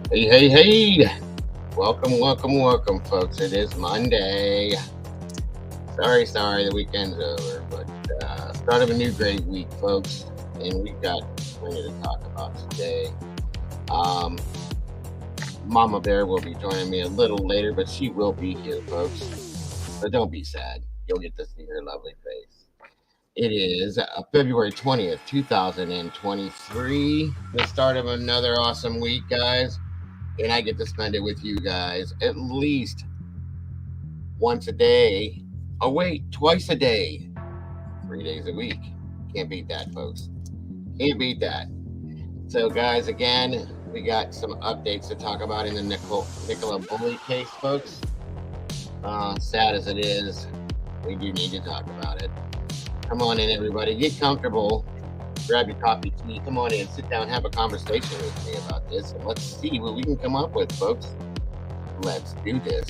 Hey. Welcome, folks. It is Monday. Sorry, the weekend's over, but start of a new great week, folks. And we've got plenty to talk about today. Um, Mama Bear will be joining me a little later, but she will be here, folks. So don't be sad. You'll get to see her lovely face. It is February 20th, 2023, the start of another awesome week, guys. And I get to spend it with you guys at least once a day. Oh, wait, twice a day, 3 days a week. Can't beat that, folks. Can't beat that. So, guys, again, we got some updates to talk about in the Nicola Bulley case, folks. Sad as it is, we do need to talk about it. Come on in, everybody. Get comfortable. Grab your coffee, tea. Come on in. Sit down. Have a conversation with me about this. And let's see what we can come up with, folks. Let's do this.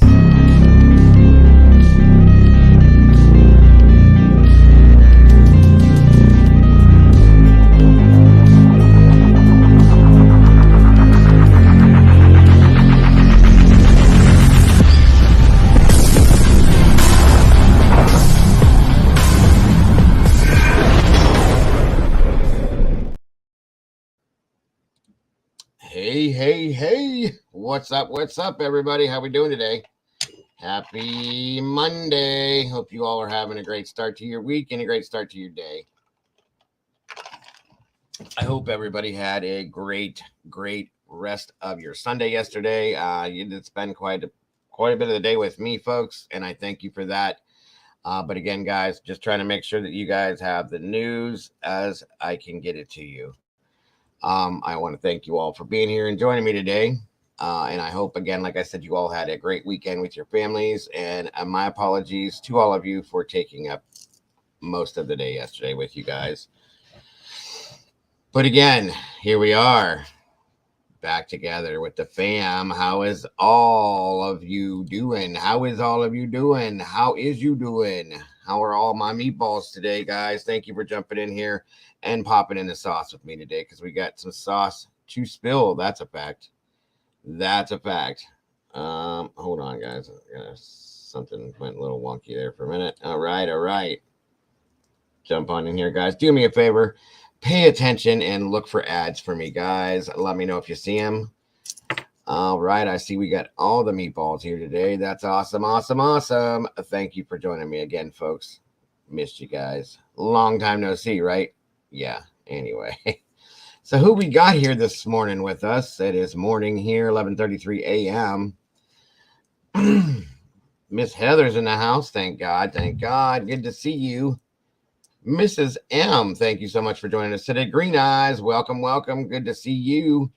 Hey. What's up, everybody? How we doing today? Happy Monday. Hope you all are having a great start to your week and a great start to your day. I hope everybody had a great rest of your Sunday yesterday. You did spend quite a bit of the day with me, folks, and I thank you for that. But again, guys, just trying to make sure that you guys have the news as I can get it to you. I want to thank you all for being here and joining me today. And I hope, again, like I said, you all had a great weekend with your families. And my apologies to all of you for taking up most of the day yesterday with you guys. But again, here we are back together with the fam. How is all of you doing? How is you doing? How are all my meatballs today, guys? Thank you for jumping in here and popping in the sauce with me today, because we got some sauce to spill. That's a fact. Hold on, guys. Something went a little wonky there for a minute. All right. Jump on in here, guys. Do me a favor. Pay attention and look for ads for me, guys. Let me know if you see them. All right. I see we got all the meatballs here today. That's awesome. Thank you for joining me again, folks. Missed you guys. Long time no see, right? Yeah. Anyway. So who we got here this morning with us? It is morning here, 11:33 a.m. Miss Heather's in the house. Thank God. Good to see you. Mrs. M, thank you so much for joining us today. Green Eyes, welcome. Good to see you.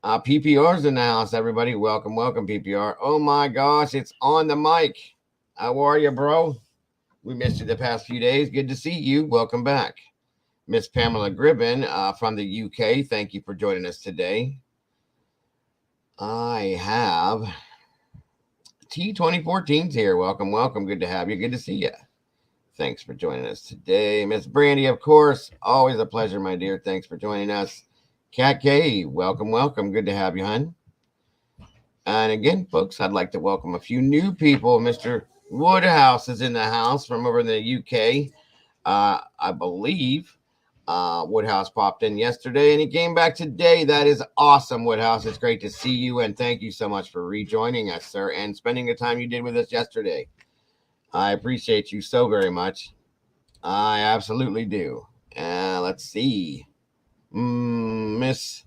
PPR's in the house, everybody. Welcome, PPR. Oh my gosh, it's on the mic. How are you, bro? We missed you the past few days. Good to see you. Welcome back. Miss Pamela Gribben from the UK, thank you for joining us today. I have T2014's here. Welcome. Good to have you. Good to see you. Thanks for joining us today. Miss Brandy, of course. Always a pleasure, my dear. Thanks for joining us. Cat K, welcome. Good to have you, hon. And again, folks, I'd like to welcome a few new people. Mr. Woodhouse is in the house from over in the UK. I believe Woodhouse popped in yesterday and he came back today. That is awesome, Woodhouse. It's great to see you, and thank you so much for rejoining us, sir, and spending the time you did with us yesterday. I appreciate you so very much. I absolutely do. Let's see. Miss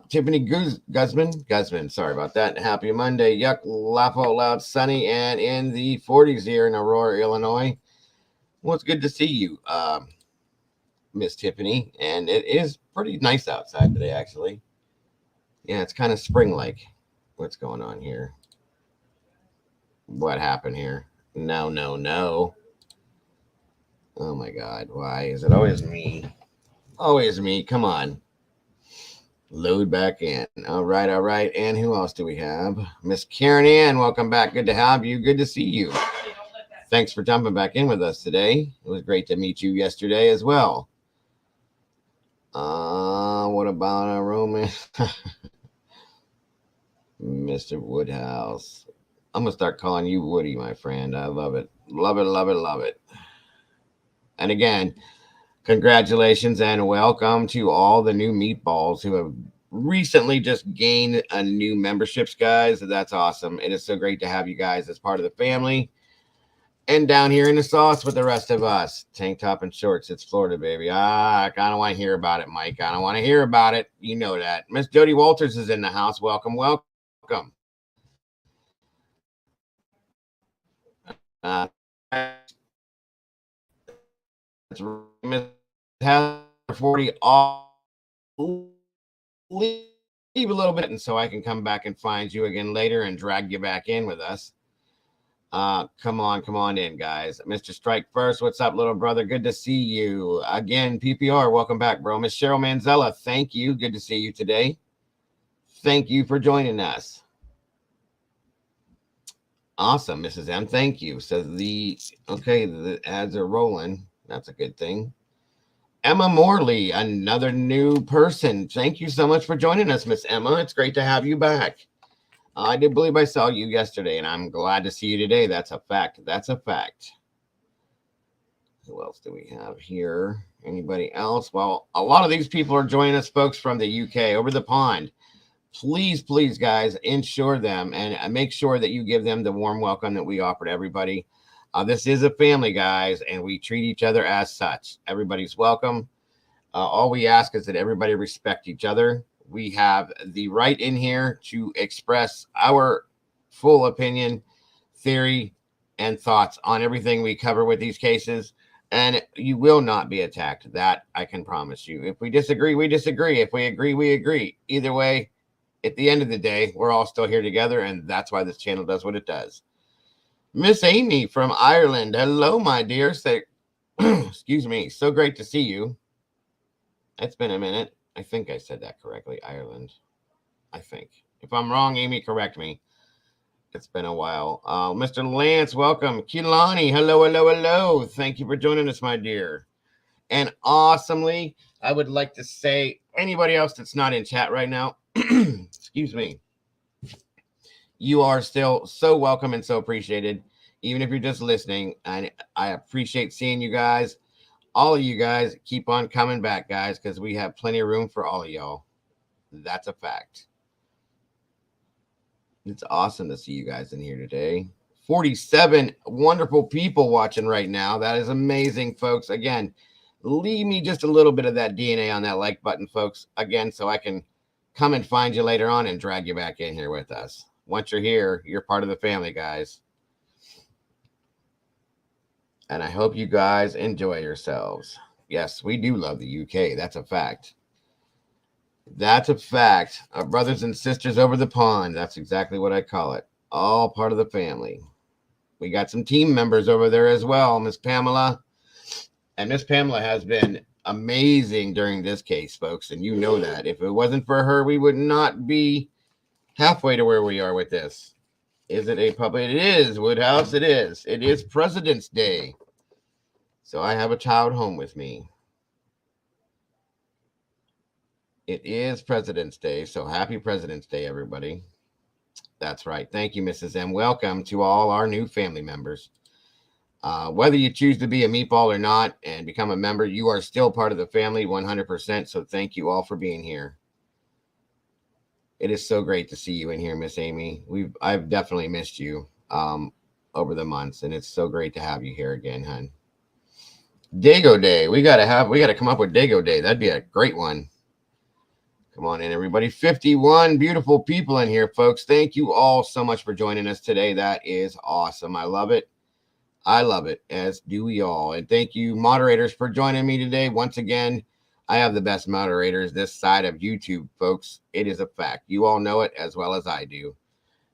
Tiffany Guzman. Sorry about that. Happy Monday. Yuck, laugh out loud, sunny, and in the 40s here in Aurora, Illinois. Well, it's good to see you, Miss Tiffany. And it is pretty nice outside today, actually. Yeah, it's kind of spring-like. What's going on here? What happened here? No. Oh my God. Why is it always me? Come on. Load back in. All right. And who else do we have? Miss Karen Ann, welcome back. Good to have you. Good to see you. Thanks for jumping back in with us today. It was great to meet you yesterday as well. what about a romance? Mr. Woodhouse. I'm going to start calling you Woody, my friend. I love it. Love it, love it, love it. And again, congratulations and welcome to all the new meatballs who have recently just gained a new memberships, guys. That's awesome. It is so great to have you guys as part of the family. And down here in the sauce with the rest of us. Tank top and shorts. It's Florida, baby. I kind of want to hear about it, Mike. I don't want to hear about it. You know that. Miss Jody Walters is in the house. Welcome, welcome. That's Miss Heather 40 off. Leave a little bit, and so I can come back and find you again later and drag you back in with us. Come on in, guys. Mr. Strike First, what's up, little brother? Good to see you again. PPR, welcome back, bro. Miss Cheryl Manzella, thank you. Good to see you today. Thank you for joining us. Awesome, Mrs. M. Thank you. Says the ads are rolling. That's a good thing. Emma Morley, another new person. Thank you so much for joining us, Miss Emma. It's great to have you back. I did believe I saw you yesterday, and I'm glad to see you today. That's a fact. That's a fact. Who else do we have here? Anybody else? Well, a lot of these people are joining us, folks, from the UK, over the pond. Please, please, guys, ensure them and make sure that you give them the warm welcome that we offer to everybody. This is a family, guys, and we treat each other as such. Everybody's welcome. All we ask is that everybody respect each other. We have the right in here to express our full opinion, theory, and thoughts on everything we cover with these cases. And you will not be attacked. That I can promise you. If we disagree, we disagree. If we agree, we agree. Either way, at the end of the day, we're all still here together, and that's why this channel does what it does. Miss Amy from Ireland. Hello, my dear. Excuse me. So great to see you. It's been a minute. I think I said that correctly. Ireland. I think. If I'm wrong, Amy, correct me. It's been a while. Mr. Lance, welcome. Kilani, hello, hello, hello. Thank you for joining us, my dear. And awesomely, I would like to say, anybody else that's not in chat right now, excuse me, you are still so welcome and so appreciated, even if you're just listening. And I appreciate seeing you guys. All of you guys, keep on coming back, guys, because we have plenty of room for all of y'all. That's a fact. It's awesome to see you guys in here today. 47 wonderful people watching right now. That is amazing, folks. Again, leave me just a little bit of that DNA on that like button, folks, again, so I can come and find you later on and drag you back in here with us. Once you're here, you're part of the family, guys. And I hope you guys enjoy yourselves. Yes, we do love the UK. That's a fact. That's a fact. Our brothers and sisters over the pond. That's exactly what I call it. All part of the family. We got some team members over there as well, Miss Pamela. And Miss Pamela has been amazing during this case, folks. And you know that. If it wasn't for her, we would not be halfway to where we are with this. Is it a public? It is, Woodhouse. It is. It is President's Day. So I have a child home with me. It is President's Day. So happy President's Day, everybody. That's right. Thank you, Mrs. M. Welcome to all our new family members. Whether you choose to be a meatball or not and become a member, you are still part of the family 100%. So thank you all for being here. It is so great to see you in here, Miss Amy. I've definitely missed you over the months, and it's so great to have you here again, hon. Dago Day. We gotta come up with Dago Day. That'd be a great one. Come on in, everybody. 51 beautiful people in here, folks. Thank you all so much for joining us today. That is awesome. I love it. I love it, as do we all. And thank you, moderators, for joining me today. Once again, I have the best moderators this side of YouTube, folks. It is a fact. You all know it as well as I do.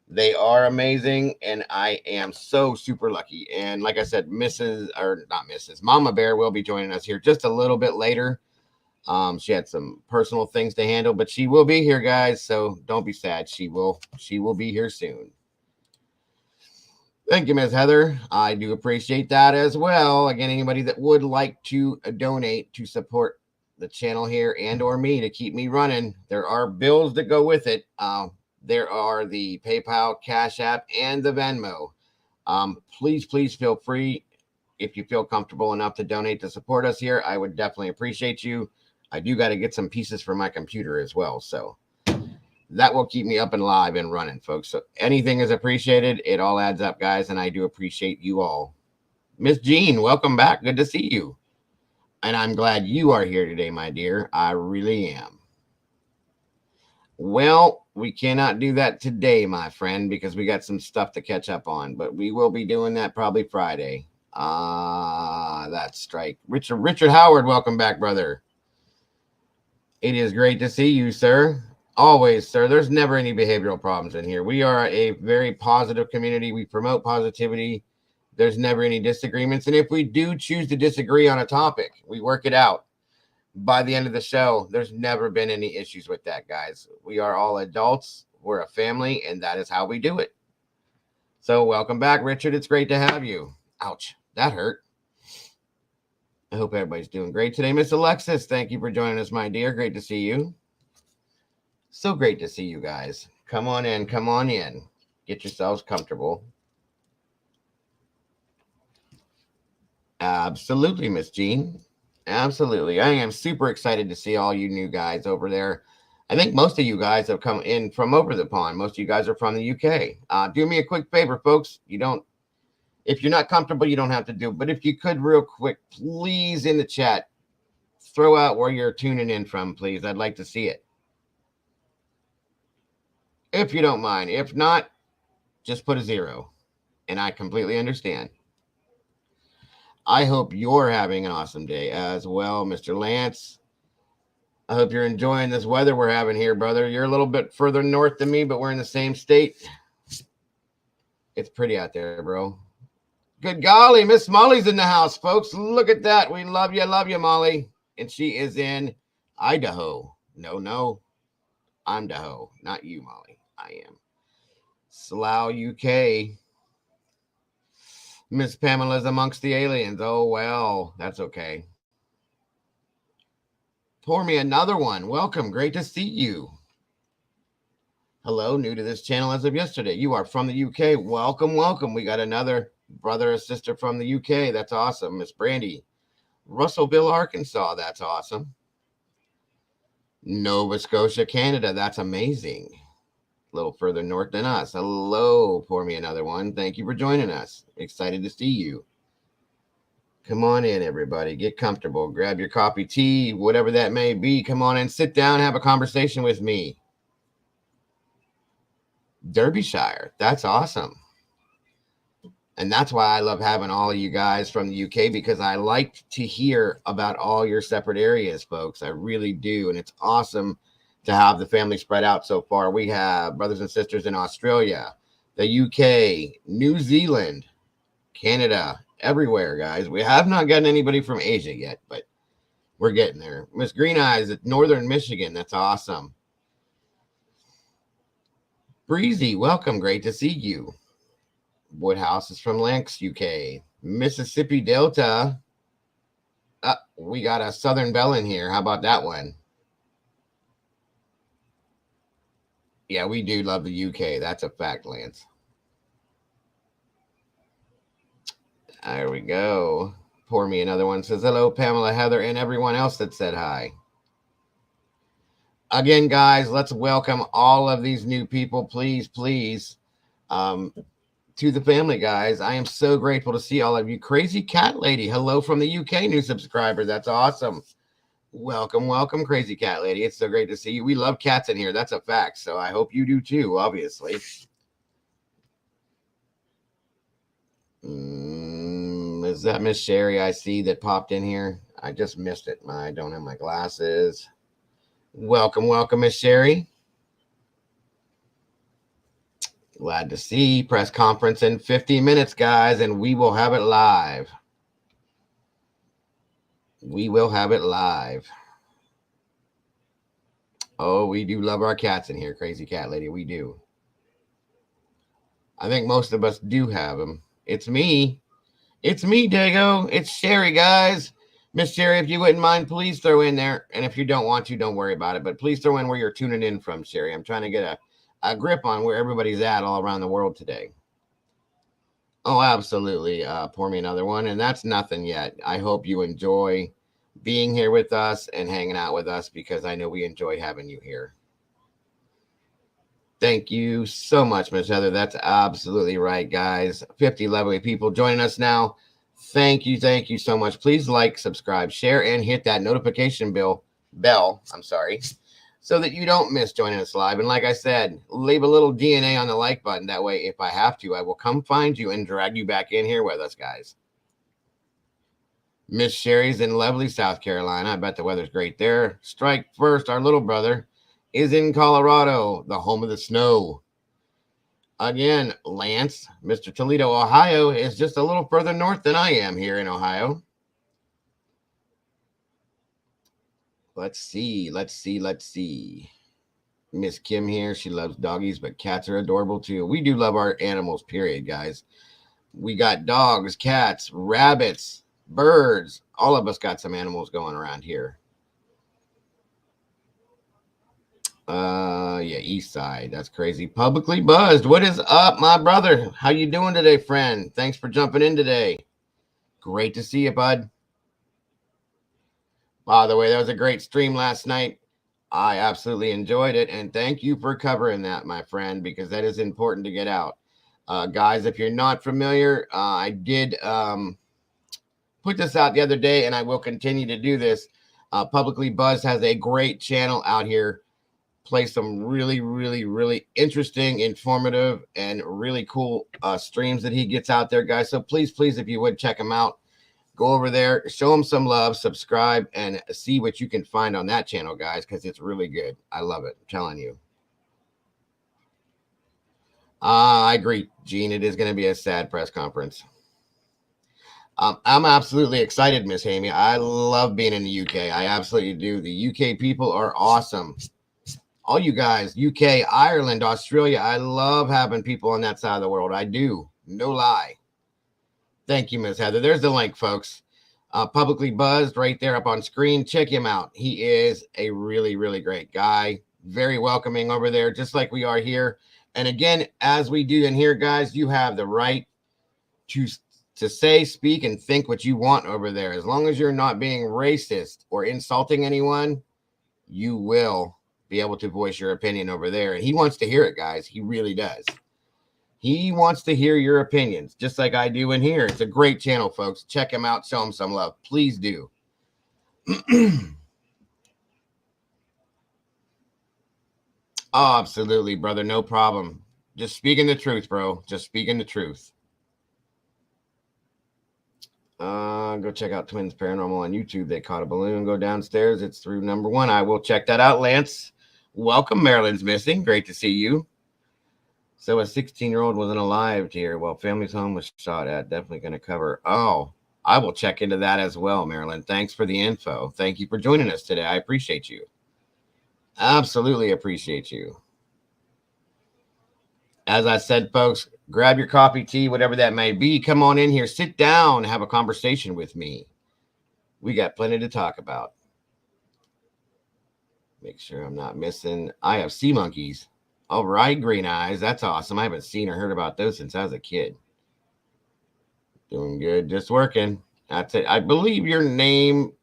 They are amazing, and I am so super lucky. And like I said, Mama Bear will be joining us here just a little bit later. She had some personal things to handle, but she will be here, guys. So don't be sad. She will be here soon. Thank you, Ms. Heather. I do appreciate that as well. Again, anybody that would like to donate to support the channel here and or me to keep me running. There are bills that go with it. There are the PayPal, Cash App, and the Venmo. Please feel free. If you feel comfortable enough to donate to support us here, I would definitely appreciate you. I do got to get some pieces for my computer as well. So that will keep me up and live and running, folks. So anything is appreciated. It all adds up, guys. And I do appreciate you all. Miss Jean, welcome back. Good to see you. And I'm glad you are here today, my dear. I really am. Well, we cannot do that today, my friend, because we got some stuff to catch up on. But we will be doing that probably Friday. That's strike. Richard Howard, welcome back, brother. It is great to see you, sir. Always, sir. There's never any behavioral problems in here. We are a very positive community. We promote positivity. There's never any disagreements. And if we do choose to disagree on a topic, we work it out. By the end of the show, there's never been any issues with that, guys. We are all adults. We're a family, and that is how we do it. So welcome back, Richard. It's great to have you. Ouch, that hurt. I hope everybody's doing great today. Miss Alexis, thank you for joining us, my dear. Great to see you. So great to see you guys. Come on in. Come on in. Get yourselves comfortable. Absolutely, Miss Jean. Absolutely. I am super excited to see all you new guys over there. I think most of you guys have come in from over the pond. Most of you guys are from the UK. Do me a quick favor, folks. If you're not comfortable, you don't have to do it. But if you could real quick, please in the chat, throw out where you're tuning in from, please. I'd like to see it. If you don't mind. If not, just put a 0. And I completely understand. I hope you're having an awesome day as well, Mr. Lance. I hope you're enjoying this weather we're having here, brother. You're a little bit further north than me, but we're in the same state. It's pretty out there, bro. Good golly, Miss Molly's in the house, folks. Look at that. We love you, Molly. And she is in Idaho. No, I'm Daho, not you, Molly. I am. Slough, UK. Miss Pamela's amongst the aliens. Oh, well, that's okay. Pour me another one. Welcome. Great to see you. Hello, new to this channel as of yesterday. You are from the UK. Welcome. We got another brother or sister from the UK. That's awesome. Miss Brandy. Russellville, Arkansas. That's awesome. Nova Scotia, Canada. That's amazing. A little further north than us. Hello, pour me another one. Thank you for joining us. Excited to see you. Come on in, everybody. Get comfortable. Grab your coffee, tea, whatever that may be. Come on in, sit down, have a conversation with me. Derbyshire. That's awesome. And that's why I love having all of you guys from the UK, because I like to hear about all your separate areas, folks. I really do. And it's awesome to have the family spread out so far. We have brothers and sisters in Australia, the UK, New Zealand, Canada, everywhere, guys. We have not gotten anybody from Asia yet, but we're getting there. Miss Green Eyes at Northern Michigan. That's awesome. Breezy, welcome. Great to see you. Woodhouse is from Lancs, UK. Mississippi Delta. We got a Southern Belle in here. How about that one? Yeah, we do love the UK. That's a fact, Lance. There we go. Pour me another one. Says, hello, Pamela, Heather, and everyone else that said hi. Again, guys, let's welcome all of these new people, please, to the family, guys. I am so grateful to see all of you. Crazy Cat Lady, hello from the UK, new subscriber. That's awesome. Welcome, Crazy Cat Lady. It's so great to see you. We love cats in here. That's a fact. So I hope you do too, obviously. Is that Miss Sherry I see that popped in here? I just missed it. I don't have my glasses. Welcome, Miss Sherry. Glad to see. Press conference in 50 minutes, guys, and we will have it live. We will have it live. Oh, we do love our cats in here, Crazy Cat Lady. We do. I think most of us do have them. It's me. It's me, Dago. It's Sherry, guys. Miss Sherry, if you wouldn't mind, please throw in there. And if you don't want to, don't worry about it. But please throw in where you're tuning in from, Sherry. I'm trying to get a grip on where everybody's at all around the world today. Oh, absolutely. Pour me another one. And that's nothing yet. I hope you enjoy being here with us and hanging out with us because I know we enjoy having you here. Thank you so much, Miss Heather. That's absolutely right, guys. 50 lovely people joining us now. Thank you so much. Please like, subscribe, share, and hit that notification bell, so that you don't miss joining us live. And like I said, leave a little DNA on the like button. That way, if I have to, I will come find you and drag you back in here with us, guys. Miss Sherry's in lovely South Carolina. I bet the weather's great there. Strike first, our little brother is in Colorado, the home of the snow. Again, Lance, Mr. Toledo, Ohio is just a little further north than I am here in Ohio. Let's see. Miss Kim here, she loves doggies, but cats are adorable too. We do love our animals, period, guys. We got dogs, cats, rabbits, birds. All of us got some animals going around here. Yeah, East Side. That's crazy. Publicly buzzed. What is up, my brother? How you doing today, friend? Thanks for jumping in today. Great to see you, bud. By the way, that was a great stream last night. I absolutely enjoyed it, and thank you for covering that, my friend, because that is important to get out. Guys, if you're not familiar, I did put this out the other day, and I will continue to do this. Publicly Buzzed has a great channel out here. Play some really interesting, informative, and really cool streams that he gets out there, guys. So please, if you would, check him out. Go over there, show him some love, subscribe, and see what you can find on that channel, guys, because it's really good. I love it. I'm telling you. I agree, Gene. It is going to be a sad press conference. I'm absolutely excited, Miss Hamey. I love being in the UK. I absolutely do. The UK people are awesome. All you guys, UK, Ireland, Australia, I love having people on that side of the world. I do. No lie. Thank you, Miss Heather. There's the link, folks. Publicly Buzzed right there up on screen. Check him out. He is a really great guy. Very welcoming over there, just like we are here. And again, as we do in here, guys, you have the right to say, speak, and think what you want over there. As long as you're not being racist or insulting anyone, you will be able to voice your opinion over there. And he wants to hear it, guys. He really does. He wants to hear your opinions, just like I do in here. It's a great channel, folks. Check him out. Show him some love. Please do. Oh, absolutely, brother. No problem. Just speaking the truth, bro. Just speaking the truth. Go check out Twins Paranormal on YouTube. They caught a balloon. Go downstairs. It's through number 1. I will check that out, Lance. Welcome. Marilyn's missing. Great to see you. So a 16-year-old wasn't alive here while family's home was shot at. Definitely going to cover. Oh, I will check into that as well, Marilyn. Thanks for the info. Thank you for joining us today. I appreciate you. Absolutely appreciate you. As I said, folks, grab your coffee, tea, whatever that may be. Come on in here. Sit down. Have a conversation with me. We got plenty to talk about. Make sure I'm not missing. I have sea monkeys. All right, green eyes. That's awesome. I haven't seen or heard about those since I was a kid. Doing good. Just working. That's it. I believe your name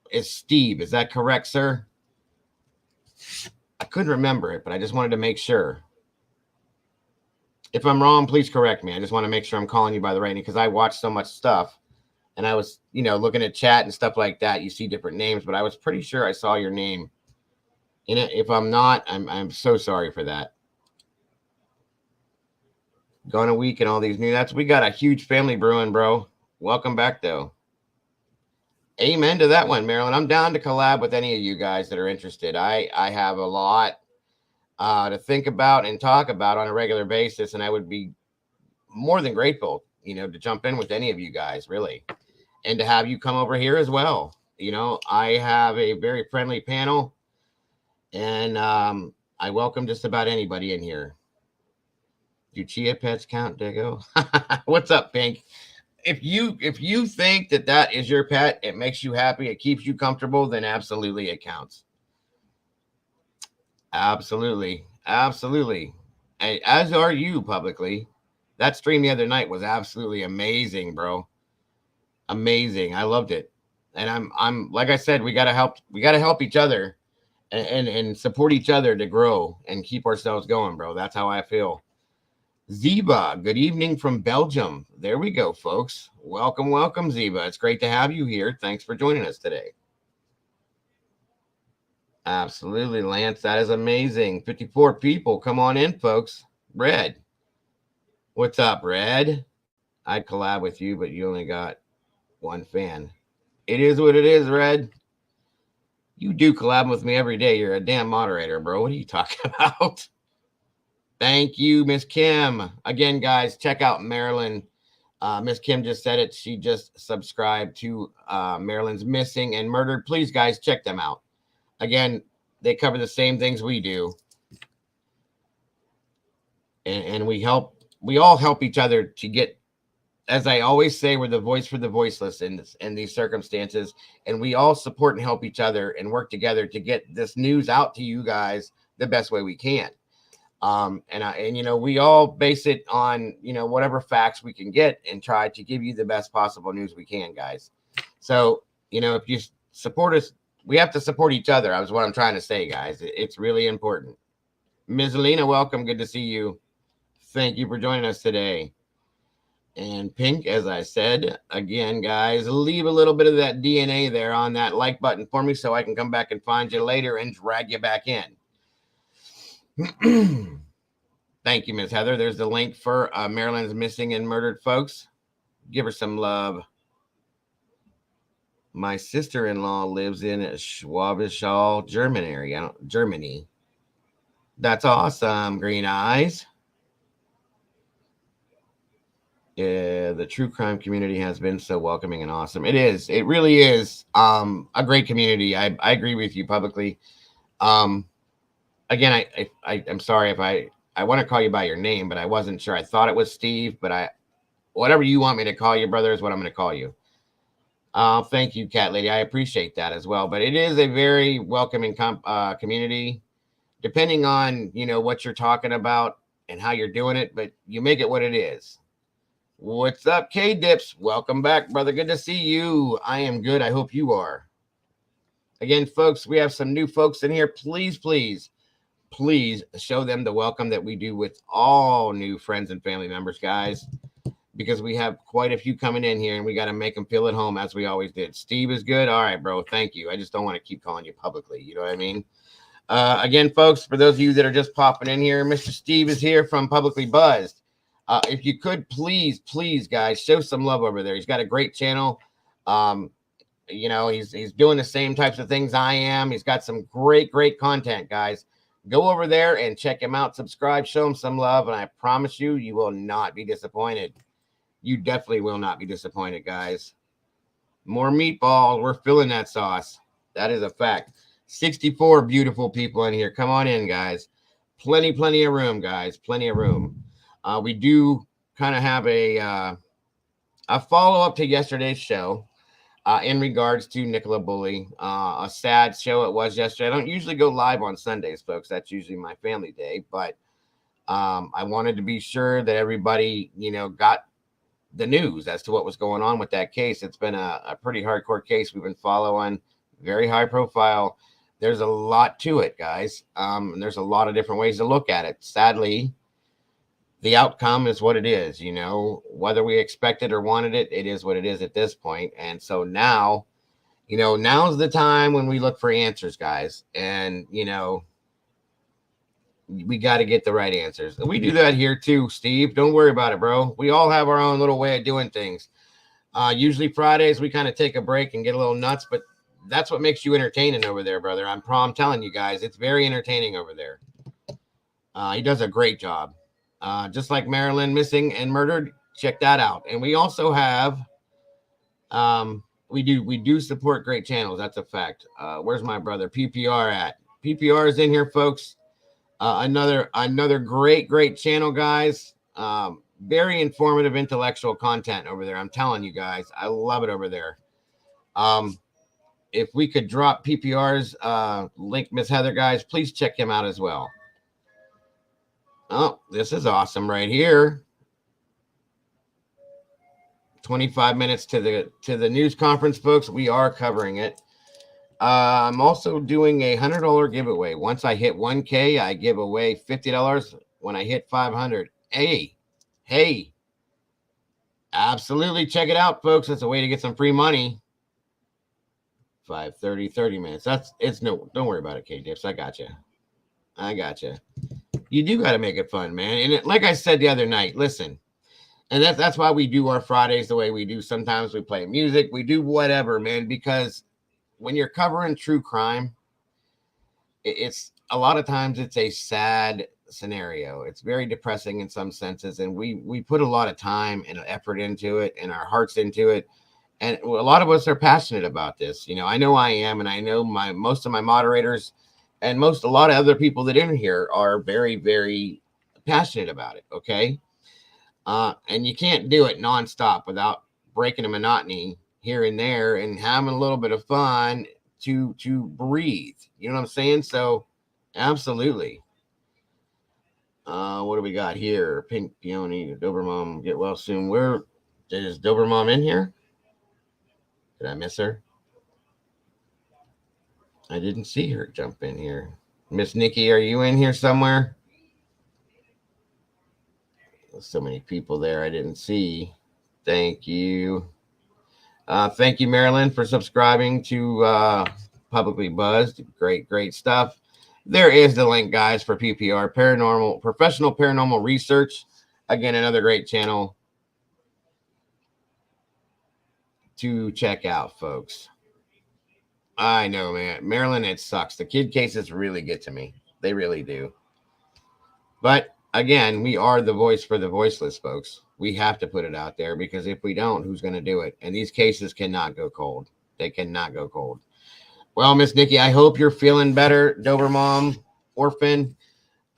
is Steve. Is that correct, sir? I couldn't remember it, but I just wanted to make sure. If I'm wrong, please correct me. I just want to make sure I'm calling you by the right name because I watch so much stuff. And I was, looking at chat and stuff like that. You see different names, but I was pretty sure I saw your name in it. If I'm not, I'm so sorry for that. Gone a week and all these new nuts. We got a huge family brewing, bro. Welcome back, though. Amen to that one, Marilyn. I'm down to collab with any of you guys that are interested. I have a lot to think about and talk about on a regular basis, and I would be more than grateful, to jump in with any of you guys, really, and to have you come over here as well. I have a very friendly panel, and I welcome just about anybody in here. Do chia pets count, Diego? What's up, Pink? if you think that is your pet, it makes you happy, it keeps you comfortable, then absolutely it counts. Absolutely. Absolutely. And as are you publicly. That stream the other night was absolutely amazing, bro. Amazing. I loved it. And I'm like I said, we gotta help each other and support each other to grow and keep ourselves going, bro. That's how I feel. Ziba, good evening from Belgium. There we go, folks. Welcome, welcome, Ziba. It's great to have you here. Thanks for joining us today. Absolutely, Lance. That is amazing. 54 people. Come on in, folks. Red. What's up, Red? I'd collab with you, but you only got one fan. It is what it is, Red. You do collab with me every day. You're a damn moderator, bro. What are you talking about? Thank you, Miss Kim. Again, guys, check out Marilyn. Miss Kim just said it. She just subscribed to Marilyn's Missing and Murdered. Please, guys, check them out. Again, they cover the same things we do. And we all help each other to get, as I always say, we're the voice for the voiceless in these circumstances. And we all support and help each other and work together to get this news out to you guys the best way we can. And we all base it on, whatever facts we can get and try to give you the best possible news we can, guys. So, if you support us, we have to support each other. That was what I'm trying to say, guys. It's really important. Ms. Alina, welcome. Good to see you. Thank you for joining us today. And Pink, as I said, again, guys, leave a little bit of that DNA there on that like button for me so I can come back and find you later and drag you back in. Thank you, Ms. Heather. There's the link for Marilyn's Missing and Murdered, folks. Give her some love. My sister-in-law lives in Schwabisch Hall, Germany. That's awesome, Green Eyes. Yeah, the true crime community has been so welcoming and awesome. It is. It really is a great community. I agree with you publicly. Again, I'm sorry if I want to call you by your name, but I wasn't sure. I thought it was Steve, but whatever you want me to call you, brother, is what I'm going to call you. Thank you, Cat Lady. I appreciate that as well. But it is a very welcoming community, depending on, what you're talking about and how you're doing it, but you make it what it is. What's up, K-Dips? Welcome back, brother. Good to see you. I am good. I hope you are. Again, folks, we have some new folks in here. Please show them the welcome that we do with all new friends and family members, guys, because we have quite a few coming in here and we got to make them feel at home as we always did. Steve is good. All right, bro. Thank you. I just don't want to keep calling you publicly. You know what I mean? Again, folks, for those of you that are just popping in here, Mr. Steve is here from Publicly Buzzed. If you could please, guys, show some love over there. He's got a great channel. He's doing the same types of things I am. He's got some great content, guys. Go over there and check him out. Subscribe, show him some love, and I promise you, you will not be disappointed. You definitely will not be disappointed, guys. More meatballs. We're filling that sauce. That is a fact. 64 beautiful people in here. Come on in, guys. Plenty of room, guys. Plenty of room. We do kind of have a follow-up to yesterday's show in regards to Nicola Bulley. A sad show it was yesterday. I don't usually go live on Sundays, folks. That's usually my family day. But I wanted to be sure that everybody, got the news as to what was going on with that case. It's been a pretty hardcore case we've been following. Very high profile. There's a lot to it, guys. And there's a lot of different ways to look at it. Sadly, the outcome is what it is, whether we expected or wanted it, it is what it is at this point. And so now, now's the time when we look for answers, guys. And, we got to get the right answers. And we do that here too, Steve. Don't worry about it, bro. We all have our own little way of doing things. Usually Fridays, we kind of take a break and get a little nuts, but that's what makes you entertaining over there, brother. I'm telling you guys, it's very entertaining over there. He does a great job. Just like Marilyn Missing and Murdered, check that out. And we also have, we do support great channels. That's a fact. Where's my brother PPR at? PPR is in here, folks. Another great channel, guys. Very informative, intellectual content over there. I'm telling you guys, I love it over there. If we could drop PPR's link, Miss Heather, guys, please check him out as well. Oh, this is awesome right here. 25 minutes to the news conference, folks. We are covering it. I'm also doing a $100 giveaway. Once I hit 1K, I give away $50. When I hit 500, hey, absolutely check it out, folks. It's a way to get some free money. 5:30, 30 minutes. Don't worry about it, K-Dips. I got you. You do got to make it fun, man. And like I said the other night, listen, and that's why we do our Fridays the way we do. Sometimes we play music, we do whatever, man, because when you're covering true crime, it's a lot of times it's a sad scenario. It's very depressing in some senses, and we put a lot of time and effort into it and our hearts into it. And a lot of us are passionate about this. You know, I know I am, and I know most of my moderators and a lot of other people that are in here are very, very passionate about it. Okay. And you can't do it nonstop without breaking the monotony here and there and having a little bit of fun to breathe. You know what I'm saying? So absolutely. What do we got here? Pink Peony, Dobermom, get well soon. Is Dobermom in here? Did I miss her? I didn't see her jump in here. Miss Nikki, are you in here somewhere? There's so many people there I didn't see. Thank you. Thank you, Marilyn, for subscribing to Publicly Buzzed. Great stuff. There is the link, guys, for PPR, Professional Paranormal Research. Again, another great channel to check out, folks. I know, man. Maryland, it sucks. The kid cases really get to me. They really do. But again, we are the voice for the voiceless, folks. We have to put it out there, because if we don't, who's going to do it? And these cases cannot go cold. They cannot go cold. Well, Miss Nikki, I hope you're feeling better. Dobermom, Orphan.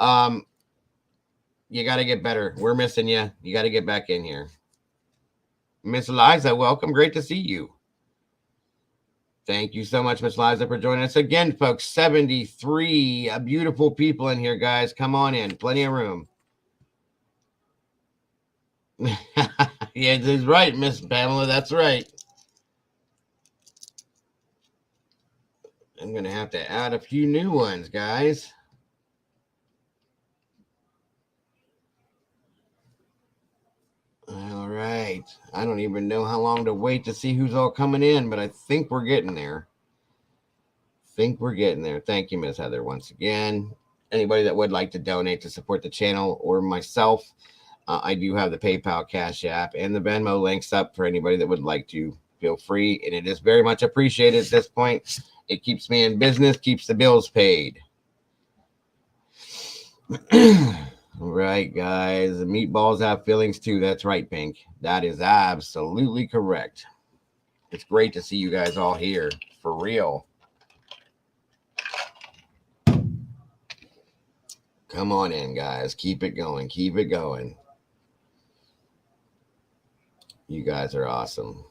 You got to get better. We're missing you. You got to get back in here. Miss Liza, welcome. Great to see you. Thank you so much, Miss Liza, for joining us again, folks. 73 beautiful people in here, guys. Come on in. Plenty of room. Yeah, that's right, Miss Pamela. That's right. I'm going to have to add a few new ones, guys. All right. I don't even know how long to wait to see who's all coming in, but I think we're getting there. Thank you, Miss Heather, once again. Anybody that would like to donate to support the channel or myself, I do have the PayPal, Cash App, and the Venmo links up for anybody that would like to. Feel free, and it is very much appreciated at this point. It keeps me in business, keeps the bills paid. Right, guys. The meatballs have feelings too. That's right, Pink. That is absolutely correct. It's great to see you guys all here. For real. Come on in, guys. Keep it going. Keep it going. You guys are awesome.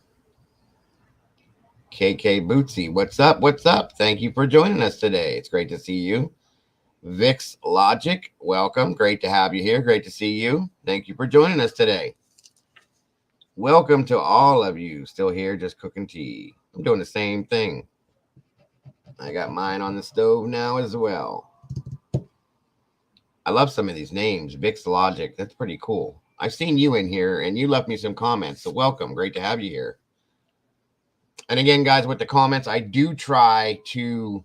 KK Bootsy, what's up? What's up? Thank you for joining us today. It's great to see you. Vix Logic, welcome. Great to have you here. Great to see you. Thank you for joining us today. Welcome to all of you still here, just cooking tea. I'm doing the same thing. I got mine on the stove now as well. I love some of these names. Vix Logic, that's pretty cool. I've seen you in here, and you left me some comments, so welcome. Great to have you here. And again, guys, with the comments, I do try to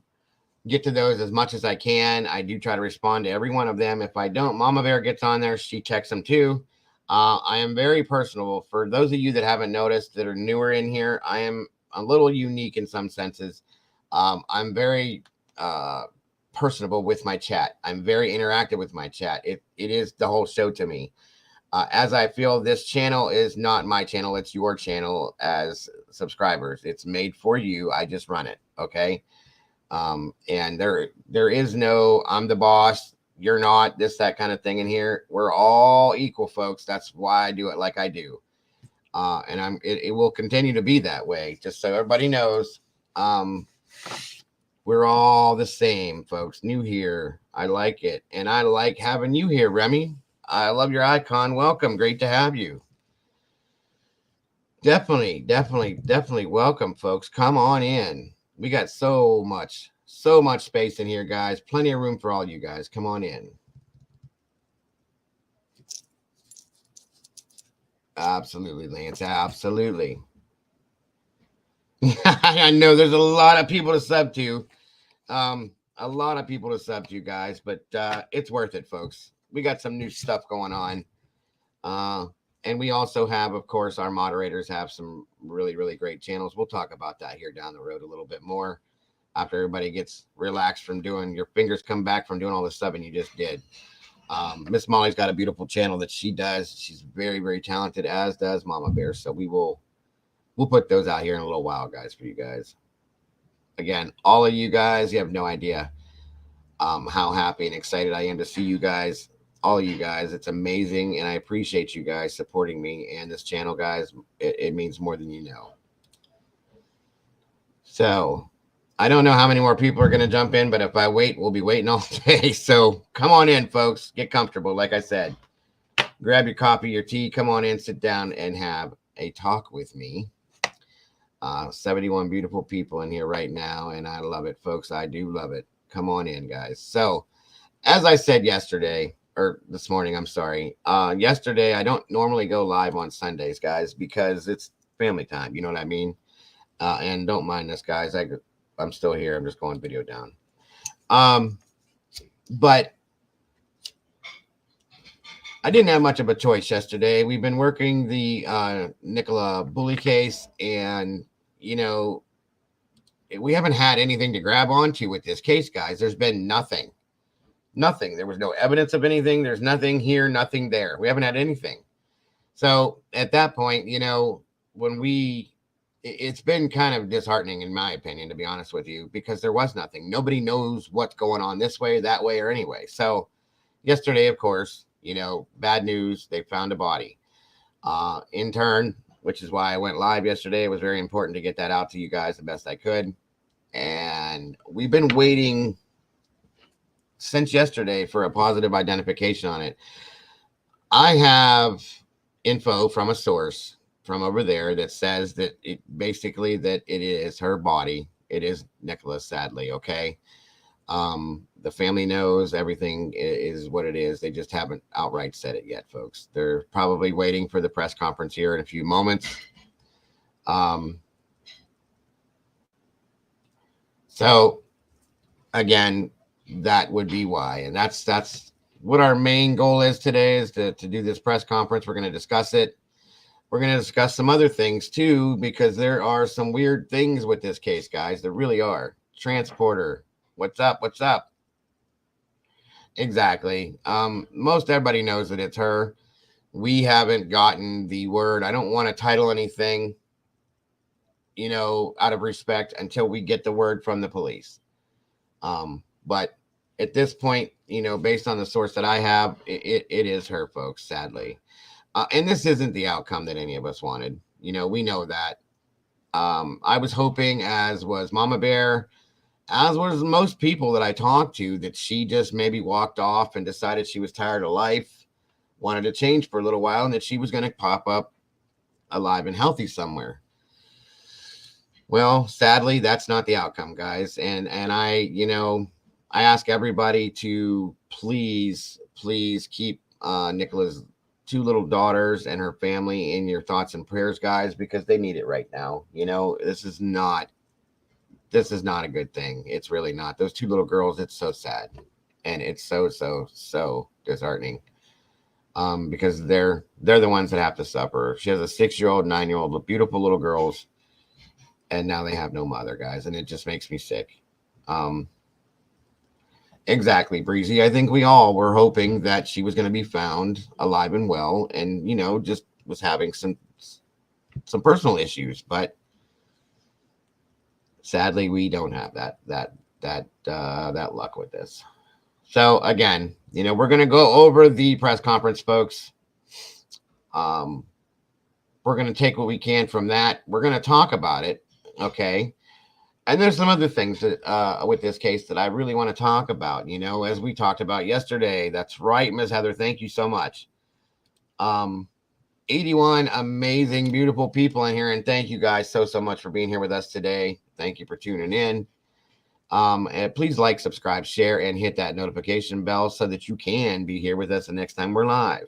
get to those as much as I can. I do try to respond to every one of them. If I don't, Mama Bear gets on there. She checks them too. I am very personable. For those of you that haven't noticed, that are newer in here, I am a little unique in some senses. I'm very personable with my chat. I'm very interactive with my chat. It is the whole show to me. As I feel this channel is not my channel. It's your channel as subscribers. It's made for you. I just run it. Okay. And there is no, I'm the boss. you're not, this, that kind of thing in here. We're all equal, folks. That's why I do it like I do. And it will continue to be that way, just so everybody knows. We're all the same, folks. New here. I like it. And I like having you here, Remy. I love your icon. Welcome. Great to have you. Definitely welcome, folks. Come on in. We got so much space in here, guys. Plenty of room for all you guys. Come on in. Absolutely, Lance. Absolutely. I know there's a lot of people to sub to. A lot of people to sub to, guys, but it's worth it, folks. We got some new stuff going on. And we also have, of course, our moderators have some really great channels. We'll talk about that here down the road a little bit more after everybody gets relaxed from doing, your fingers come back from doing all the subbing you just did. Miss Molly's got a beautiful channel that she does. She's very talented, as does Mama Bear. So we'll put those out here in a little while, guys, for you guys. Again, all of you guys, you have no idea how happy and excited I am to see you guys. All of you guys, it's amazing, and I appreciate you guys supporting me and this channel, guys. It means more than you know. So I don't know how many more people are going to jump in, but if I wait, we'll be waiting all day. So come on in, folks. Get comfortable. Like I said, grab your coffee, your tea. Come on in, sit down, and have a talk with me. 71 beautiful people in here right now, and I love it, folks. I do love it. Come on in, guys. So as I said yesterday, or this morning, I'm sorry. Yesterday, I don't normally go live on Sundays, guys, because it's family time. You know what I mean? And don't mind this, guys. I'm still here. I'm just going video down. But I didn't have much of a choice yesterday. We've been working the Nicola Bulley case, and, you know, we haven't had anything to grab onto with this case, guys. There's been nothing. There was no evidence of anything. There's nothing here, nothing there. We haven't had anything. So at that point, you know, it's been kind of disheartening, in my opinion, to be honest with you, because there was nothing. Nobody knows what's going on this way, that way, or anyway. So yesterday, of course, you know, bad news. They found a body. In turn, which is why I went live yesterday. It was very important to get that out to you guys the best I could. And we've been waiting since yesterday for a positive identification on it. I have info from a source from over there that says that it basically that it is her body. It is Nicola, sadly. Okay. The family knows everything is what it is. They just haven't outright said it yet, folks. They're probably waiting for the press conference here in a few moments. So again, that would be why. And that's what our main goal is today, is to do this press conference. We're going to discuss it. We're going to discuss some other things too, because there are some weird things with this case, guys. There really are. Transporter. What's up? Exactly. Most everybody knows that it's her. We haven't gotten the word. I don't want to title anything, you know, out of respect until we get the word from the police. But at this point, you know, based on the source that I have, it is her, folks, sadly. And this isn't the outcome that any of us wanted. You know, we know that. I was hoping, as was Mama Bear, as was most people that I talked to, that she just maybe walked off and decided she was tired of life, wanted to change for a little while, and that she was going to pop up alive and healthy somewhere. Well, sadly, that's not the outcome, guys. And I, you know, I ask everybody to please keep Nicola's two little daughters and her family in your thoughts and prayers, guys, because they need it right now. You know, this is not a good thing. It's really not. Those two little girls, it's so sad. And it's so disheartening. Because they're the ones that have to suffer. She has a 6-year-old, 9-year-old, beautiful little girls, and now they have no mother, guys, and it just makes me sick. Exactly, Breezy. I think we all were hoping that she was going to be found alive and well, and, you know, just was having some personal issues, but sadly we don't have that luck with this. So again, we're going to go over the press conference, folks. We're going to take what we can from that. We're going to talk about it. Okay. And there's some other things that, with this case that I really want to talk about, as we talked about yesterday. That's right, Ms. Heather. Thank you so much. 81 amazing, beautiful people in here. And thank you guys so much for being here with us today. Thank you for tuning in. And please like, subscribe, share, and hit that notification bell so that you can be here with us the next time we're live.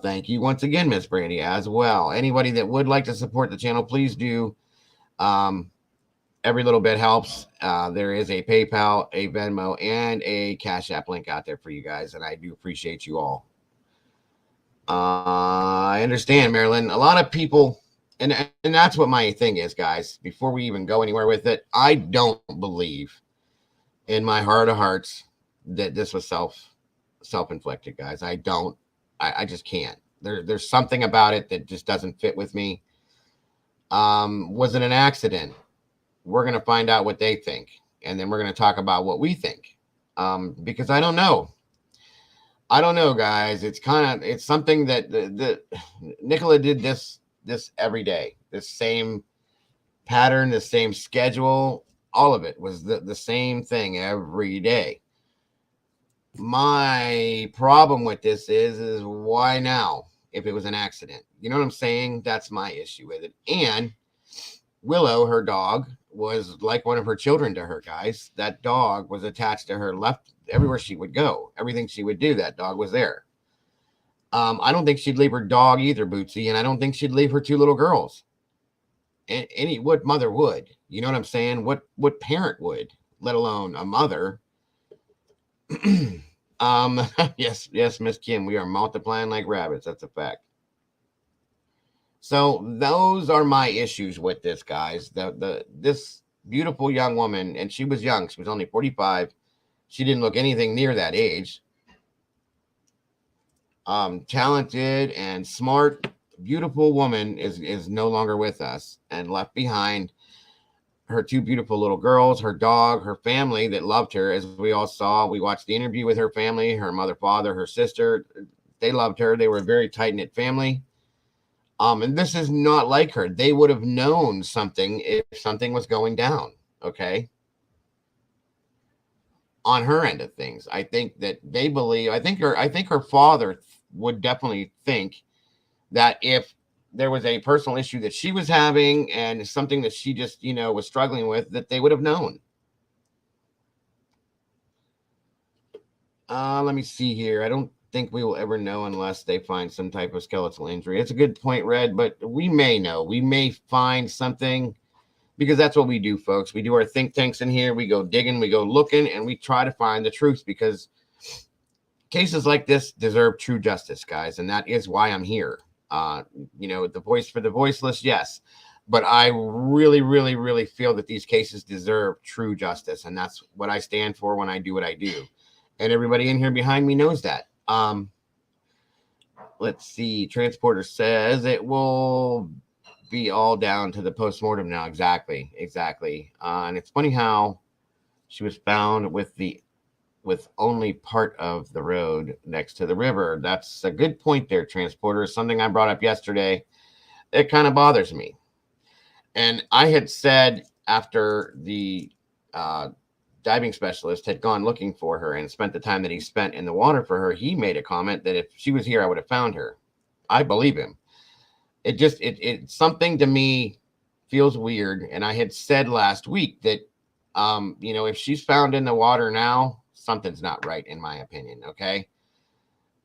Thank you once again, Miss Brandy, as well. Anybody that would like to support the channel, please do. Every little bit helps. There is a PayPal, a Venmo, and a Cash App link out there for you guys, and I do appreciate you all. I understand, Marilyn. A lot of people, and that's what my thing is, guys. Before we even go anywhere with it, I don't believe in my heart of hearts that this was self-inflicted, guys. I don't. I just can't. There's something about it that just doesn't fit with me. Was it an accident? We're going to find out what they think, and then we're going to talk about what we think. Because I don't know. I don't know, guys. It's something that the Nicola did this every day. This same pattern, the same schedule, all of it was the same thing every day. My problem with this is why now? If it was an accident, you know what I'm saying? That's my issue with it. And Willow, her dog, was like one of her children to her, guys. That dog was attached to her, left everywhere she would go. Everything she would do, that dog was there. I don't think she'd leave her dog either, Bootsy, and I don't think she'd leave her two little girls. What mother would? You know what I'm saying? What parent would, let alone a mother? Yes, Miss Kim, we are multiplying like rabbits. That's a fact. So those are my issues with this, guys. This beautiful young woman, and she was young. She was only 45. She didn't look anything near that age. Talented and smart, beautiful woman is no longer with us and left behind her two beautiful little girls, her dog, her family that loved her. As we all saw, we watched the interview with her family, her mother, father, her sister. They loved her. They were a very tight-knit family. And this is not like her. They would have known something if something was going down. Okay. On her end of things, I think that they believe, I think her father would definitely think that if there was a personal issue that she was having and something that she just, was struggling with, that they would have known. Let me see here. I don't think we will ever know unless they find some type of skeletal injury. It's a good point, Red, but we may know. We may find something, because that's what we do, folks. We do our think tanks in here. We go digging, we go looking, and we try to find the truth, because cases like this deserve true justice, guys, and that is why I'm here. The voice for the voiceless, yes, but I really, really, really feel that these cases deserve true justice, and that's what I stand for when I do what I do. And everybody in here behind me knows that. Let's see. Transporter says it will be all down to the postmortem now. Exactly. And it's funny how she was found with only part of the road next to the river. That's a good point there, Transporter. Something I brought up yesterday. It kind of bothers me. And I had said after the diving specialist had gone looking for her and spent the time that he spent in the water for her, he made a comment that if she was here, I would have found her. I believe him. It something to me feels weird. And I had said last week that, if she's found in the water now, something's not right, in my opinion. Okay.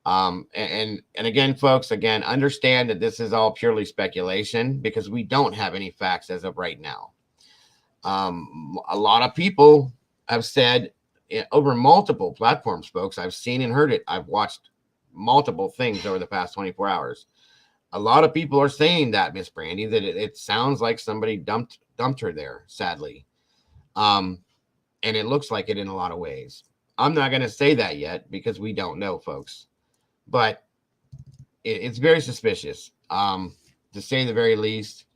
And again, folks, understand that this is all purely speculation, because we don't have any facts as of right now. A lot of people have said over multiple platforms, folks, I've seen and heard it. I've watched multiple things over the past 24 hours. A lot of people are saying that, Miss Brandy, that it sounds like somebody dumped her there, sadly. And it looks like it in a lot of ways. I'm not going to say that yet, because we don't know, folks. But it's very suspicious, to say the very least.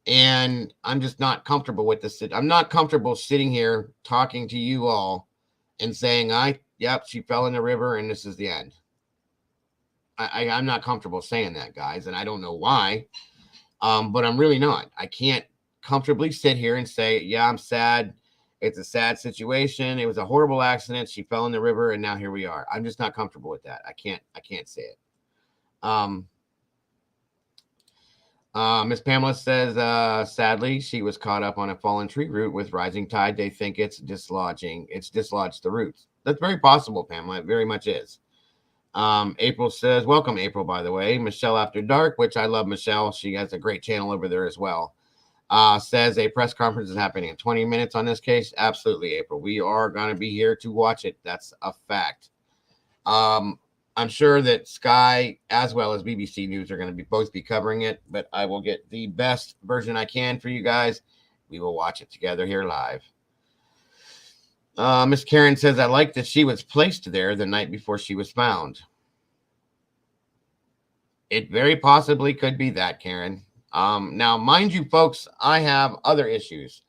And I'm just not comfortable with this. I'm not comfortable sitting here talking to you all and saying, yep, she fell in the river and this is the end. I'm not comfortable saying that, guys, and I don't know why. But I'm really not. I can't comfortably sit here and say, yeah, I'm sad. It's a sad situation. It was a horrible accident. She fell in the river, and now here we are. I'm just not comfortable with that. I can't say it. Miss Pamela says, sadly, she was caught up on a fallen tree root with rising tide. They think it's dislodging. It's dislodged the roots. That's very possible, Pamela. It very much is. April says, welcome, April, by the way. Michelle After Dark, which I love Michelle. She has a great channel over there as well. Says a press conference is happening in 20 minutes on this case. Absolutely, April. We are going to be here to watch it. That's a fact. I'm sure that Sky as well as BBC News are going to both be covering it, but I will get the best version I can for you guys. We will watch it together here live. Miss Karen says, I like that she was placed there the night before she was found. It very possibly could be that, Karen. Now, mind you, folks, I have other issues.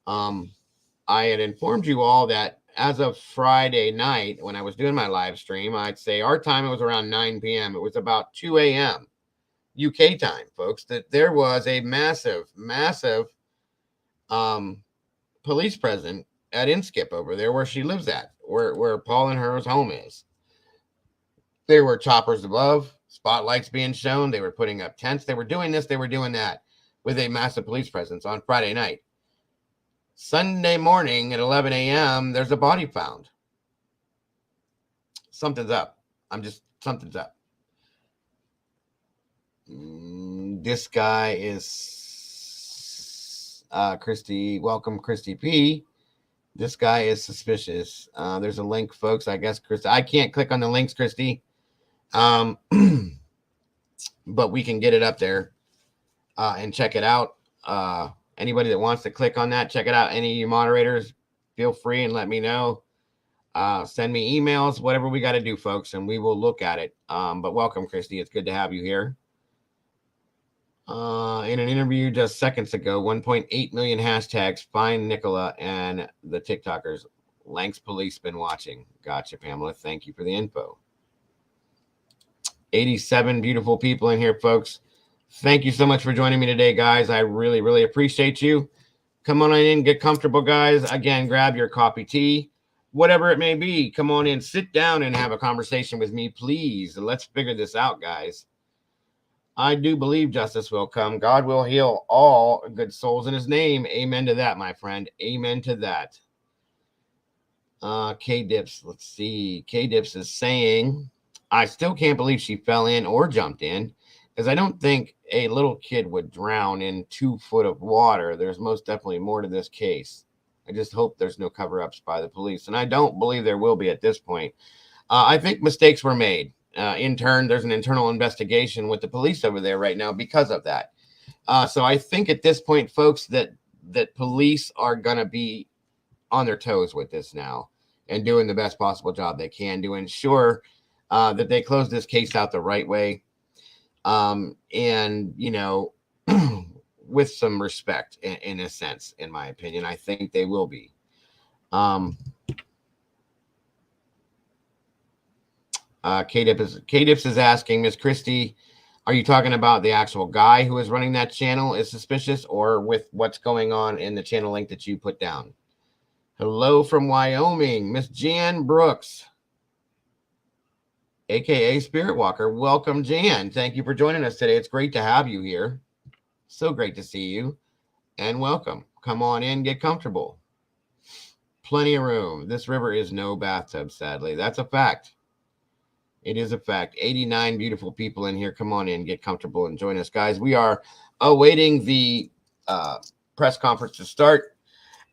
I had informed you all that as of Friday night, when I was doing my live stream, I'd say our time, it was around 9 p.m. It was about 2 a.m. UK time, folks, that there was a massive police presence at Inskip over there where she lives at, where Paul and her's home is. There were choppers above, spotlights being shown. They were putting up tents. They were doing this. They were doing that with a massive police presence on Friday night. Sunday morning at 11 a.m., there's a body found. Something's up. Something's up. This guy is Christy. Welcome, Christy P. This guy is suspicious. There's a link, folks. I guess, Christy. I can't click on the links, Christy. But we can get it up there and check it out. Anybody that wants to click on that, check it out. Any of you moderators, feel free and let me know. Send me emails, whatever we got to do, folks, and we will look at it. But welcome, Christy. It's good to have you here. In an interview just seconds ago, 1.8 million hashtags, find Nicola and the TikTokers. Lanks Police been watching. Gotcha, Pamela. Thank you for the info. 87 beautiful people in here, folks. Thank you so much for joining me today, guys. I really, really appreciate you. Come on in, get comfortable, guys. Again, grab your coffee, tea, whatever it may be. Come on in, sit down and have a conversation with me, please. Let's figure this out, guys. I do believe justice will come. God will heal all good souls in his name. Amen to that, my friend. Amen to that. K-Dips, let's see. K-Dips is saying, I still can't believe she fell in or jumped in, because I don't think a little kid would drown in 2 foot of water. There's most definitely more to this case. I just hope there's no cover-ups by the police, and I don't believe there will be at this point. I think mistakes were made. In turn, there's an internal investigation with the police over there right now because of that. So I think at this point, folks, that police are going to be on their toes with this now and doing the best possible job they can to ensure that they close this case out the right way. And, you know, with some respect in a sense, in my opinion, I think they will be. K-Dips is asking, Miss Christie, are you talking about the actual guy who is running that channel is suspicious, or with what's going on in the channel link that you put down? Hello from Wyoming, Miss Jan Brooks, aka Spirit Walker. Welcome, Jan. Thank you for joining us today. It's great to have you here. So great to see you, and welcome. Come on in, get comfortable. Plenty of room. This river is no bathtub, sadly. That's a fact. It is a fact. 89 beautiful people in here. Come on in, get comfortable, and join us, guys. We are awaiting the press conference to start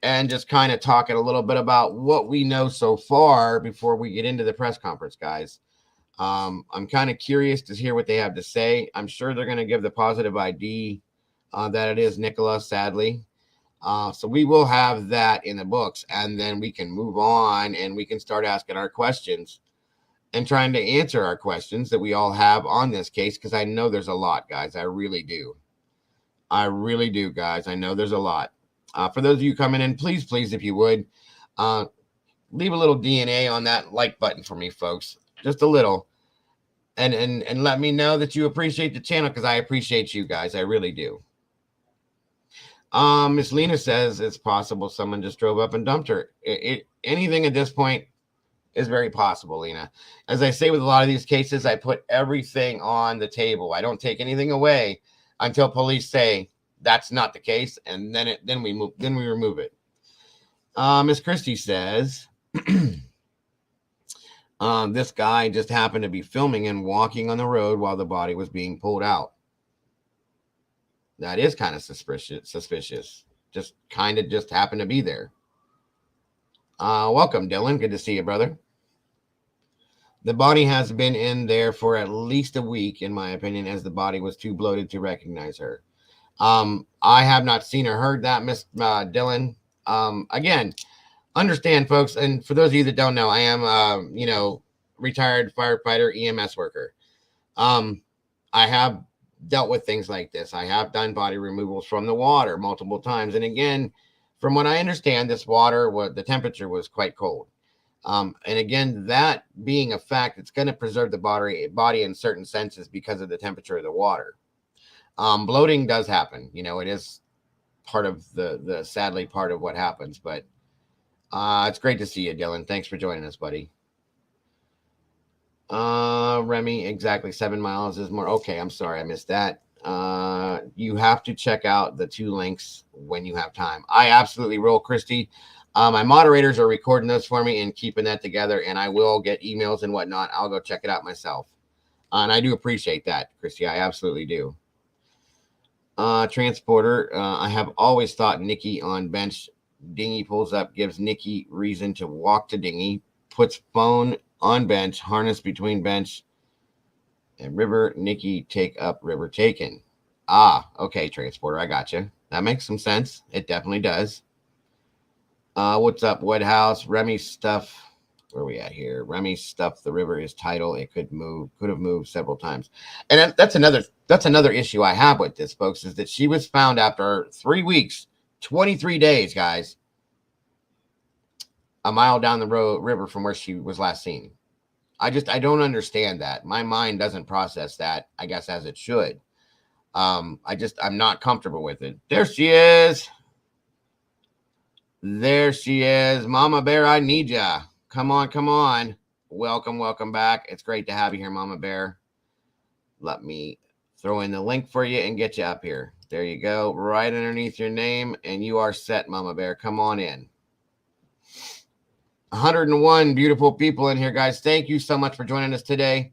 and just kind of talking a little bit about what we know so far before we get into the press conference, guys. I'm kind of curious to hear what they have to say. I'm sure they're going to give the positive ID that it is Nicola, sadly. So we will have that in the books, and then we can move on and we can start asking our questions and trying to answer our questions that we all have on this case, because I know there's a lot, guys. I really do. I really do, guys. I know there's a lot. For those of you coming in, please, if you would, leave a little DNA on that like button for me, folks. Just a little. And let me know that you appreciate the channel, because I appreciate you guys. I really do. Miss Lena says it's possible someone just drove up and dumped her. Anything at this point is very possible, Lena. As I say with a lot of these cases, I put everything on the table. I don't take anything away until police say that's not the case, and then we remove it. Miss Christie says this guy just happened to be filming and walking on the road while the body was being pulled out. That is kind of suspicious. Just happened to be there. Welcome, Dylan. Good to see you, brother. The body has been in there for at least a week, in my opinion, as the body was too bloated to recognize her. I have not seen or heard that, Miss Dylan. Again, understand, folks, and for those of you that don't know, I am, retired firefighter, EMS worker. I have dealt with things like this. I have done body removals from the water multiple times. And again, from what I understand, this water, the temperature was quite cold. And again, that being a fact, it's going to preserve the body in certain senses because of the temperature of the water. Bloating does happen. It is part of the sadly part of what happens. But it's great to see you, Dylan. Thanks for joining us, buddy. Remy, exactly 7 miles is more. Okay, I'm sorry, I missed that. You have to check out the 2 links when you have time. I absolutely will, Christy. My moderators are recording those for me and keeping that together, and I will get emails and whatnot. I'll go check it out myself. And I do appreciate that, Christy. I absolutely do. Transporter, I have always thought Nikki on bench. Dinghy pulls up, gives Nikki reason to walk to dinghy, puts phone on bench, harness between bench and river. Nikki take up, river taken. Okay, Transporter, I got you. That makes some sense. It definitely does. What's up, Woodhouse? Remy stuff. Where are we at here? Remy stuff. The river is tidal. It could have moved several times. And that's another issue I have with this, folks, is that she was found after 3 weeks, 23 days, guys, a mile down the river from where she was last seen. I don't understand that. My mind doesn't process that, I guess, as it should. I'm not comfortable with it. There she is. There she is. Mama Bear, I need ya. Come on. Welcome back. It's great to have you here, Mama Bear. Let me throw in the link for you and get you up here. There you go. Right underneath your name, and you are set, Mama Bear. Come on in. 101 beautiful people in here, guys. Thank you so much for joining us today.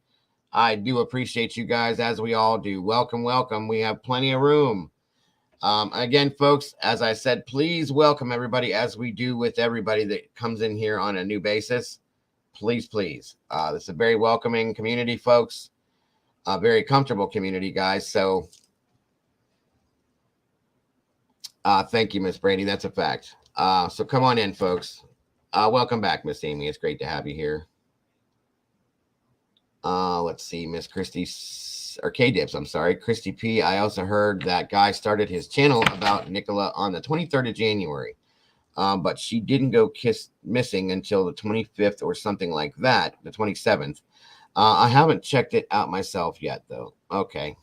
I do appreciate you guys, as we all do. Welcome. We have plenty of room. Again, folks, as I said, please welcome everybody, as we do with everybody that comes in here on a new basis. Please. This is a very welcoming community, folks. A very comfortable community, guys. So thank you, Miss Brady. That's a fact. So come on in, folks. Welcome back, Miss Amy. It's great to have you here. Let's see, Miss Christy, or K-Dips, I'm sorry. Christy P. I also heard that guy started his channel about Nicola on the 23rd of January. But she didn't go missing until the 25th or something like that, the 27th. I haven't checked it out myself yet, though. Okay.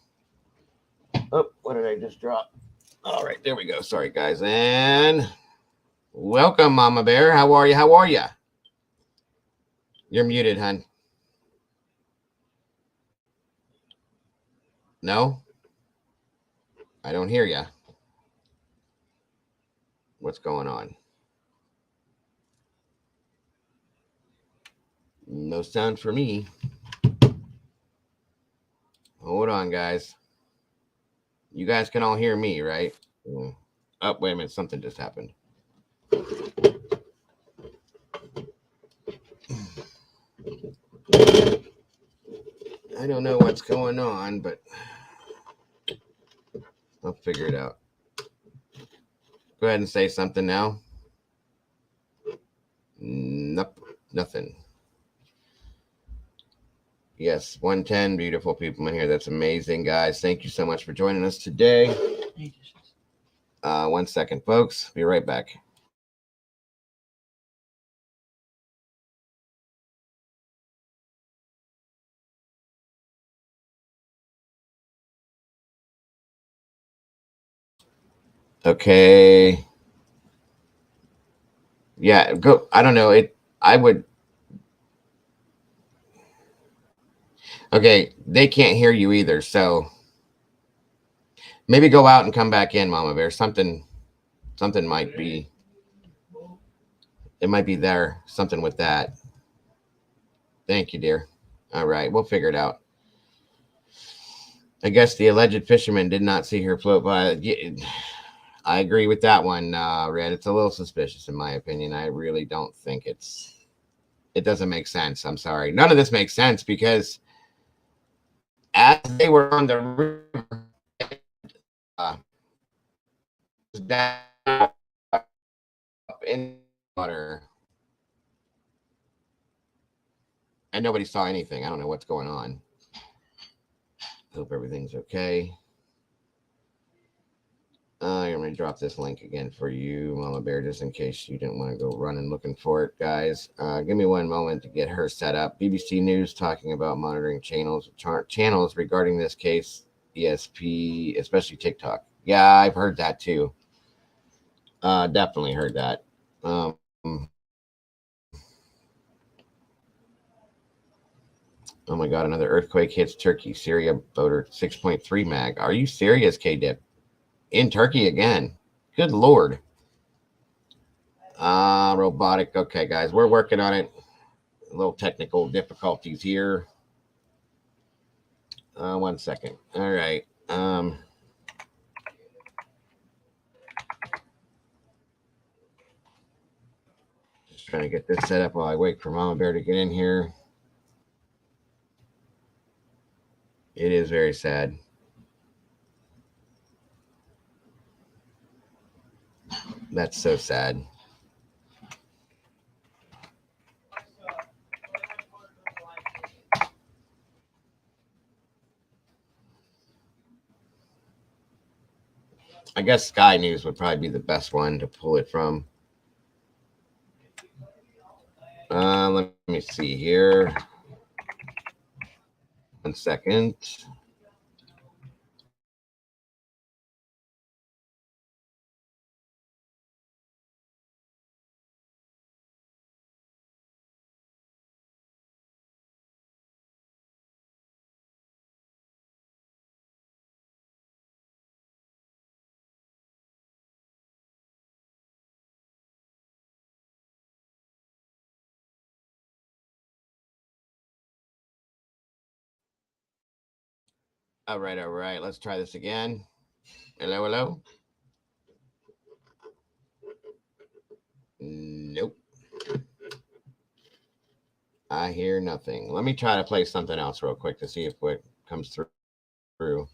Oh, what did I just drop? All right, there we go. Sorry, guys. And welcome, Mama Bear. How are you? You're muted, hon. No? I don't hear you. What's going on? No sound for me. Hold on, guys. You guys can all hear me, right? Oh, wait a minute. Something just happened. I don't know what's going on, but I'll figure it out. Go ahead and say something now. Nope, nothing. Yes, 110 beautiful people in here. That's amazing, guys. Thank you so much for joining us today. 1 second, folks. Be right back. Okay. Yeah, go. I don't know. I would. Okay, they can't hear you either, so maybe go out and come back in, Mama Bear. Something might be. It might be there. Something with that. Thank you, dear. All right, we'll figure it out. I guess the alleged fisherman did not see her float by. I agree with that one, Red. It's a little suspicious, in my opinion. I really don't think it doesn't make sense. I'm sorry. None of this makes sense because as they were on the river, down in water, and nobody saw anything. I don't know what's going on. Hope everything's okay. I'm going to drop this link again for you, Mama Bear, just in case you didn't want to go running looking for it, guys. Give me one moment to get her set up. BBC News talking about monitoring channels regarding this case, ESP, especially TikTok. Yeah, I've heard that too. Definitely heard that. Oh my God, another earthquake hits Turkey. Syria boater 6.3 mag. Are you serious, K-Dip? In Turkey again. Good Lord. Robotic. Okay, guys, we're working on it. A little technical difficulties here. 1 second. All right. Just trying to get this set up while I wait for Mama Bear to get in here. It is very sad. That's so sad. I guess Sky News would probably be the best one to pull it from. Let me see here. 1 second. All right. Let's try this again. Hello. Nope. I hear nothing. Let me try to play something else real quick to see if what comes through.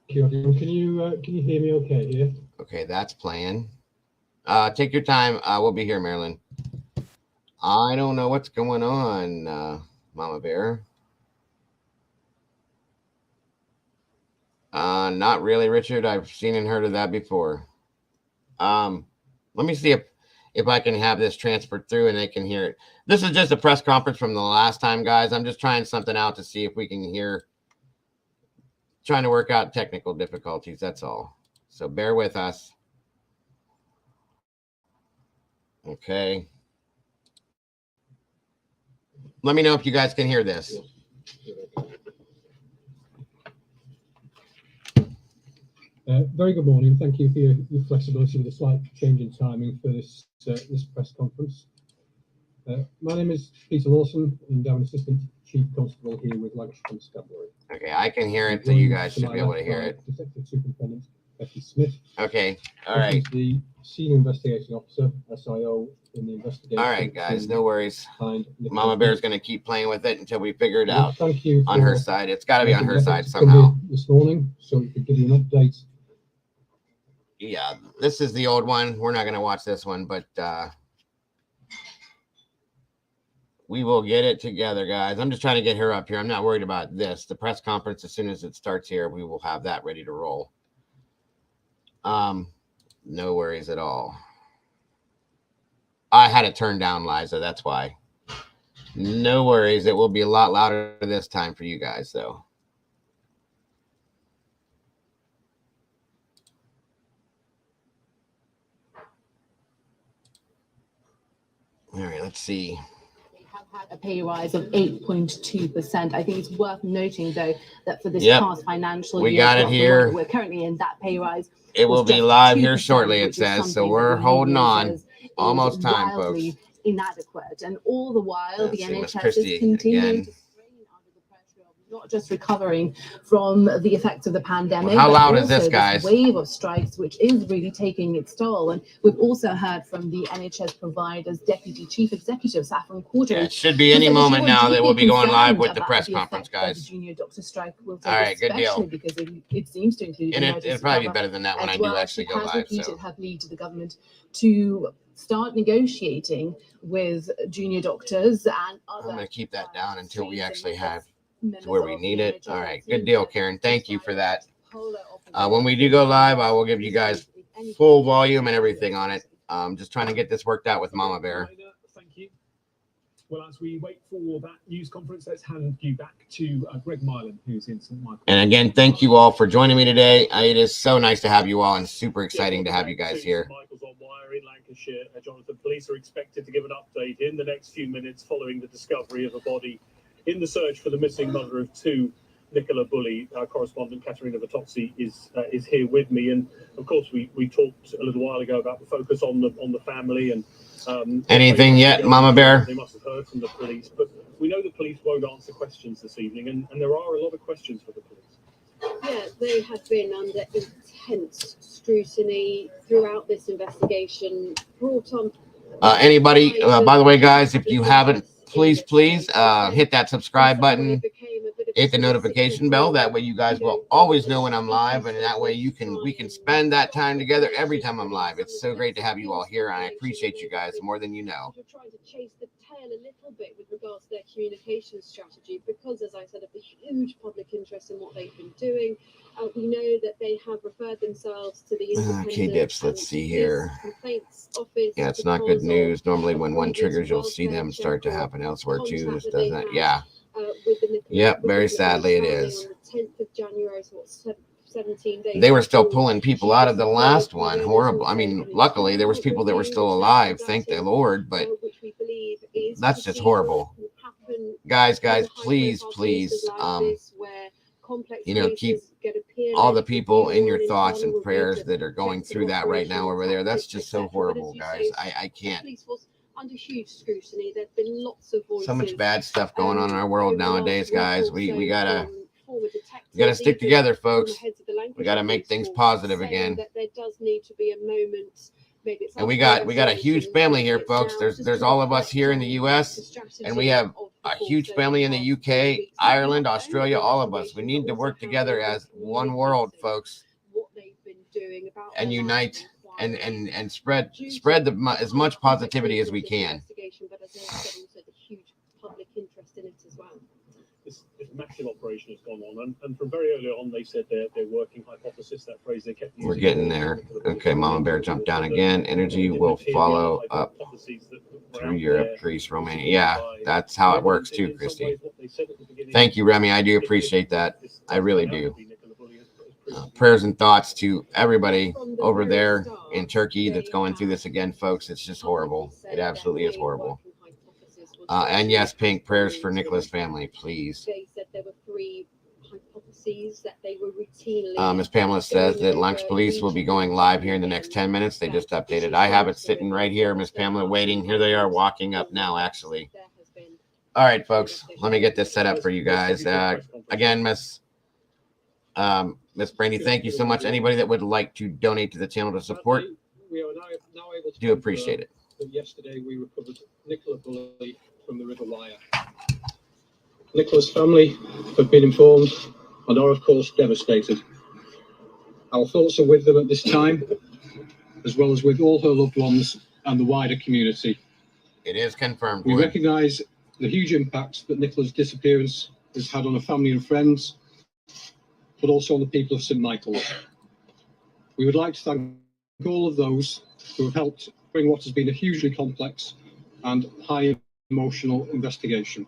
Can you hear me okay here? Okay, that's playing. Take your time. We'll be here, Marilyn. I don't know what's going on, Mama Bear. Not really, Richard. I've seen and heard of that before. Let me see if I can have this transferred through and they can hear it. This is just a press conference from the last time, guys. I'm just trying something out to see if we can hear. Trying to work out technical difficulties. That's all. So bear with us. Okay. Let me know if you guys can hear this. Very good morning. Thank you for your flexibility with a slight change in timing for this press conference. My name is Peter Lawson, and I'm Assistant Chief Constable here with Lancashire Constabulary. Okay, I can hear it, so you guys should be able to hear it. Detective Superintendent Becky Smith. Okay, all right. The Senior Investigating Officer, SIO, in the investigation. All right, guys, no worries. Mama Bear's going to keep playing with it until we figure it out. Thank you on her side. It's got to be on her side somehow. This morning, so we could give you an update. Yeah, this is the old one. We're not going to watch this one, but We will get it together, guys. I'm just trying to get her up here. I'm not worried about this. The press conference, as soon as it starts here, we will have that ready to roll. No worries at all. I had it turned down, Liza. That's why. No worries. It will be a lot louder this time for you guys, though. All right, let's see. Had a pay rise of 8.2%. I think it's worth noting, though, that for this past financial year, we got it here. We're currently in that pay rise. It will be live here shortly, it says. So we're holding on. Almost time, folks. Inadequate, and all the while the NHS is continuing to strain under the pressure of not just recovering from the effects of the pandemic. Well, how loud is this, guys? Wave of strikes, which is really taking its toll. And we've also heard from the NHS provider's Deputy Chief Executive, Saffron Quarter. It should be any moment now that we'll be going live with the press conference, guys. The junior doctor strike will take, all right, good deal. Because it seems to include. And it'll probably be better than that when I do actually go live. So her plea to the government to start negotiating with junior doctors and other. I'm going to keep that down until we actually have to where we need it. All right, good deal, Karen. Thank you for that. When we do go live, I will give you guys full volume and everything on it. Just trying to get this worked out with Mama Bear. Thank you. Well, as we wait for that news conference, let's hand you back to Greg Mylan, who's in St. Michael. And again, thank you all for joining me today. It is so nice to have you all and super exciting to have you guys here. Michael's on WYRE in Lancashire. Jonathan, police are expected to give an update in the next few minutes following the discovery of a body in the search for the missing mother of two. Nicola Bulley, our correspondent Katerina Vitozzi is here with me, and of course we talked a little while ago about the focus on the family and anything yet, Mama Bear? They must have heard from the police, but we know the police won't answer questions this evening, and there are a lot of questions for the police. Yeah, they have been under intense scrutiny throughout this investigation. Brought on. Anybody? By the way, guys, if you haven't, please hit that subscribe button. Hit the notification bell. That way you guys will always know when I'm live, and that way we can spend that time together every time I'm live. It's so great to have you all here, and I appreciate you guys more than you know. We're trying to chase the tail a little bit with regards to their communication strategy because, as I said, of the huge public interest in what they've been doing. We know that they have referred themselves to the Okay, dips. Let's see here. Yeah, it's not good news. Normally, when one triggers, you'll see them start to happen elsewhere too. This doesn't. Yeah. Yep, very sadly it is. 10th of January, so 17 days. They were still pulling people out of the last one. Horrible. I mean, luckily there was people that were still alive, thank the Lord, but that's just horrible. Guys, please, keep all the people in your thoughts and prayers that are going through that right now over there. That's just so horrible, guys. I can't. Under huge scrutiny, there've been lots of voices. So much bad stuff going on in our world nowadays, guys. We gotta stick together, folks. We gotta make things positive again. There does need to be a moment. And we got a huge family here, folks. There's all of us here in the U.S. and we have a huge family in the UK, Ireland, Australia, all of us. We need to work together as one world, folks, and unite. And spread as much positivity as we can. But as I said, also the huge public interest in it as well. This massive operation has gone on, and from very early on, they said their working hypothesis, that phrase they kept using. We're getting there. Okay, Mama Bear jumped down again. Energy will follow up through Europe, Greece, Romania. Yeah, that's how it works too, Christy. Thank you, Remy. I do appreciate that. I really do. Prayers and thoughts to everybody over there in Turkey that's going through this again, folks. It's just horrible. It absolutely is horrible. And yes, Pink, prayers for Nicola's family, please. They said there were 3 hypotheses that they were routinely. Ms. Pamela says that Lancs Police will be going live here in the next 10 minutes. They just updated. I have it sitting right here, Ms. Pamela, waiting. Here they are walking up now, actually. All right, folks, let me get this set up for you guys. Again, Miss Brandy, thank you so much. Anybody that would like to donate to the channel to support, We are now able to do appreciate it. Yesterday, we recovered Nicola Bulley from the River Wyre. Nicola's family have been informed and are, of course, devastated. Our thoughts are with them at this time, as well as with all her loved ones and the wider community. It is confirmed. We recognise the huge impact that Nicola's disappearance has had on her family and friends, but also on the people of St Michael's. We would like to thank all of those who have helped bring what has been a hugely complex and high emotional investigation.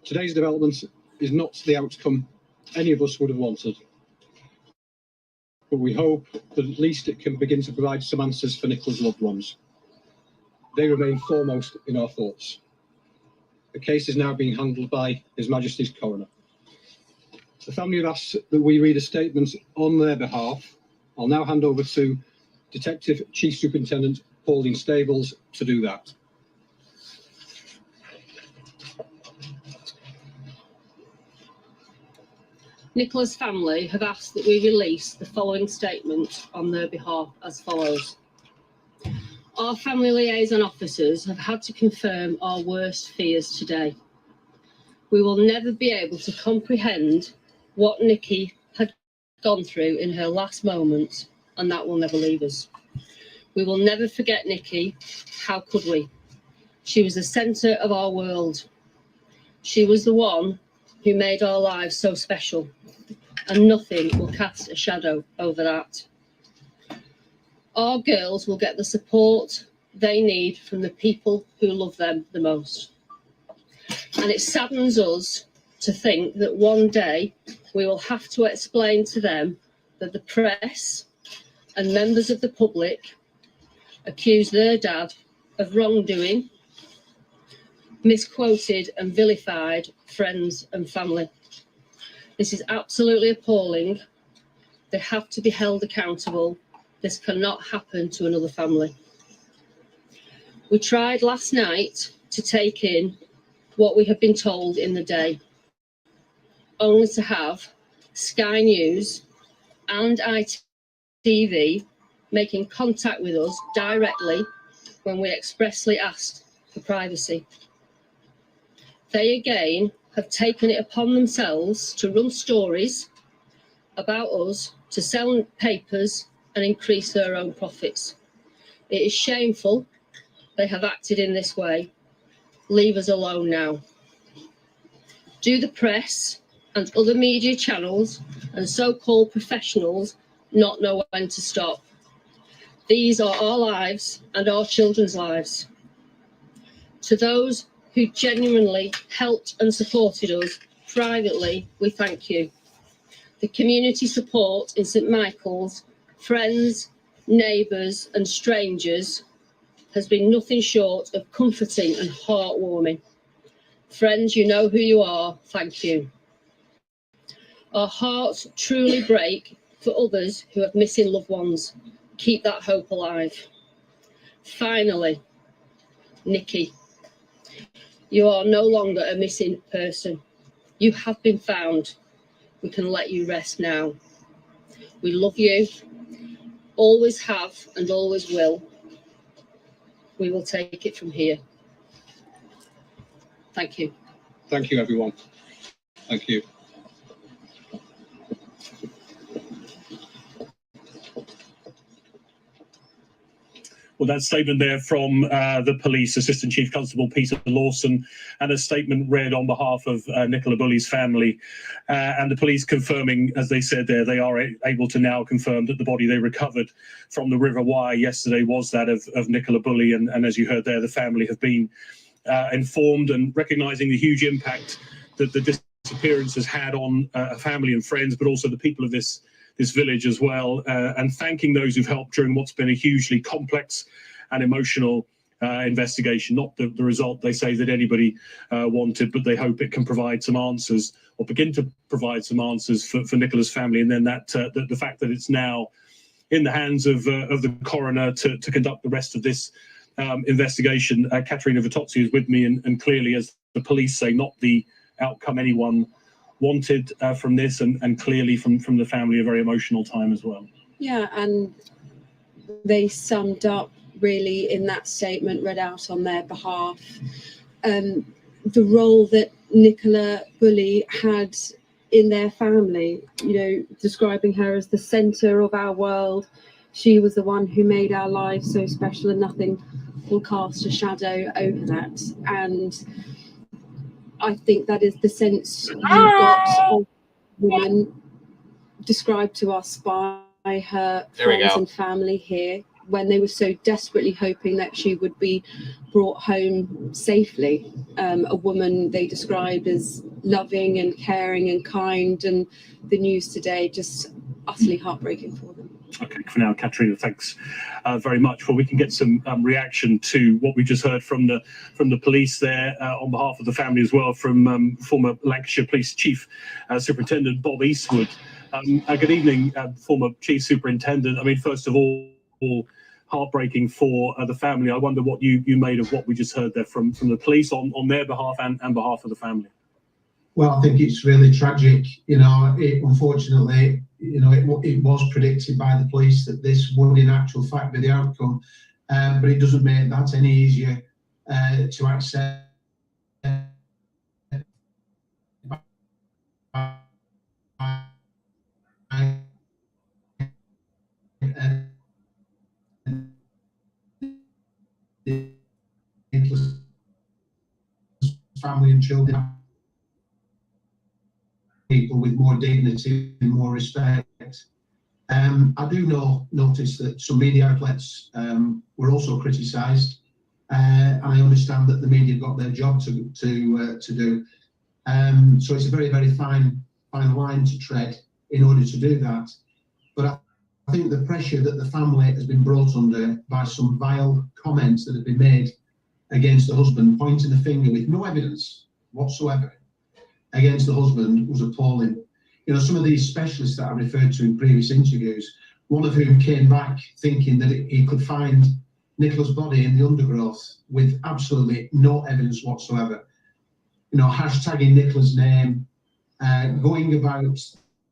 Today's development is not the outcome any of us would have wanted, but we hope that at least it can begin to provide some answers for Nicola's loved ones. They remain foremost in our thoughts. The case is now being handled by His Majesty's Coroner. The family have asked that we read a statement on their behalf. I'll now hand over to Detective Chief Superintendent Pauline Stables to do that. Nicola's family have asked that we release the following statement on their behalf as follows. Our family liaison officers have had to confirm our worst fears today. We will never be able to comprehend what Nikki had gone through in her last moments, and that will never leave us. We will never forget Nikki. How could we? She was the centre of our world. She was the one who made our lives so special, and nothing will cast a shadow over that. Our girls will get the support they need from the people who love them the most. And it saddens us to think that one day we will have to explain to them that the press and members of the public accuse their dad of wrongdoing, misquoted and vilified friends and family. This is absolutely appalling. They have to be held accountable. This cannot happen to another family. We tried last night to take in what we have been told in the day, only to have Sky News and ITV making contact with us directly when we expressly asked for privacy. They again have taken it upon themselves to run stories about us, to sell papers and increase their own profits. It is shameful they have acted in this way. Leave us alone now. Do the press and other media channels and so-called professionals not know when to stop? These are our lives and our children's lives. To those who genuinely helped and supported us privately, we thank you. The community support in St Michael's, friends, neighbours and strangers has been nothing short of comforting and heartwarming. Friends, you know who you are, thank you. Our hearts truly break for others who have missing loved ones. Keep that hope alive. Finally, Nikki, you are no longer a missing person. You have been found. We can let you rest now. We love you, always have and always will. We will take it from here. Thank you. Thank you, everyone. Thank you. Well, that statement there from the police, Assistant Chief Constable Peter Lawson, and a statement read on behalf of Nicola Bulley's family. And the police confirming, as they said there, they are able to now confirm that the body they recovered from the River Wyre yesterday was that of Nicola Bulley. And as you heard there, the family have been informed and recognising the huge impact that the disappearance has had on family and friends, but also the people of this village as well, and thanking those who've helped during what's been a hugely complex and emotional investigation. Not the result they say that anybody wanted, but they hope it can provide some answers, or begin to provide some answers for Nicola's family. And then that the fact that it's now in the hands of the coroner to conduct the rest of this investigation. Katerina Vitozzi is with me, and clearly, as the police say, not the outcome anyone wanted from this, and clearly from the family a very emotional time as well. Yeah, and they summed up really in that statement read out on their behalf the role that Nicola Bulley had in their family, you know, describing her as the centre of our world. She was the one who made our lives so special, and nothing will cast a shadow over that. And I think that is the sense you got of the woman described to us by her friends and family here, when they were so desperately hoping that she would be brought home safely. A woman they described as loving and caring and kind, and the news today just utterly heartbreaking for them. Okay, for now, Katrina, thanks very much. Well, we can get some reaction to what we just heard from the police there on behalf of the family as well, from former Lancashire Police Chief Superintendent Bob Eastwood. Good evening, former Chief Superintendent. I mean, first of all, heartbreaking for the family. I wonder what you made of what we just heard there from the police on their behalf and behalf of the family. Well, I think it's really tragic. You know, unfortunately, you know, it was predicted by the police that this would in actual fact be the outcome, but it doesn't make that any easier to accept. Family and children, people with more dignity and more respect. I do notice that some media outlets were also criticised, and I understand that the media got their job to do. So it's a very, very fine line to tread in order to do that. But I think the pressure that the family has been brought under by some vile comments that have been made against the husband, pointing the finger with no evidence whatsoever against the husband, was appalling. You know, some of these specialists that I referred to in previous interviews, one of whom came back thinking that he could find Nicola's body in the undergrowth with absolutely no evidence whatsoever. You know, hashtagging Nicola's name, going about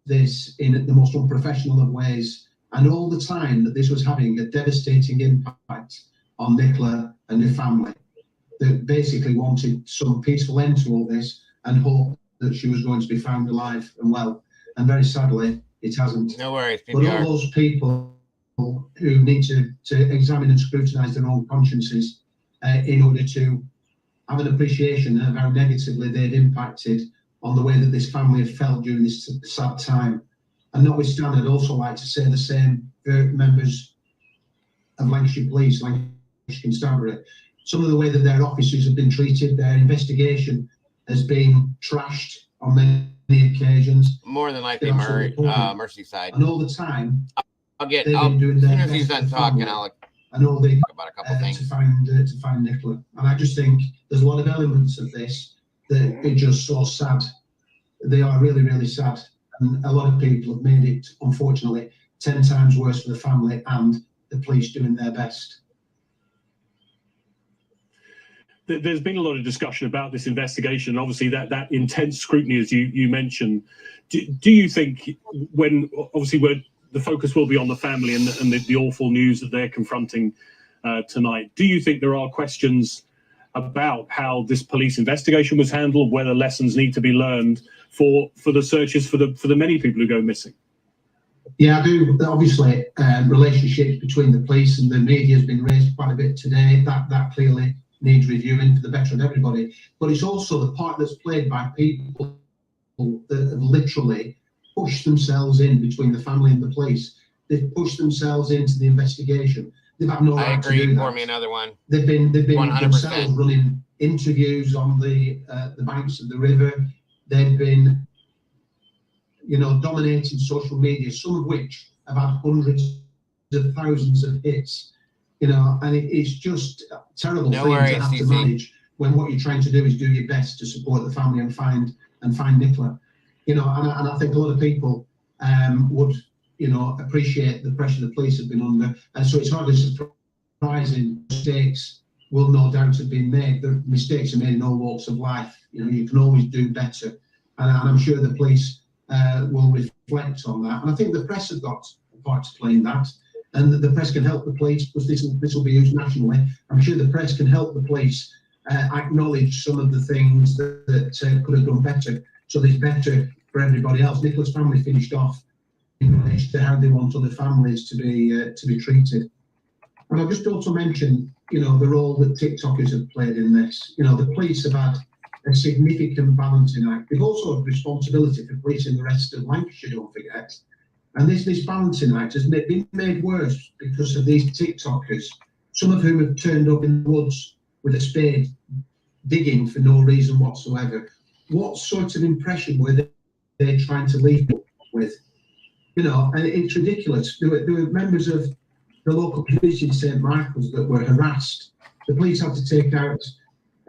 this in the most unprofessional of ways, and all the time that this was having a devastating impact on Nicola and her family, that basically wanted some peaceful end to all this and hoped that she was going to be found alive and well. And very sadly, it hasn't. No worries, PPR. But all those people who need to examine and scrutinise their own consciences in order to have an appreciation of how negatively they've impacted on the way that this family have felt during this sad time. And notwithstanding, I'd also like to say the same for members of Lancashire Police, Lancashire Constabulary. Some of the way that their officers have been treated, their investigation has been trashed on many occasions. More than likely, Merseyside. And all the time, I'll as soon as he's done talking, I'll talk about a couple things to find Nicola. And I just think there's a lot of elements of this that are just so sad. They are really, really sad. And a lot of people have made it, unfortunately, 10 times worse for the family and the police doing their best. There's been a lot of discussion about this investigation, obviously that intense scrutiny, as you mentioned. Do you think, when the focus will be on the family and the awful news that they're confronting tonight, do you think there are questions about how this police investigation was handled, whether lessons need to be learned for the searches for the many people who go missing? Yeah, I do. Obviously, relationships between the police and the media has been raised quite a bit today. That clearly needs reviewing for the better of everybody. But it's also the part that's played by people that have literally pushed themselves in between the family and the police. They've pushed themselves into the investigation. They've had no right to do that. Pour me another one. They've been 100%. themselves running interviews on the banks of the river. They've been, you know, dominating social media, some of which have had hundreds of thousands of hits. You know, and it's just a terrible thing to have to manage when what you're trying to do is do your best to support the family and find Nicola. You know, and I think a lot of people would, you know, appreciate the pressure the police have been under, and so it's hardly surprising mistakes will no doubt have been made. The mistakes are made in all walks of life. You know, you can always do better, and I'm sure the police will reflect on that. And I think the press have got a part to play in that. And the press can help the police, because this will be used nationally. I'm sure the press can help the police acknowledge some of the things that could have done better, so there's better for everybody else. Nicola's family finished off in relation to how they want other families to be treated. And I'll just also mention you know, the role that TikTokers have played in this. You know, the police have had a significant balancing act. They've also had responsibility for policing the rest of Lancashire, don't forget. And this balancing act has been made worse because of these TikTokers, some of whom have turned up in the woods with a spade, digging for no reason whatsoever. What sort of impression were they trying to leave with? You know, and it's ridiculous. There were members of the local community in St Michael's that were harassed. The police had to take out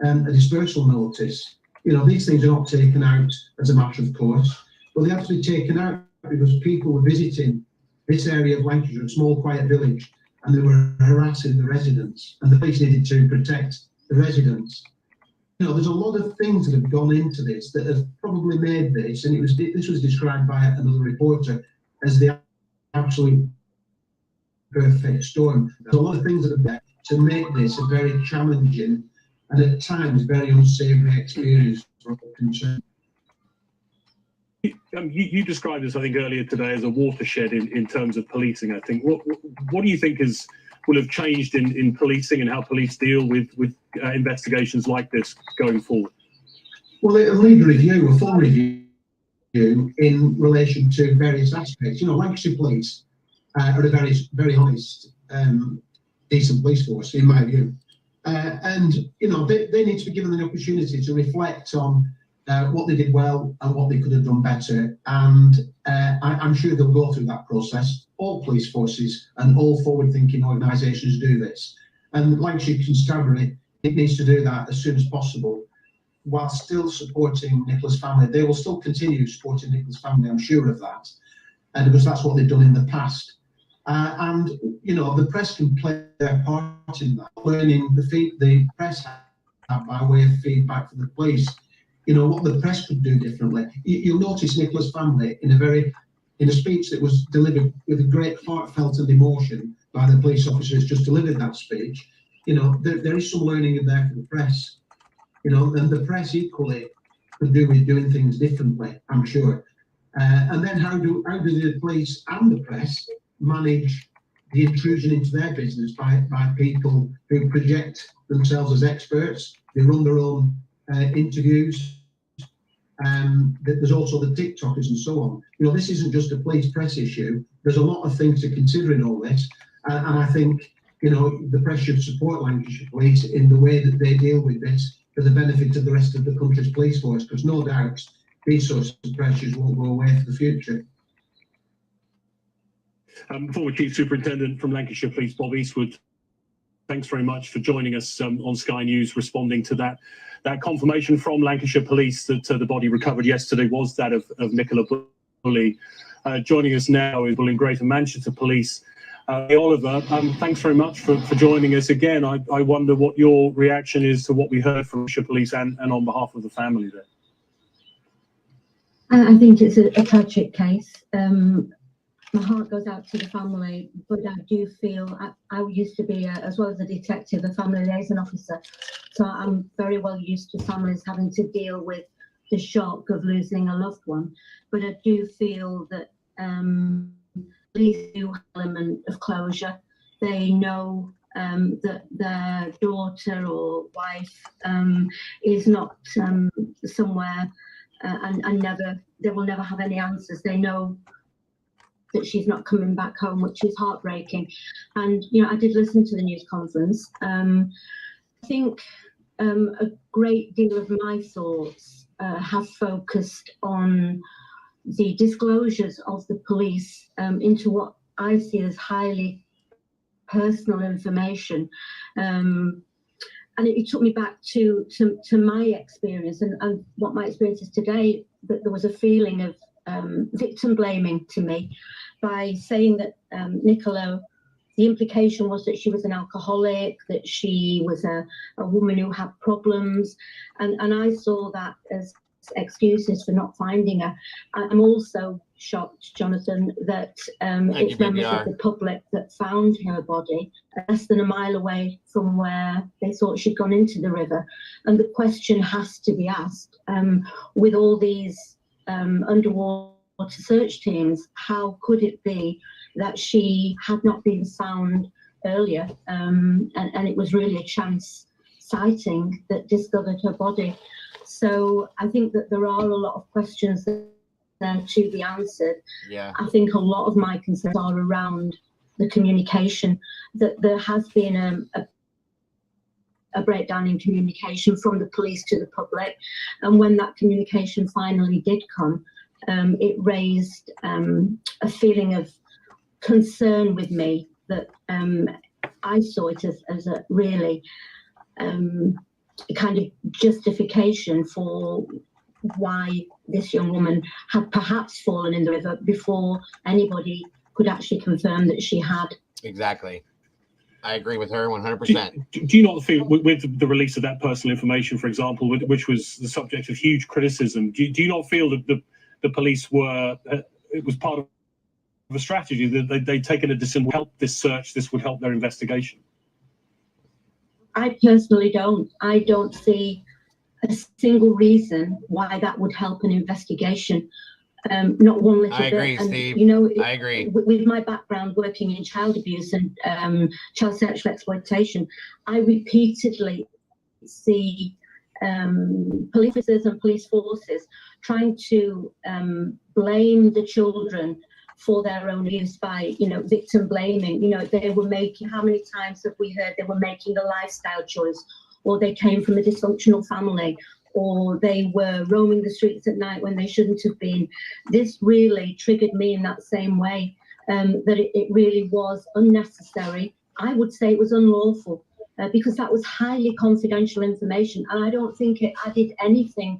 a dispersal notice. You know, these things are not taken out as a matter of course, but they have to be taken out because people were visiting this area of Lancashire, a small quiet village, and they were harassing the residents, and the police needed to protect the residents. You know, there's a lot of things that have gone into this that have probably made this, and this was described by another reporter as the absolute perfect storm. There's a lot of things that have been to make this a very challenging and at times very unsavoury experience for all concerned. You described this, I think, earlier today as a watershed in terms of policing. I think what do you think will have changed in policing and how police deal with investigations like this going forward? Well, it'll need a review, a full review in relation to various aspects. You know, Lancashire Police are a very honest, decent police force, in my view. And, you know, they need to be given the opportunity to reflect on what they did well and what they could have done better. And I'm sure they'll go through that process. All police forces and all forward-thinking organisations do this. And Lancashire Constabulary, it needs to do that as soon as possible, while still supporting Nicola's family. They will still continue supporting Nicola's family, I'm sure of that, because that's what they've done in the past. And, you know, the press can play their part in that, learning the press have by way of feedback from the police. You know, what the press could do differently. You'll notice Nicola's family in a speech that was delivered with a great heartfelt and emotion by the police officers just delivered that speech. You know, there is some learning in there for the press. You know, and the press equally could do with doing things differently, I'm sure. And then how do the police and the press manage the intrusion into their business by people who project themselves as experts? They run their own interviews. There's also the TikTokers and so on. You know, this isn't just a police press issue. There's a lot of things to consider in all this. And I think, you know, the press should support Lancashire Police in the way that they deal with this for the benefit of the rest of the country's police force, because no doubt these sorts of pressures won't go away for the future. Former Chief Superintendent from Lancashire Police, Bob Eastwood, thanks very much for joining us on Sky News, responding to that confirmation from Lancashire Police that the body recovered yesterday was that of Nicola Bulley. Joining us now is in Greater Manchester Police. Oliver, thanks very much for joining us again. I wonder what your reaction is to what we heard from Lancashire Police and on behalf of the family there. I think it's a tragic case. My heart goes out to the family, but I do feel I used to be, as well as a detective, a family liaison officer. So I'm very well used to families having to deal with the shock of losing a loved one. But I do feel that police do have an element of closure. They know that their daughter or wife is not somewhere and they will never have any answers. They know that she's not coming back home, which is heartbreaking. And, you know, I did listen to the news conference. I think a great deal of my thoughts have focused on the disclosures of the police into what I see as highly personal information. And it took me back to my experience and what my experience is today, that there was a feeling of victim blaming to me by saying that Nicola, the implication was that she was an alcoholic, that she was a woman who had problems, and I saw that as excuses for not finding her. I'm also shocked, Jonathan, that it's members of the public that found her body less than a mile away from where they thought she'd gone into the river. And the question has to be asked, with all these underwater search teams, how could it be that she had not been found earlier, and it was really a chance sighting that discovered her body. So I think that there are a lot of questions there to be answered. Yeah. I think a lot of my concerns are around the communication, that there has been a breakdown in communication from the police to the public, and when that communication finally did come, it raised a feeling of concern with me that I saw it as a really kind of justification for why this young woman had perhaps fallen in the river before anybody could actually confirm that she had. Exactly. I agree with her 100%. Do you not feel, with the release of that personal information, for example, which was the subject of huge criticism, do you not feel that the police were, it was part of a strategy that they'd taken a decision to help this search, this would help their investigation? I personally don't. I don't see a single reason why that would help an investigation. Not one little bit. I agree, and, Steve. you know, I agree. With my background working in child abuse and child sexual exploitation, I repeatedly see police officers and police forces trying to blame the children for their own abuse by, you know, victim blaming. You know, they were making, how many times have we heard they were making a lifestyle choice, or they came from a dysfunctional family, or they were roaming the streets at night when they shouldn't have been. This really triggered me in that same way, that it really was unnecessary. I would say it was unlawful, because that was highly confidential information, and I don't think it added anything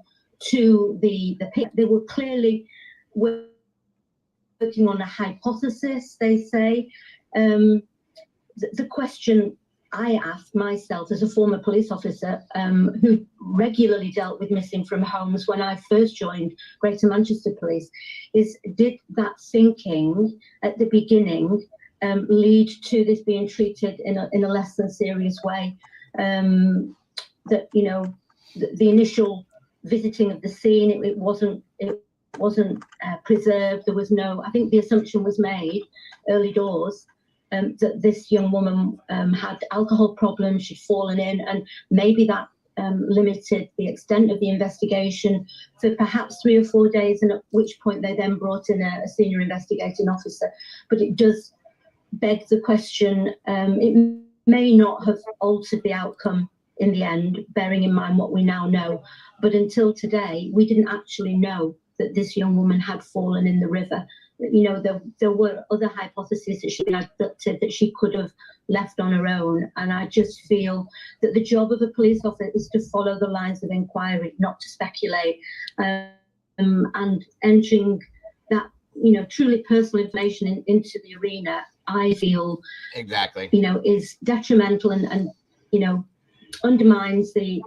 to the they were clearly working on a hypothesis, they say. The question I asked myself as a former police officer who regularly dealt with missing from homes when I first joined Greater Manchester Police is, did that thinking at the beginning lead to this being treated in a less than serious way? That, you know, the initial visiting of the scene, it wasn't preserved. There was no, I think the assumption was made early doors that this young woman had alcohol problems, she'd fallen in, and maybe that limited the extent of the investigation for perhaps 3 or 4 days, and at which point they then brought in a senior investigating officer. But it does beg the question, it may not have altered the outcome in the end, bearing in mind what we now know. But until today, we didn't actually know that this young woman had fallen in the river. You know, there were other hypotheses that she had abducted, that she could have left on her own. And I just feel that the job of a police officer is to follow the lines of inquiry, not to speculate. And entering that, you know, truly personal information into the arena, I feel, exactly, you know, is detrimental and you know, undermines the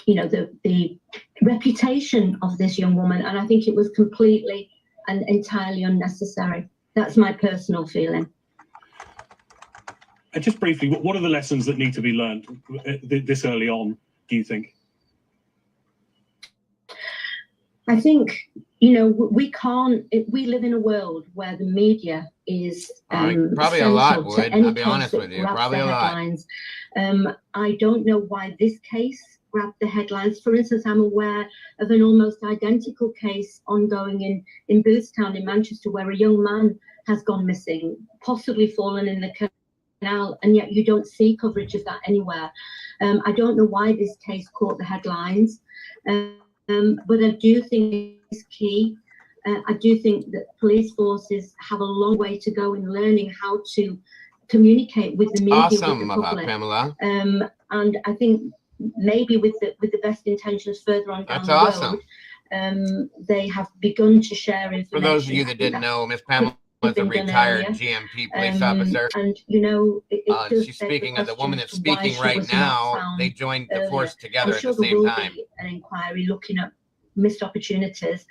you know, the reputation of this young woman, and I think it was completely and entirely unnecessary. That's my personal feeling. And just briefly, what are the lessons that need to be learned this early on, do you think? I think, you know, we live in a world where the media is probably a lot, Wood. I'll be honest with you, probably a lot. I don't know why this case grabbed the headlines. For instance, I'm aware of an almost identical case ongoing in Boothstown in Manchester, where a young man has gone missing, possibly fallen in the canal, and yet you don't see coverage of that anywhere. I don't know why this case caught the headlines, but I do think it's key. I do think that police forces have a long way to go in learning how to communicate with the media, awesome, with the public. Pamela. And I think maybe with the best intentions further on down the road, they have begun to share information. For those of you that didn't know, Miss Pamela is a retired GMP police officer. And you know, she's speaking of the woman that's speaking right now. They joined the force together at the same time. An inquiry looking at missed opportunities.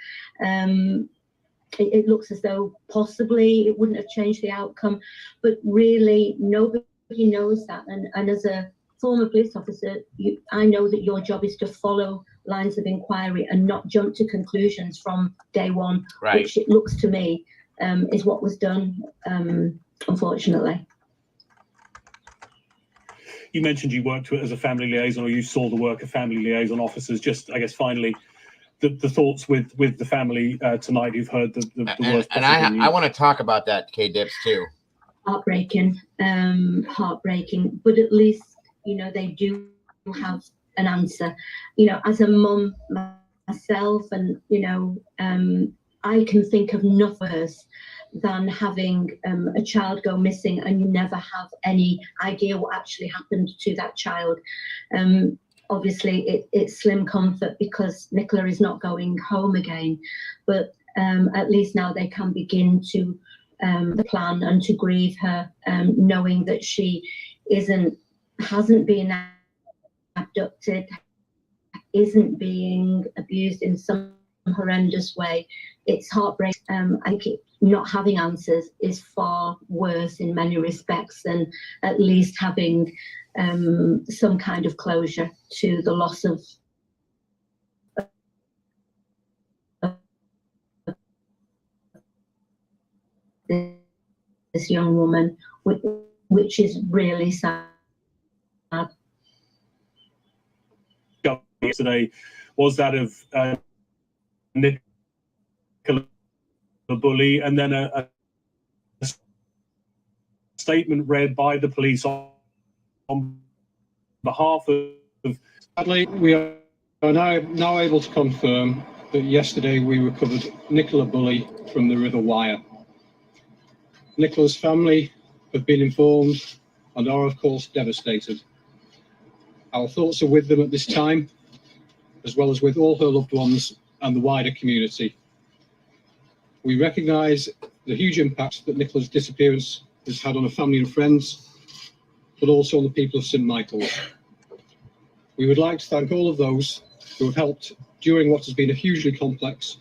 It looks as though possibly it wouldn't have changed the outcome, but really nobody knows that. And as a former police officer, I know that your job is to follow lines of inquiry and not jump to conclusions from day one, right, which it looks to me is what was done unfortunately. You mentioned you worked as a family liaison, or you saw the work of family liaison officers. Just, I guess, finally, the thoughts with the family tonight who've heard the worst and possible news. I want to talk about that, K-Dips, too. Heartbreaking, heartbreaking, but at least, you know, they do have an answer. You know, as a mum myself, and, you know, I can think of nothing worse than having a child go missing and you never have any idea what actually happened to that child. Obviously, it's slim comfort because Nicola is not going home again, but at least now they can begin to plan and to grieve her, knowing that she hasn't been abducted, isn't being abused in some horrendous way. It's heartbreaking. I think not having answers is far worse in many respects than at least having some kind of closure to the loss of this young woman, which is really sad. Yesterday was that of Nicola Bulley, and then a statement read by the police on behalf of. Sadly, we are now able to confirm that yesterday we recovered Nicola Bulley from the River Wyre. Nicola's family have been informed and are, of course, devastated. Our thoughts are with them at this time, as well as with all her loved ones and the wider community. We recognise the huge impact that Nicola's disappearance has had on her family and friends, but also on the people of St Michael's. We would like to thank all of those who have helped during what has been a hugely complex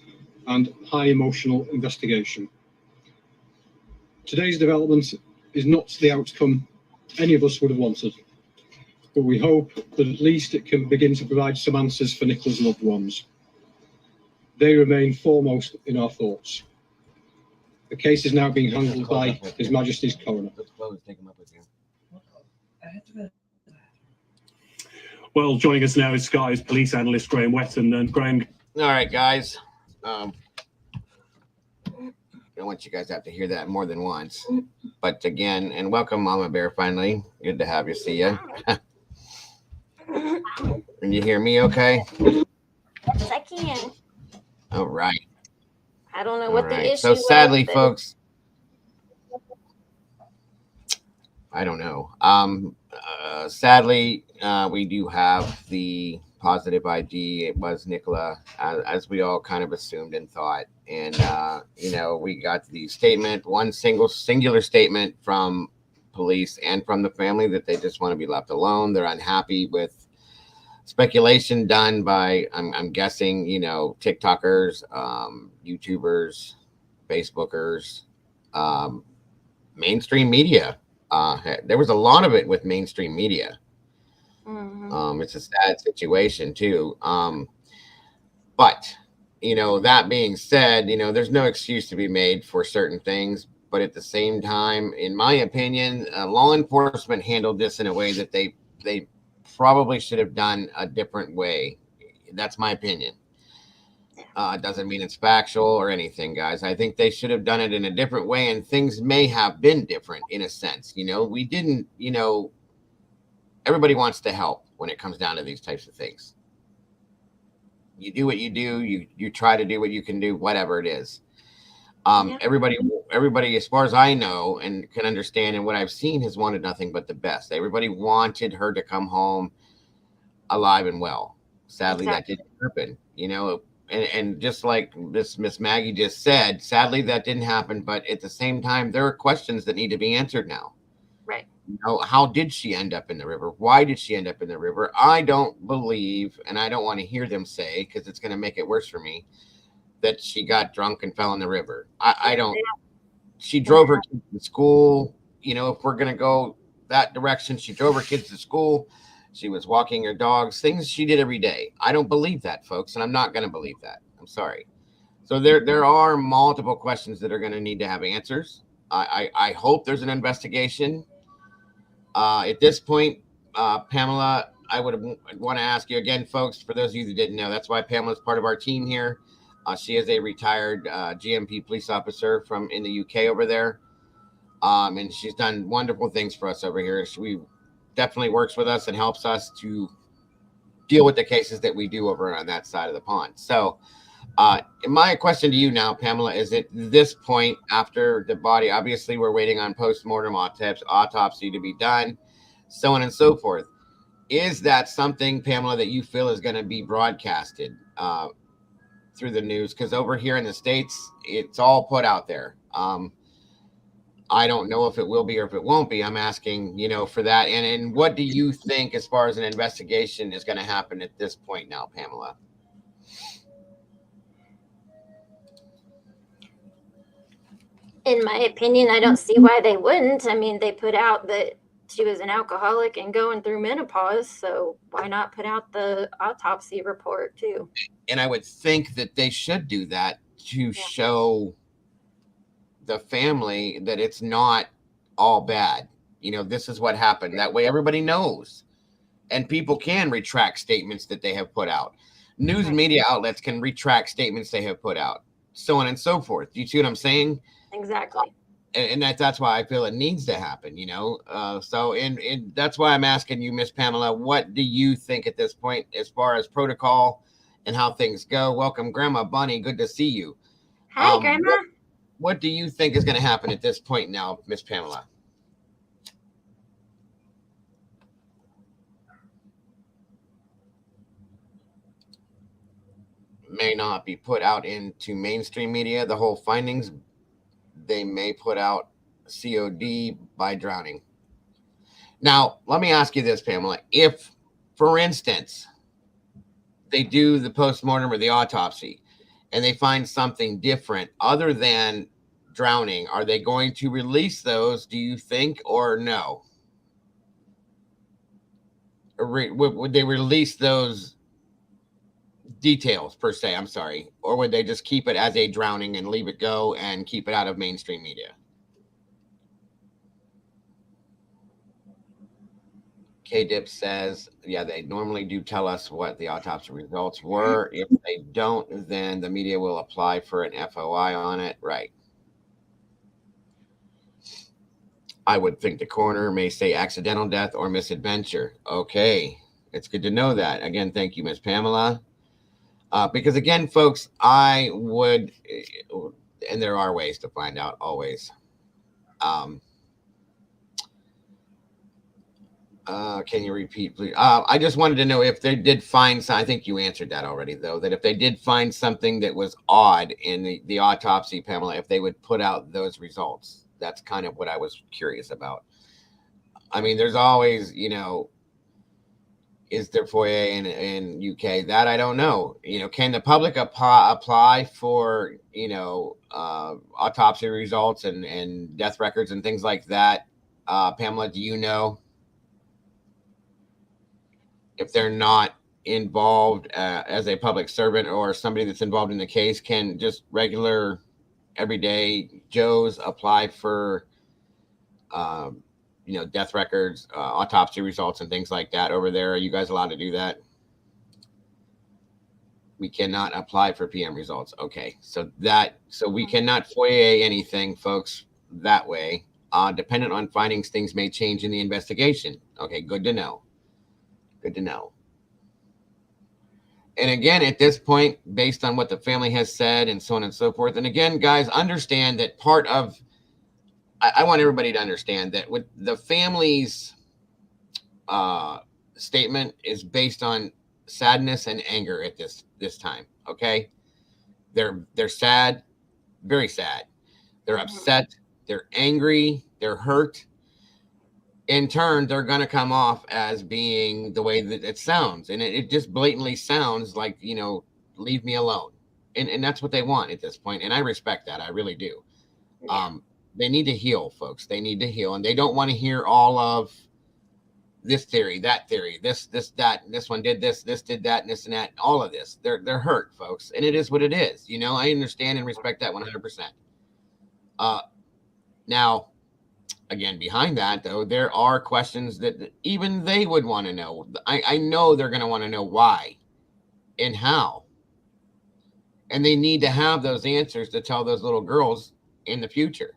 and high emotional investigation. Today's development is not the outcome any of us would have wanted, but we hope that at least it can begin to provide some answers for Nicola's loved ones. They remain foremost in our thoughts. The case is now being handled by His Majesty's Coroner. Well, joining us now is Sky's police analyst Graham Wetton. And Graham. All right, guys. I don't want you guys to have to hear that more than once. But again, and welcome, Mama Bear, finally. Good to have you. See you. Can you hear me okay? Yes, I can. All right. I don't know what the issue So was. sadly, folks, I don't know. Sadly, we do have the positive ID. It was Nicola, as we all kind of assumed and thought. And, you know, we got the statement, one singular statement from police and from the family that they just want to be left alone. They're unhappy with speculation done by, I'm guessing, you know, TikTokers, YouTubers, Facebookers, mainstream media. There was a lot of it with mainstream media. Mm-hmm. It's a sad situation too. But, you know, that being said, you know, there's no excuse to be made for certain things. But at the same time, in my opinion, law enforcement handled this in a way that they probably should have done a different way. That's my opinion. It doesn't mean it's factual or anything, guys. I think they should have done it in a different way, and things may have been different in a sense. You know, we didn't, you know, everybody wants to help when it comes down to these types of things. You do what you do. You try to do what you can do, whatever it is. Everybody, as far as I know and can understand, and what I've seen, has wanted nothing but the best. Everybody wanted her to come home alive and well. Sadly, That didn't happen. You know, and just like Miss Maggie just said, sadly that didn't happen. But at the same time, there are questions that need to be answered now. Right. You know, how did she end up in the river? Why did she end up in the river? I don't believe, and I don't want to hear them say, because it's going to make it worse for me, that she got drunk and fell in the river. I don't. She drove her kids to school. You know, if we're going to go that direction, she drove her kids to school. She was walking her dogs, things she did every day. I don't believe that, folks, and I'm not going to believe that. I'm sorry. So there are multiple questions that are going to need to have answers. I hope there's an investigation. At this point, Pamela, I would want to ask you again, folks, for those of you that didn't know, that's why Pamela's part of our team here. She is a retired GMP police officer from in the UK over there. And she's done wonderful things for us over here. She definitely works with us and helps us to deal with the cases that we do over on that side of the pond. So my question to you now, Pamela, is at this point after the body, obviously we're waiting on post-mortem autopsy to be done, so on and so forth. Is that something, Pamela, that you feel is going to be broadcasted through the news? Because over here in the States, it's all put out there. I don't know if it will be or if it won't be. I'm asking, for that. And what do you think as far as an investigation is going to happen at this point now, Pamela? In my opinion, I don't see why they wouldn't. I mean, they put out that she was an alcoholic and going through menopause, so why not put out the autopsy report too? And I would think that they should do that to show the family that it's not all bad. This is what happened. That way everybody knows. And people can retract statements that they have put out. News and media outlets can retract statements they have put out, so on and so forth. Do you see what I'm saying? Exactly. And that's why I feel it needs to happen, So that's why I'm asking you, Miss Pamela, what do you think at this point as far as protocol and how things go? Welcome, Grandma Bunny. Good to see you. Hi, Grandma. What do you think is going to happen at this point now, Miss Pamela? May not be put out into mainstream media, the whole findings. They may put out COD by drowning. Now, let me ask you this, Pamela. If, for instance, they do the postmortem or the autopsy and they find something different other than drowning, are they going to release those, do you think, or no? Would they release those details per se, I'm sorry, or would they just keep it as a drowning and leave it go and keep it out of mainstream media? K-Dip says, yeah, they normally do tell us what the autopsy results were. If they don't, then the media will apply for an FOI on it. Right. I would think the coroner may say accidental death or misadventure. Okay. It's good to know that. Again, thank you, Miss Pamela. Because again, folks, I would, and there are ways to find out always. Can you repeat, please? I just wanted to know if they did find, I think you answered that already, though, that if they did find something that was odd in the autopsy, Pamela, if they would put out those results. That's kind of what I was curious about. I mean, there's always, is there FOIA in UK? That I don't know. Can the public apply for, autopsy results and death records and things like that? Pamela, do you know? If they're not involved as a public servant or somebody that's involved in the case, can just regular everyday Joes apply for, death records, autopsy results and things like that over there? Are you guys allowed to do that? We cannot apply for PM results. Okay. So we cannot FOIA anything, folks, that way. Dependent on findings, things may change in the investigation. Okay. Good to know. Good to know. And again, at this point, based on what the family has said and so on and so forth. And again, guys, understand that part of, I want everybody to understand that with the family's statement is based on sadness and anger at this time. Okay. They're sad, very sad. They're upset. They're angry. They're hurt. In turn, they're going to come off as being the way that it sounds. And it just blatantly sounds like, leave me alone. And that's what they want at this point. And I respect that. I really do. They need to heal, folks. They need to heal. And they don't want to hear all of this theory, that theory, this, that, and this one did this did that, and this and that, all of this. They're hurt, folks. And it is what it is. I understand and respect that 100%. Now, again, behind that, though, there are questions that even they would want to know. I know they're going to want to know why and how. And they need to have those answers to tell those little girls in the future.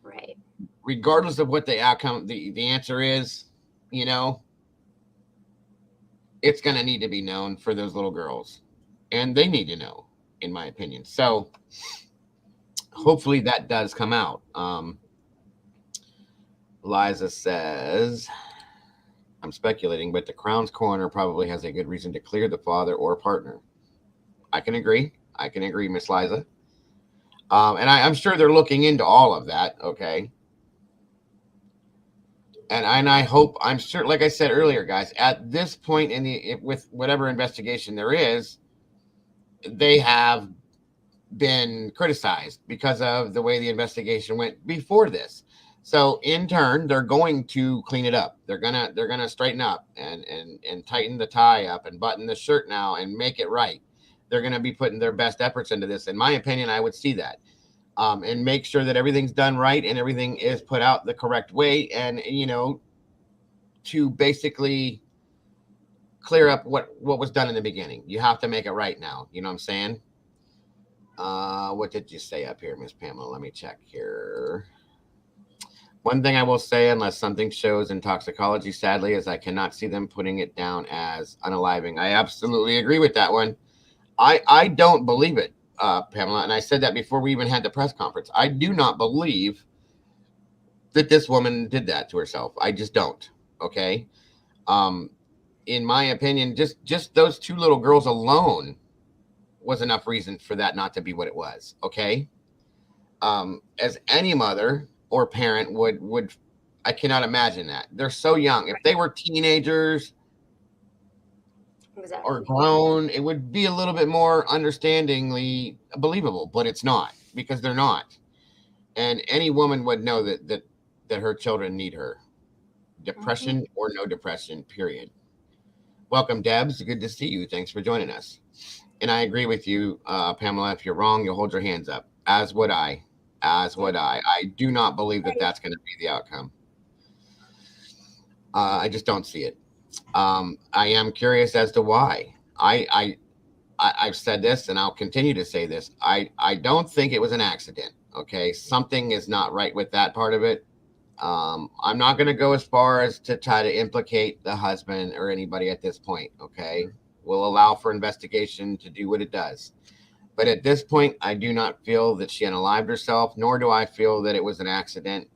Right. Regardless of what the outcome, the answer is, you know, it's going to need to be known for those little girls. And they need to know, in my opinion. So hopefully that does come out. Liza says, I'm speculating, but the Crown's coroner probably has a good reason to clear the father or partner. I can agree. Miss Liza. And I'm sure they're looking into all of that. Okay. And I hope, I'm sure, like I said earlier, guys, at this point with whatever investigation there is, they have been criticized because of the way the investigation went before this. So in turn, they're going to clean it up. They're gonna straighten up and tighten the tie up and button the shirt now and make it right. They're gonna be putting their best efforts into this. In my opinion, I would see that. And make sure that everything's done right and everything is put out the correct way, and to basically clear up what was done in the beginning. You have to make it right now. You know what I'm saying? What did you say up here, Miss Pamela? Let me check here. One thing I will say, unless something shows in toxicology, sadly, is I cannot see them putting it down as unaliving. I absolutely agree with that one. I don't believe it, Pamela, and I said that before we even had the press conference. I do not believe that this woman did that to herself. I just don't. Okay. In my opinion, just those two little girls alone was enough reason for that not to be what it was. Okay. As any mother or parent would, I cannot imagine that. They're so young. If they were teenagers or grown, it would be a little bit more understandingly believable, but it's not, because they're not. And any woman would know that her children need her. Depression or no depression, period. Welcome, Debs. Good to see you. Thanks for joining us. And I agree with you, Pamela. If you're wrong, you'll hold your hands up. As would I. I do not believe that that's going to be the outcome. I just don't see it. I am curious as to why. I've said this, and I'll continue to say this. I don't think it was an accident. Okay, something is not right with that part of it. I'm not going to go as far as to try to implicate the husband or anybody at this point. Okay, we'll allow for investigation to do what it does. But at this point, I do not feel that she unalived herself, nor do I feel that it was an accident.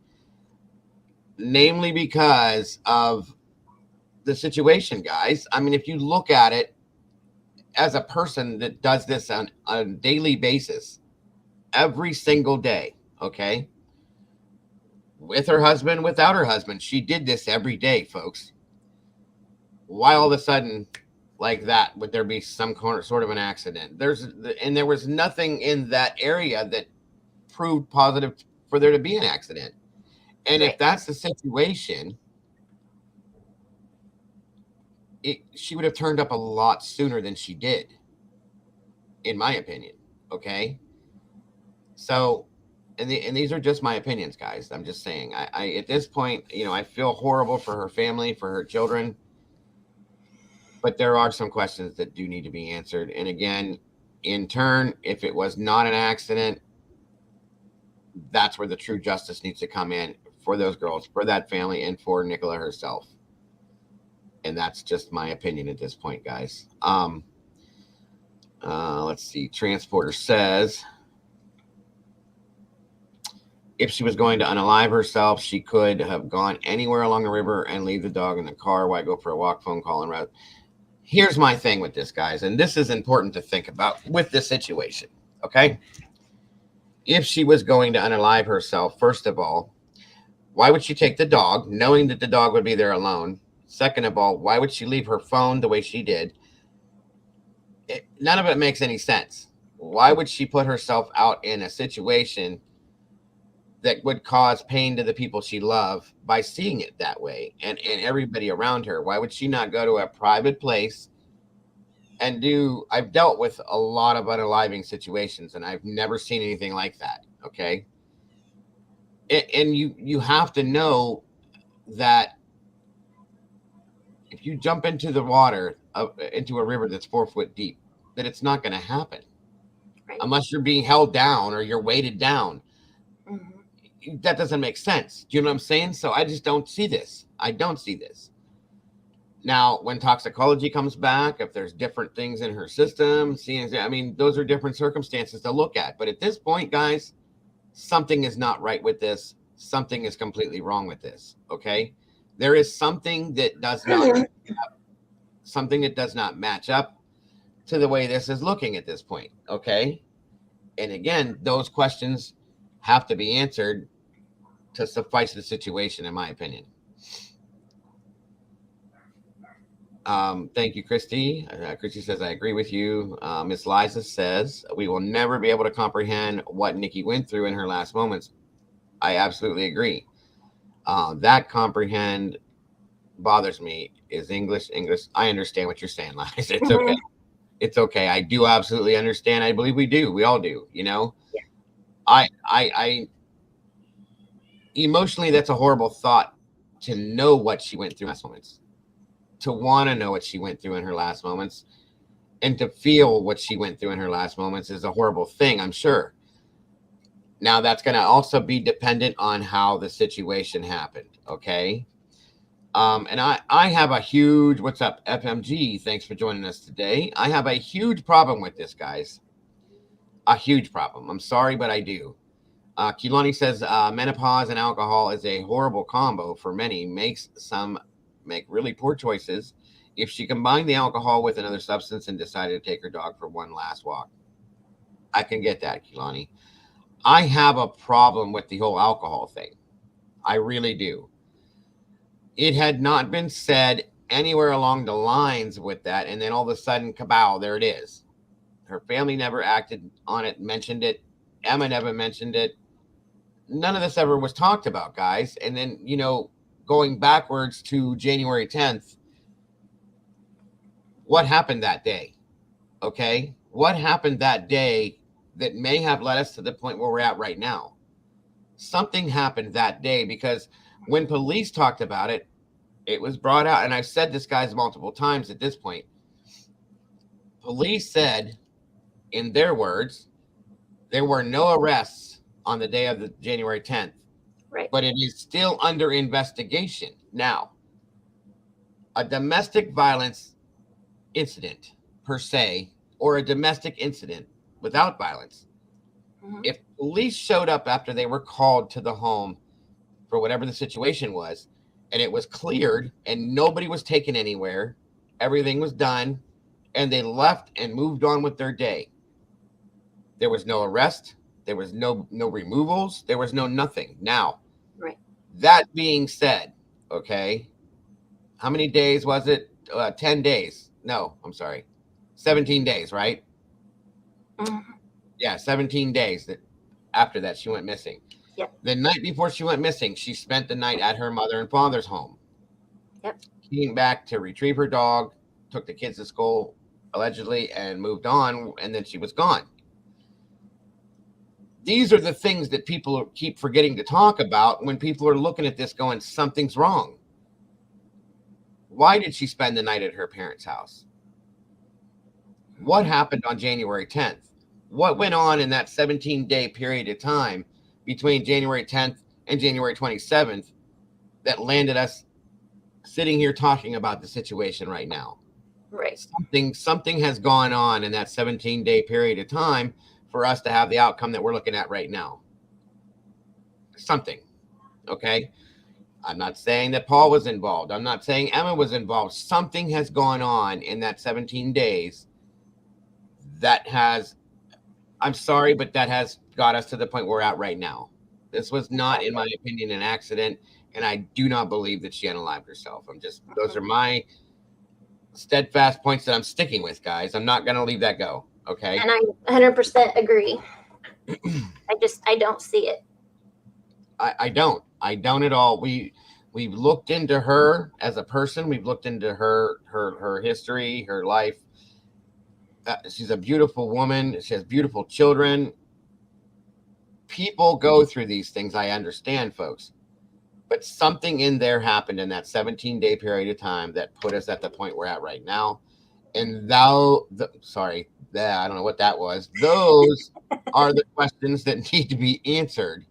Namely because of the situation, guys. I mean, if you look at it as a person that does this on a daily basis, every single day, okay? With her husband, without her husband, she did this every day, folks. Why all of a sudden, like that, would there be some sort of an accident? There was nothing in that area that proved positive for there to be an accident. And if that's the situation, she would have turned up a lot sooner than she did, in my opinion. Okay. So, and these are just my opinions, guys. I'm just saying, I at this point, I feel horrible for her family, for her children, but there are some questions that do need to be answered. And again, in turn, if it was not an accident, that's where the true justice needs to come in for those girls, for that family, and for Nicola herself. And that's just my opinion at this point, guys. Let's see. Transporter says, if she was going to unalive herself, she could have gone anywhere along the river and leave the dog in the car. Why go for a walk, phone call, and route? Here's my thing with this, guys, and this is important to think about with this situation, okay? If she was going to unalive herself, first of all, why would she take the dog, knowing that the dog would be there alone? Second of all, why would she leave her phone the way she did? None of it makes any sense. Why would she put herself out in a situation that would cause pain to the people she loved by seeing it that way and everybody around her? Why would she not go to a private place and I've dealt with a lot of unaliving situations, and I've never seen anything like that. Okay. And you have to know that if you jump into the water, into a river that's 4 foot deep, that it's not going to happen. Right. Unless you're being held down or you're weighted down. Mm-hmm. That doesn't make sense. Do you know what I'm saying? So I just don't see this. I don't see this. Now, when toxicology comes back, if there's different things in her system, I mean, those are different circumstances to look at. But at this point, guys, something is not right with this. Something is completely wrong with this. Okay. There is something that does not match up to the way this is looking at this point. Okay. And again, those questions have to be answered to suffice the situation, in my opinion. Thank you, Christy. Christy says, I agree with you. Miss Liza says, we will never be able to comprehend what Nikki went through in her last moments. I absolutely agree. That comprehend bothers me is English. I understand what you're saying, Liza. It's okay. It's okay. I do absolutely understand. I believe we do. We all do, you know? Yeah. I emotionally, that's a horrible thought to know what she went through in her last moments, to want to know what she went through in her last moments, and to feel what she went through in her last moments is a horrible thing, I'm sure. Now, that's going to also be dependent on how the situation happened, okay? And I have a huge, what's up, FMG? Thanks for joining us today. I have a huge problem with this, guys. A huge problem. I'm sorry, but I do. Kilani says menopause and alcohol is a horrible combo for many. Makes some make really poor choices. If she combined the alcohol with another substance and decided to take her dog for one last walk, I can get that, Kilani. I have a problem with the whole alcohol thing. I really do. It had not been said anywhere along the lines with that, and then all of a sudden, kabow, there it is. Her family never acted on it, mentioned it. Emma never mentioned it. None of this ever was talked about, guys. And then, you know, going backwards to January 10th, what happened that day? Okay? What happened that day that may have led us to the point where we're at right now? Something happened that day, because when police talked about it, it was brought out, and I've said this, guys, multiple times at this point. Police said, in their words, there were no arrests on the day of the January 10th. Right. But it is still under investigation. Now, a domestic violence incident per se, or a domestic incident without violence, if police showed up after they were called to the home for whatever the situation was, and it was cleared and nobody was taken anywhere, everything was done, and they left and moved on with their day, there was no arrest, there was no removals, there was no nothing. Now, right. That being said, okay, how many days was it? 10 days. No, I'm sorry. 17 days, right? Mm-hmm. Yeah, 17 days that after that she went missing. Yep. The night before she went missing, she spent the night at her mother and father's home. Yep. Came back to retrieve her dog, took the kids to school, allegedly, and moved on, and then she was gone. These are the things that people keep forgetting to talk about when people are looking at this going, something's wrong. Why did she spend the night at her parents' house? What happened on January 10th? What went on in that 17-day period of time between January 10th and January 27th that landed us sitting here talking about the situation right now? Right. Something has gone on in that 17-day period of time for us to have the outcome that we're looking at right now. Something. Okay? I'm not saying that Paul was involved. I'm not saying Emma was involved. Something has gone on in that 17 days that has, I'm sorry, but that has got us to the point we're at right now. This was not, in my opinion, an accident, and I do not believe that she unalived herself. Those are my steadfast points that I'm sticking with, guys. I'm not going to leave that go. Okay. And I 100% agree. I don't see it. I don't at all. We've looked into her as a person. We've looked into her history, her life. She's a beautiful woman. She has beautiful children. people go through these things. I understand, folks. But something in there happened in that 17-day period of time that put us at the point we're at right now. And I don't know what that was. Those are the questions that need to be answered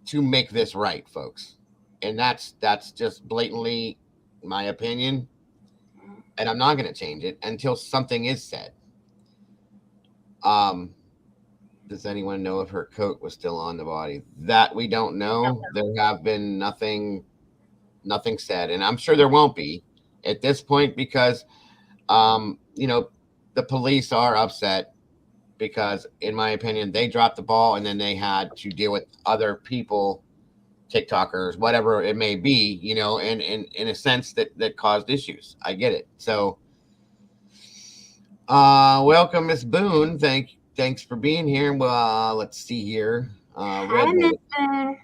to make this right, folks. And that's just blatantly my opinion. And I'm not going to change it until something is said. Does anyone know if her coat was still on the body? That we don't know. There have been nothing said, and I'm sure there won't be at this point because, the police are upset because, in my opinion, they dropped the ball and then they had to deal with other people, TikTokers, whatever it may be, and in a sense that caused issues. I get it. So, welcome, Miss Boone. Thanks for being here. Well, let's see here. Hi, Miss Boone.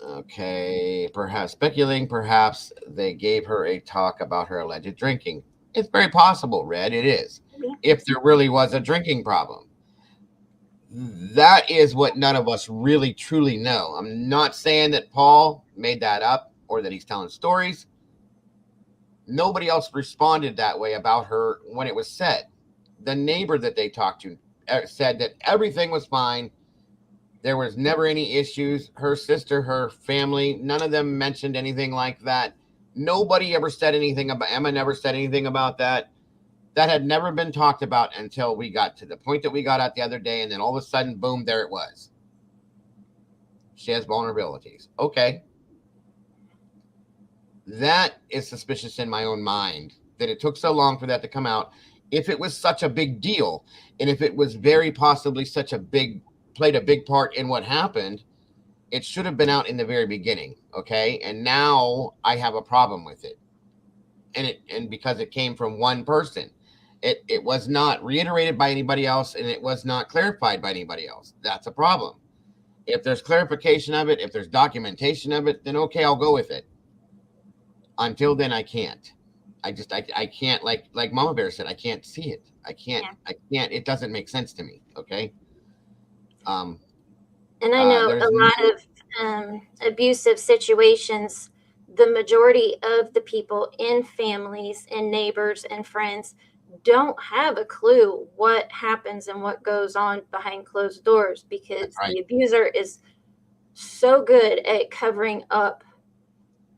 Okay, perhaps speculating, perhaps they gave her a talk about her alleged drinking. It's very possible, Red. It is. If there really was a drinking problem. That is what none of us really truly know. I'm not saying that Paul made that up or that he's telling stories. Nobody else responded that way about her when it was said. The neighbor that they talked to said that everything was fine. There was never any issues. Her sister, her family, none of them mentioned anything like that. Nobody ever said anything about, Emma never said anything about that. That had never been talked about until we got to the point that we got at the other day. And then all of a sudden, boom, there it was. She has vulnerabilities. Okay. That is suspicious in my own mind that it took so long for that to come out. If it was such a big deal, and if it was very possibly played a big part in what happened, it should have been out in the very beginning. Okay. And now I have a problem with it. And because it came from one person, it was not reiterated by anybody else, and it was not clarified by anybody else. That's a problem. If there's clarification of it, if there's documentation of it, then okay, I'll go with it. Until then, I can't. I can't, like Mama Bear said, I can't see it. I can't, it doesn't make sense to me. Okay. And I know a lot of abusive situations, the majority of the people in families and neighbors and friends don't have a clue what happens and what goes on behind closed doors because the abuser is so good at covering up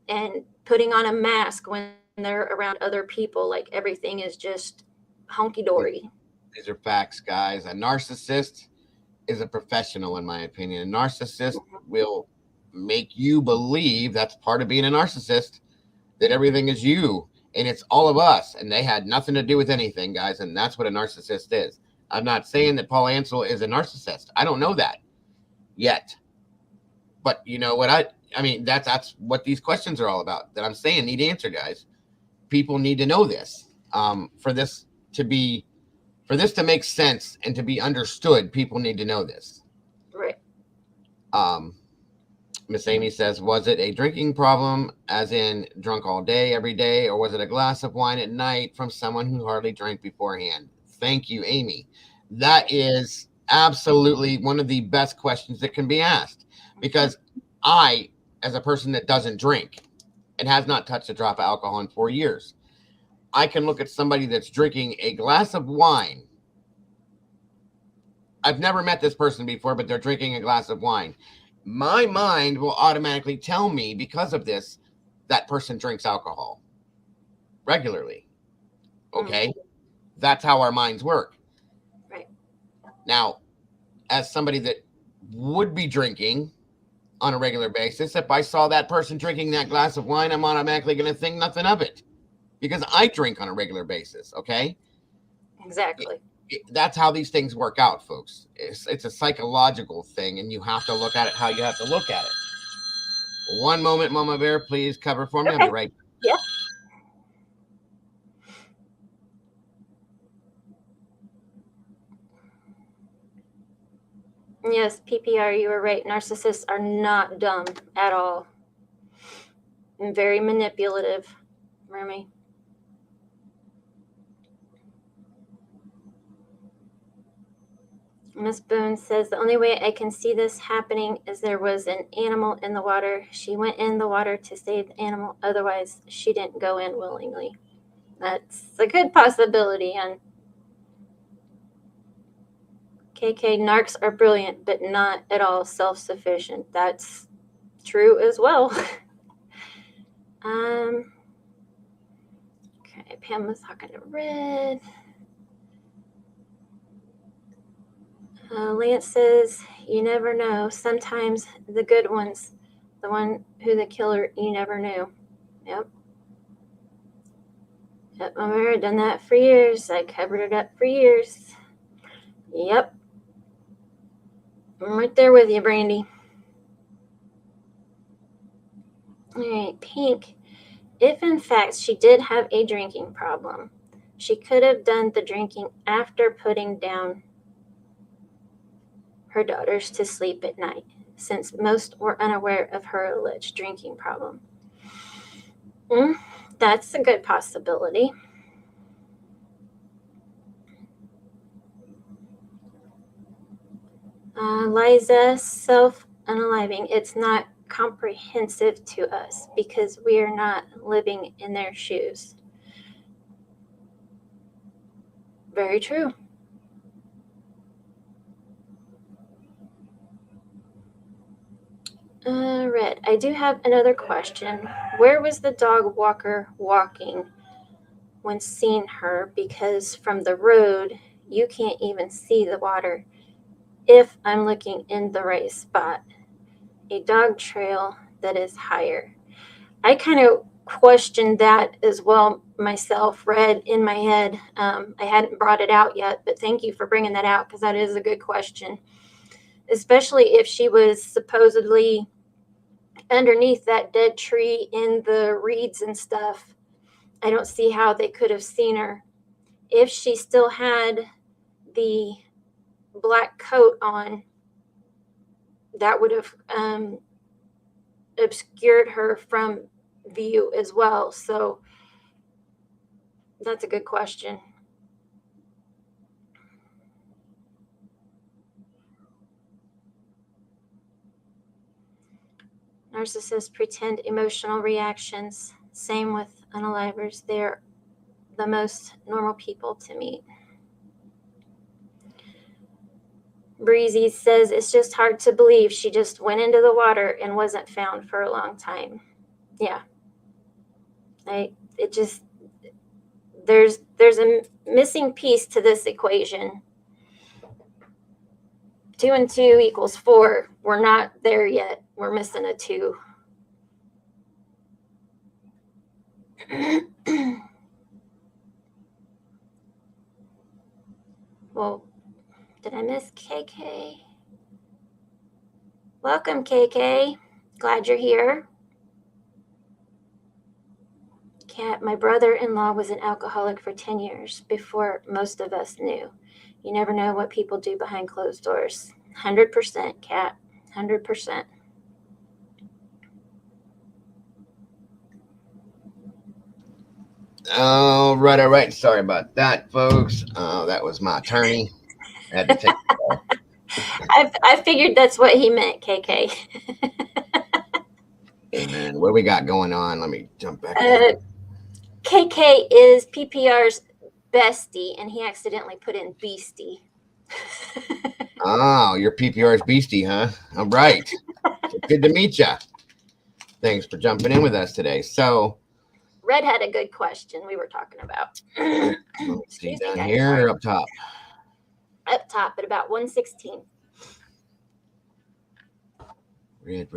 and putting on a mask when they're around other people, like everything is just hunky-dory. These are facts, guys. A narcissist is a professional, in my opinion. A narcissist will make you believe, that's part of being a narcissist, that everything is you and it's all of us, and they had nothing to do with anything, guys. And that's what a narcissist is. I'm not saying that Paul Ansel is a narcissist. I don't know that yet. But you know what? I mean, that's what these questions are all about, that I'm saying need answer, guys. People need to know this. For this to make sense and to be understood, people need to know this. Right. Miss Amy says, was it a drinking problem, as in drunk all day, every day, or was it a glass of wine at night from someone who hardly drank beforehand? Thank you, Amy. That is absolutely one of the best questions that can be asked, because I, as a person that doesn't drink and has not touched a drop of alcohol in 4 years, I can look at somebody that's drinking a glass of wine. I've never met this person before, but they're drinking a glass of wine. My mind will automatically tell me, because of this, that person drinks alcohol regularly. Okay? That's how our minds work. Right. Now, as somebody that would be drinking on a regular basis, if I saw that person drinking that glass of wine, I'm automatically going to think nothing of it, because I drink on a regular basis. Okay? Exactly. That's how these things work out, folks. It's a psychological thing, and you have to look at it how you have to look at it. One moment, Mama Bear, please cover for me. Okay. I'll be right back. Yeah. Yes, PPR, you were right. Narcissists are not dumb at all. And very manipulative, Remy. Miss Boone says the only way I can see this happening is there was an animal in the water. She went in the water to save the animal. Otherwise, she didn't go in willingly. That's a good possibility. And KK, narcs are brilliant, but not at all self-sufficient. That's true as well. Okay, Pam was talking to Red. Lance says, you never know. Sometimes the good ones, the one who the killer, you never knew. Yep. Yep, I've done that for years. I covered it up for years. Yep. I'm right there with you, Brandy. All right, Pink. If in fact she did have a drinking problem, she could have done the drinking after putting down her daughters to sleep at night, since most were unaware of her alleged drinking problem. That's a good possibility. Liza, self-unaliving, it's not comprehensive to us because we are not living in their shoes. Very true. Red, I do have another question. Where was the dog walker walking when seeing her? Because from the road, you can't even see the water if I'm looking in the right spot. A dog trail that is higher. I kind of questioned that as well myself, Red, in my head. I hadn't brought it out yet, but thank you for bringing that out because that is a good question. Especially if she was supposedly underneath that dead tree in the reeds and stuff. I don't see how they could have seen her. If she still had the black coat on, that would have obscured her from view as well. So that's a good question. Narcissists pretend emotional reactions. Same with unalivers. They're the most normal people to meet. Breezy says it's just hard to believe she just went into the water and wasn't found for a long time. Yeah. There's a missing piece to this equation. 2 and 2 equals 4. We're not there yet. We're missing a 2. Well, did I miss KK? Welcome, KK. Glad you're here. Kat, my brother-in-law was an alcoholic for 10 years before most of us knew. You never know what people do behind closed doors. 100%, Kat. 100%. All right. Sorry about that, folks. That was my attorney. I had to take the call. I figured that's what he meant, KK. Hey, man, what we got going on? Let me jump back. KK is PPR's bestie, and he accidentally put in beastie. Oh, you're PPR's beastie, huh? All right. Good to meet you. Thanks for jumping in with us today. So, Red had a good question we were talking about. let's see, down here or up top? Up top at about 116. Red.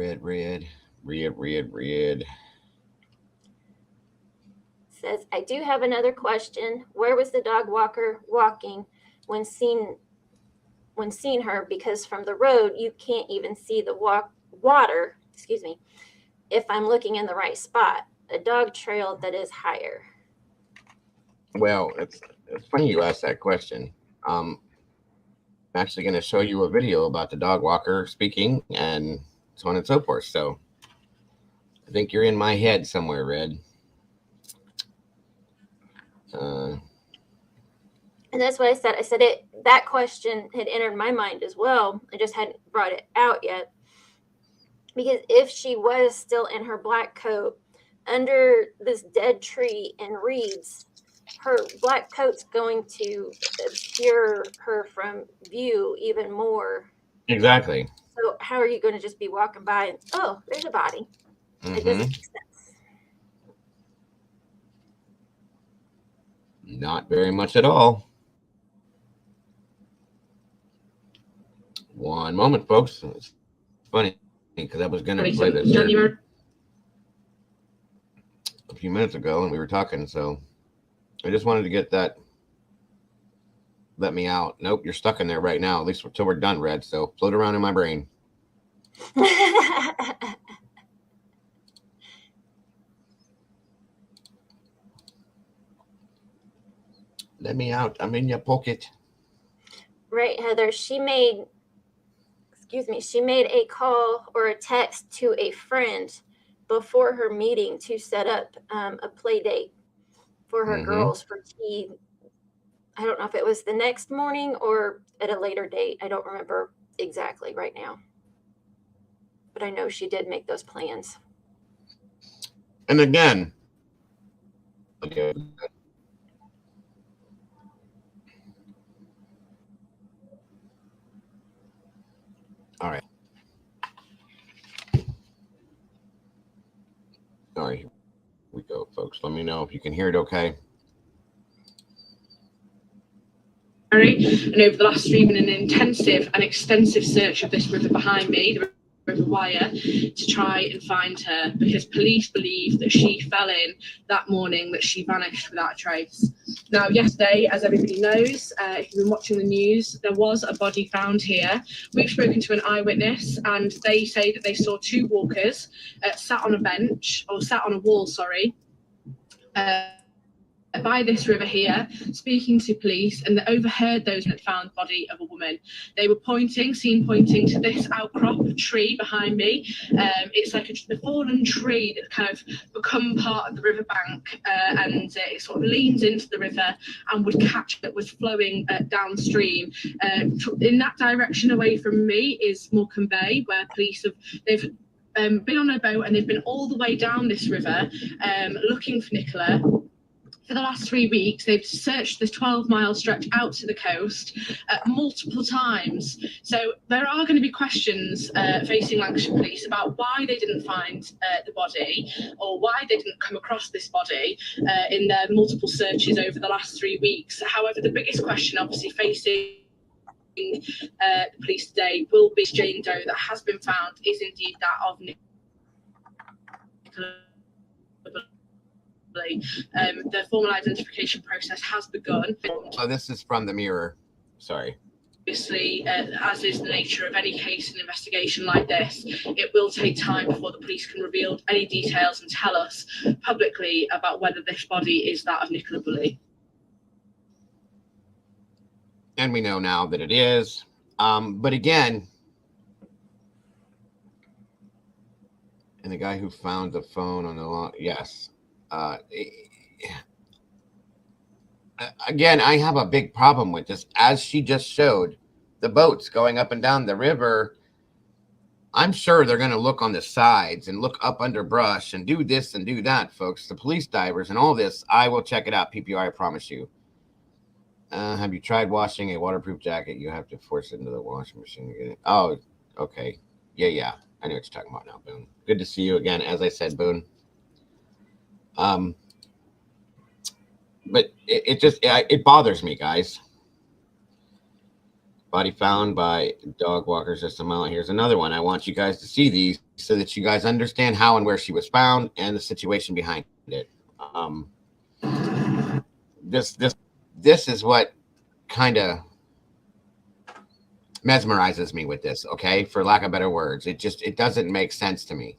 Says, I do have another question. Where was the dog walker walking when seen her? Because from the road, you can't even see the water, if I'm looking in the right spot. A dog trail that is higher. Well, it's funny you asked that question. I'm actually going to show you a video about the dog walker speaking and so on and so forth. So I think you're in my head somewhere, Red. And that's what I said. I said that question had entered my mind as well. I just hadn't brought it out yet. Because if she was still in her black coat under this dead tree and reeds, her black coat's going to obscure her from view even more. Exactly. So how are you going to just be walking by and, oh, there's a body? It doesn't make sense. Not very much at all. One moment, folks. It's funny because I was going to play this a few minutes ago and we were talking, so I just wanted to get that. Let me out. Nope, you're stuck in there right now, at least until we're done, Red. So float around in my brain. Let me out. I'm in your pocket. Right, Heather. She made a call or a text to a friend before her meeting to set up a play date for her girls for tea. I don't know if it was the next morning or at a later date. I don't remember exactly right now. But I know she did make those plans. And again, all right. All right, here we go, folks. Let me know if you can hear it okay. And over the last 3 weeks, an intensive and extensive search of this river behind me, the River WYRE, to try and find her, because police believe that she fell in that morning, that she vanished without a trace. Now, yesterday, as everybody knows, if you've been watching the news, there was a body found here. We've spoken to an eyewitness, and they say that they saw two walkers sat on a wall, by this river here, speaking to police, and they overheard those that found the body of a woman. They were pointing to this outcrop of tree behind me. It's like a fallen tree that's kind of become part of the riverbank, and it sort of leans into the river and would catch that was flowing downstream. In that direction away from me is Morecambe Bay, where police they've been on a boat and they've been all the way down this river looking for Nicola. For the last 3 weeks, they've searched this 12-mile stretch out to the coast multiple times. So there are going to be questions facing Lancashire Police about why they didn't find the body, or why they didn't come across this body in their multiple searches over the last 3 weeks. However, the biggest question obviously facing the police today will be Jane Doe that has been found is indeed that of Nicola. The formal identification process has begun. Oh, this is from the Mirror. Sorry. Obviously, as is the nature of any case and investigation like this, it will take time before the police can reveal any details and tell us publicly about whether this body is that of Nicola Bulley. And we know now that it is. But again, and the guy who found the phone on the lawn, yes. Again, I have a big problem with this. As she just showed, the boats going up and down the river, I'm sure they're going to look on the sides and look up under brush and do this and do that, folks. The police divers and all this, I will check it out, PPR, I promise you. Have you tried washing a waterproof jacket? You have to force it into the washing machine to get it. Oh, okay. Yeah. I know what you're talking about now, Boone. Good to see you again. As I said, Boone. But it bothers me, guys. Body found by dog walkers just a mile. Here's another one. I want you guys to see these so that you guys understand how and where she was found and the situation behind it. This is what kind of mesmerizes me with this, okay? For lack of better words. It doesn't make sense to me.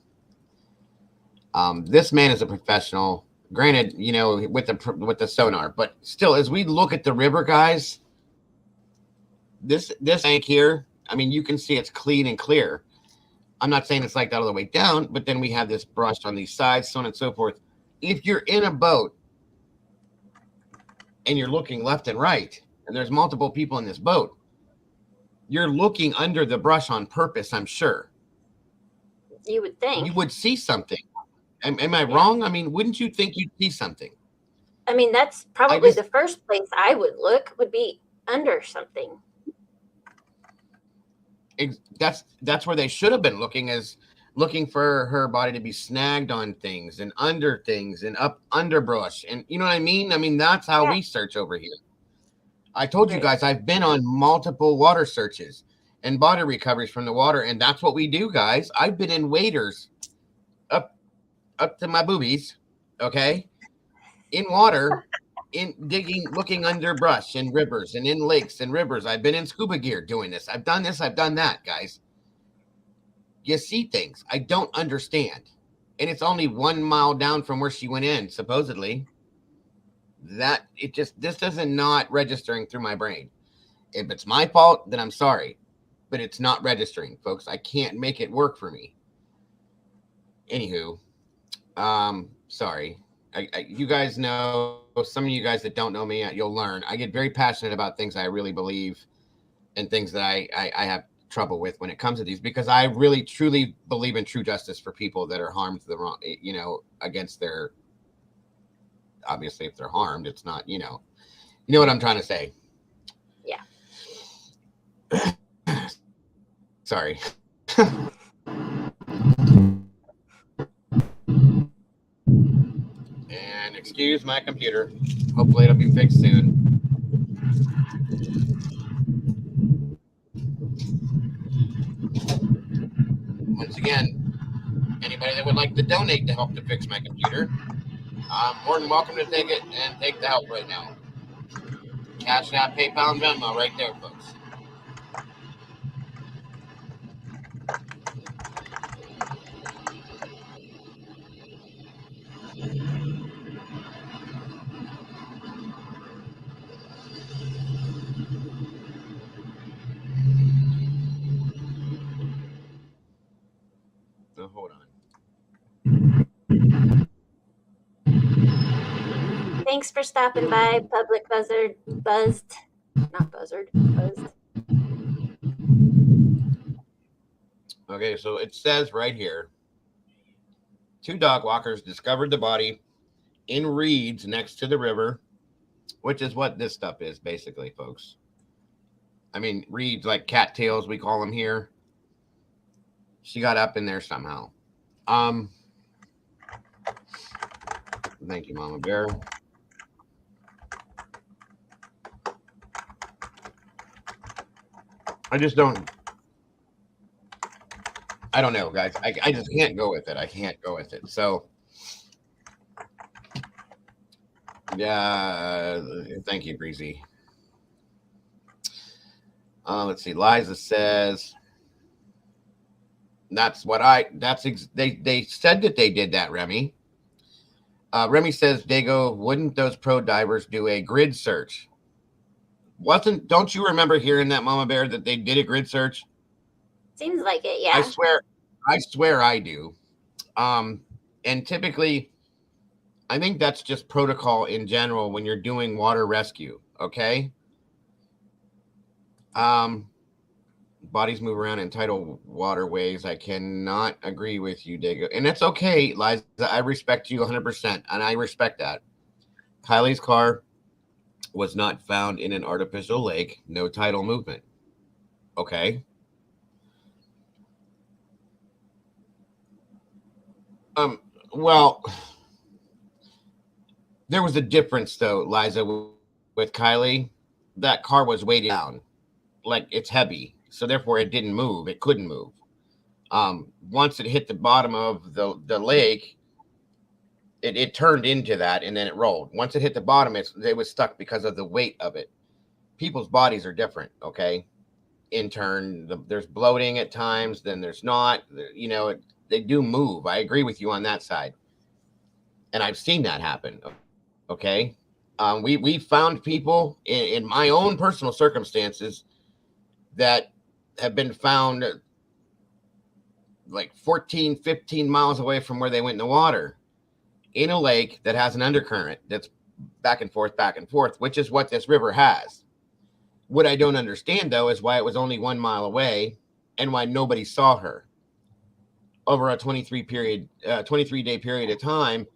This man is a professional. Granted, you know, with the sonar, but still, as we look at the river, guys, this bank here, I mean, you can see it's clean and clear. I'm not saying it's like that all the way down, but then we have this brush on these sides, so on and so forth. If you're in a boat and you're looking left and right, and there's multiple people in this boat, you're looking under the brush on purpose, I'm sure. You would think. You would see something. Am I wrong? I mean, wouldn't you think you'd see something? I mean, that's probably the first place I would look, would be under something. That's where they should have been looking, is looking for her body to be snagged on things and under things and up underbrush. And you know what I mean? I mean, that's how we search over here. I told you guys, I've been on multiple water searches and body recoveries from the water. And that's what we do, guys. I've been in waders up to my boobies. Okay. In water, in digging, looking under brush in rivers and in lakes and rivers. I've been in scuba gear doing this. I've done this. I've done that, guys. You see things I don't understand. And it's only 1 mile down from where she went in, supposedly. This doesn't not registering through my brain. If it's my fault, then I'm sorry. But it's not registering, folks. I can't make it work for me. Anywho, sorry. You guys know, some of you guys that don't know me, you'll learn. I get very passionate about things I really believe and things that I have trouble with when it comes to these, because I really truly believe in true justice for people that are harmed the wrong, against their, obviously if they're harmed, it's not, you know what I'm trying to say. Yeah. Sorry. And excuse my computer. Hopefully it'll be fixed soon. Once again, anybody that would like to donate to help to fix my computer, more than welcome to take it and take the help right now. Cash App, PayPal, and Venmo right there, folks. So hold on. Thanks for stopping by, Public Buzzed. Okay, so it says right here, 2 dog walkers discovered the body in reeds next to the river, which is what this stuff is, basically, folks. I mean, reeds like cattails, we call them here. She got up in there somehow. Thank you, Mama Bear. I don't know, guys. I just can't go with it. I can't go with it. So, yeah, thank you, Breezy. Let's see. Liza says, they said that they did that, Remy. Remy says, Dago, wouldn't those pro divers do a grid search? Don't you remember hearing that, Mama Bear, that they did a grid search? Seems like it, yeah. I swear I do. And typically, I think that's just protocol in general when you're doing water rescue, okay? Bodies move around in tidal waterways. I cannot agree with you, Dago. And that's okay, Liza. I respect you 100%, and I respect that. Kylie's car was not found in an artificial lake. No tidal movement. Okay. Well, there was a difference, though, Liza, with Kylie. That car was weighted down. Like, it's heavy. So, therefore, it didn't move. It couldn't move. Once it hit the bottom of the lake, it turned into that, and then it rolled. Once it hit the bottom, it was stuck because of the weight of it. People's bodies are different, okay? In turn, there's bloating at times, then there's not. They do move. I agree with you on that side. And I've seen that happen, okay? We found people in my own personal circumstances that have been found like 14, 15 miles away from where they went in the water, in a lake that has an undercurrent that's back and forth, which is what this river has. What I don't understand, though, is why it was only 1 mile away and why nobody saw her over a 23-day period of time.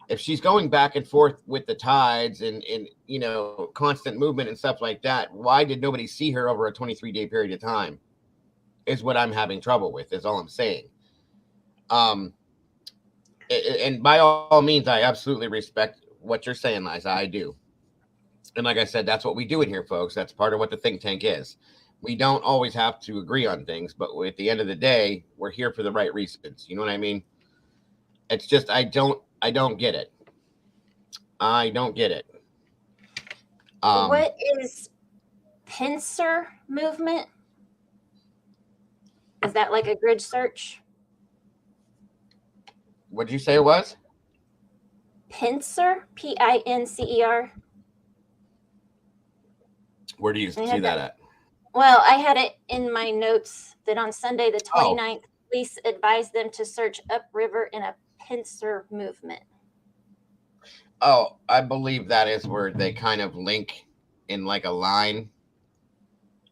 If she's going back and forth with the tides and you know, constant movement and stuff like that, why did nobody see her over a 23-day period of time is what I'm having trouble with, is all I'm saying. And by all means, I absolutely respect what you're saying, Liza. I do. And like I said, that's what we do in here, folks. That's part of what the think tank is. We don't always have to agree on things, but at the end of the day, we're here for the right reasons. You know what I mean? It's just, I don't get it. I don't get it. What is pincer movement? Is that like a grid search? What'd you say it was? Pincer, Pincer. Where do you see that at? Well, I had it in my notes that on Sunday, the 29th, police advised them to search upriver in a pincer movement. Oh, I believe that is where they kind of link in like a line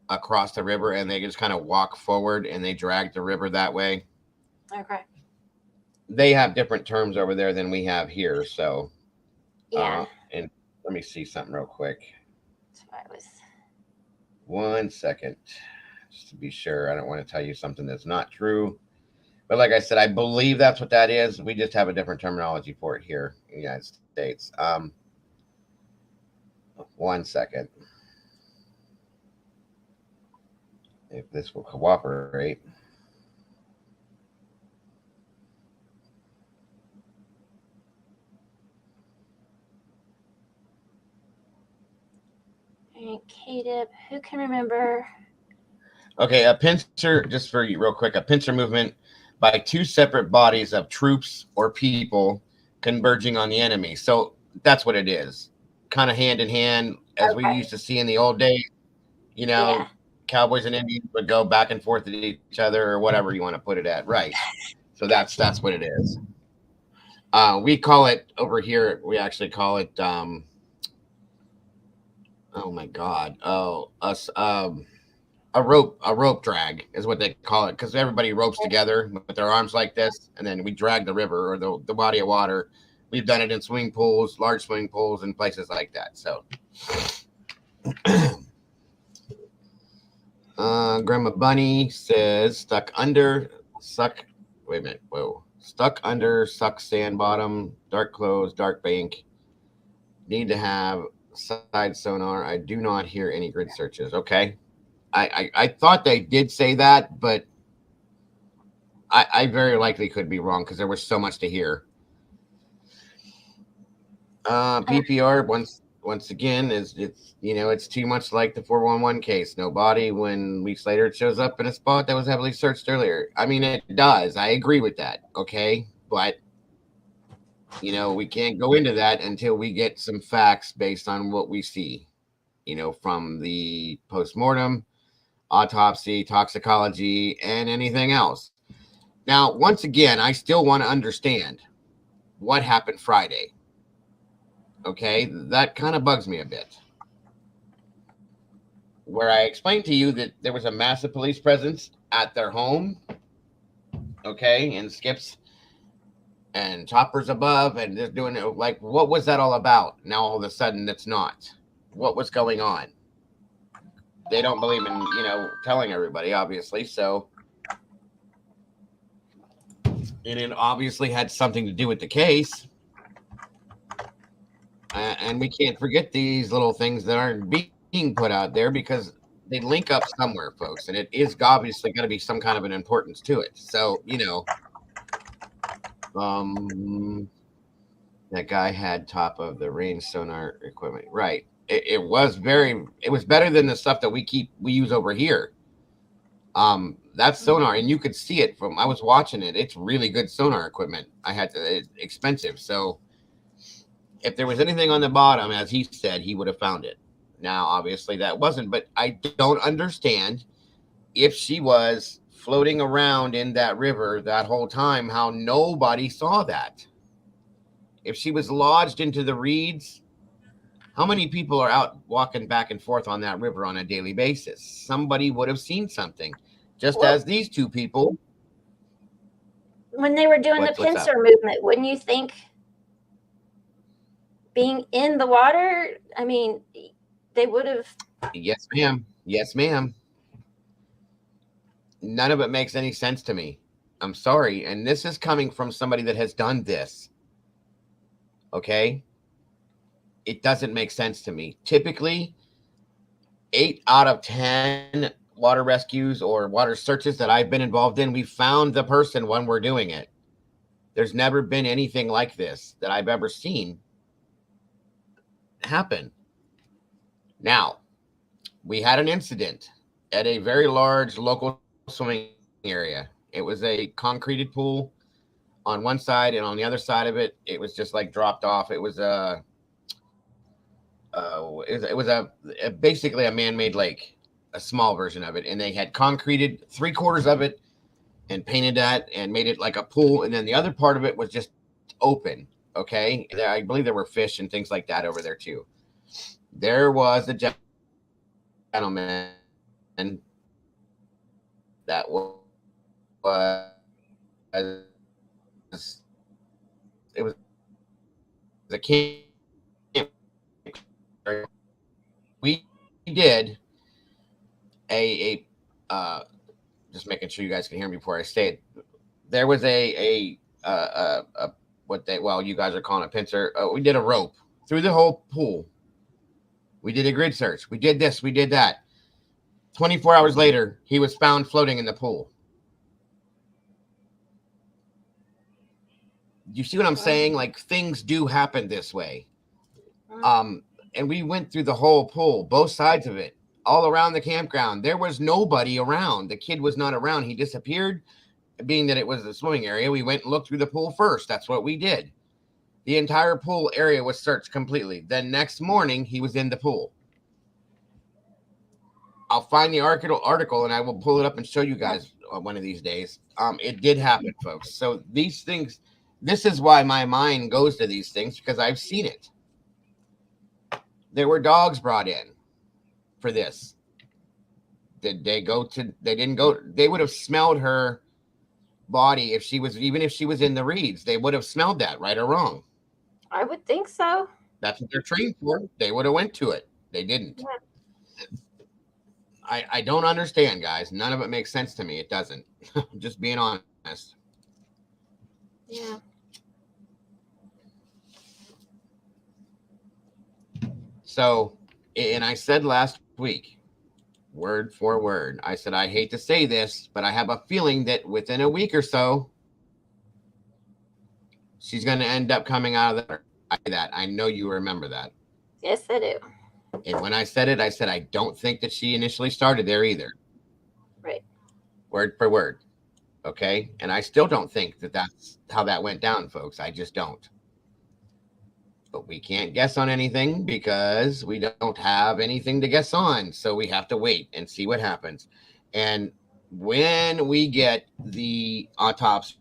across the river, and they just kind of walk forward and they drag the river that way. Okay. They have different terms over there than we have here, so yeah. And let me see something real quick. That's why I was. 1 second, just to be sure. I don't want to tell you something that's not true. But like I said, I believe that's what that is. We just have a different terminology for it here in the United States. 1 second. If this will cooperate. Caleb, who can remember? Okay, a pincer, just for you real quick, a pincer movement by two separate bodies of troops or people converging on the enemy. So that's what it is. Kind of hand in hand, as we used to see in the old days. You know, Cowboys and Indians would go back and forth at each other, or whatever you want to put it at. Right. So that's what it is. We call it over here, we actually call it oh my God. A rope drag is what they call it, because everybody ropes together with their arms like this, and then we drag the river or the body of water. We've done it in swimming pools, large swimming pools, and places like that. So, Grandma Bunny says stuck under, suck sand bottom, dark clothes, dark bank. Need to have side sonar. I do not hear any grid searches. Okay. I thought they did say that, but I very likely could be wrong because there was so much to hear. PPR once again it's too much like the 411 case. No body when weeks later it shows up in a spot that was heavily searched earlier. I mean, it does. I agree with that. Okay, but we can't go into that until we get some facts based on what we see. From the postmortem, autopsy, toxicology, and anything else. Now, once again, I still want to understand what happened Friday. Okay, that kind of bugs me a bit. Where I explained to you that there was a massive police presence at their home, okay, and skips and choppers above, and just doing it. Like, what was that all about? Now all of a sudden it's not. What was going on? They don't believe in, telling everybody, obviously. So, and it obviously had something to do with the case. And we can't forget these little things that aren't being put out there because they link up somewhere, folks. And it is obviously going to be some kind of an importance to it. So, that guy had top of the range sonar equipment. Right. It was better than the stuff that we use over here. That's sonar, and you could see it I was watching it. It's really good sonar equipment. It's expensive. So if there was anything on the bottom, as he said, he would have found it. Now, obviously that wasn't, but I don't understand if she was floating around in that river that whole time, how nobody saw that. If she was lodged into the reeds How many people are out walking back and forth on that river on a daily basis? Somebody would have seen something, just Well, as these two people. when they were doing the What's up? pincer movement, wouldn't you think being in the water, I mean, they would have. Yes, ma'am. Yes, ma'am. None of it makes any sense to me. I'm sorry. And this is coming from somebody that has done this. Okay? It doesn't make sense to me. Typically, 8 out of 10 water rescues or water searches that I've been involved in, we found the person when we're doing it. There's never been anything like this that I've ever seen happen. Now, we had an incident at a very large local swimming area. It was a concreted pool on one side, and on the other side of it, it was just like dropped off. It was basically a man-made lake, a small version of it, and they had concreted 3/4 of it and painted that and made it like a pool, and then the other part of it was just open. Okay, I believe there were fish and things like that over there too. There was a gentleman that was it was the camp. We did a just making sure you guys can hear me before I say it. There was a what they, well, you guys are calling a pincer. We did a rope through the whole pool. We did a grid search. We did this. We did that. 24 hours later, he was found floating in the pool. You see what I'm saying? Like, things do happen this way. And we went through the whole pool, both sides of it, all around the campground. There was nobody around. The kid was not around. He disappeared. Being that it was a swimming area, we went and looked through the pool first. That's what we did. The entire pool area was searched completely. Then next morning, he was in the pool. I'll find the article and I will pull it up and show you guys one of these days. It did happen, folks. So these things, this is why my mind goes to these things, because I've seen it. There were dogs brought in for this. Did they go to, they didn't go, they would have smelled her body if she was, even if she was in the reeds, they would have smelled that, right or wrong. I would think so. That's what they're trained for. They would have went to it. They didn't. Yeah. I don't understand, guys. None of it makes sense to me. It doesn't. Just being honest. Yeah. So, and I said last week, word for word, I said, I hate to say this, but I have a feeling that within a week or so, she's going to end up coming out of that. I know you remember that. Yes, I do. And when I said it, I said, I don't think that she initially started there either. Right. Word for word. Okay. And I still don't think that that's how that went down, folks. I just don't. But we can't guess on anything because we don't have anything to guess on. So we have to wait and see what happens. And when we get the autopsy,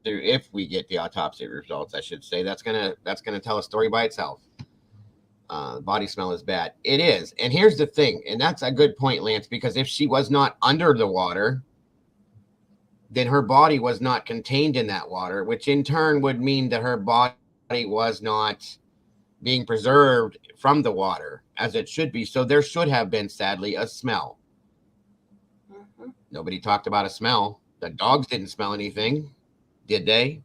if we get the autopsy results, I should say, that's gonna tell a story by itself. Body smell is bad. It is. And here's the thing, and that's a good point, Lance, because if she was not under the water, then her body was not contained in that water, which in turn would mean that her body was not being preserved from the water as it should be. So there should have been, sadly, a smell. Mm-hmm. Nobody talked about a smell. The dogs didn't smell anything, did they?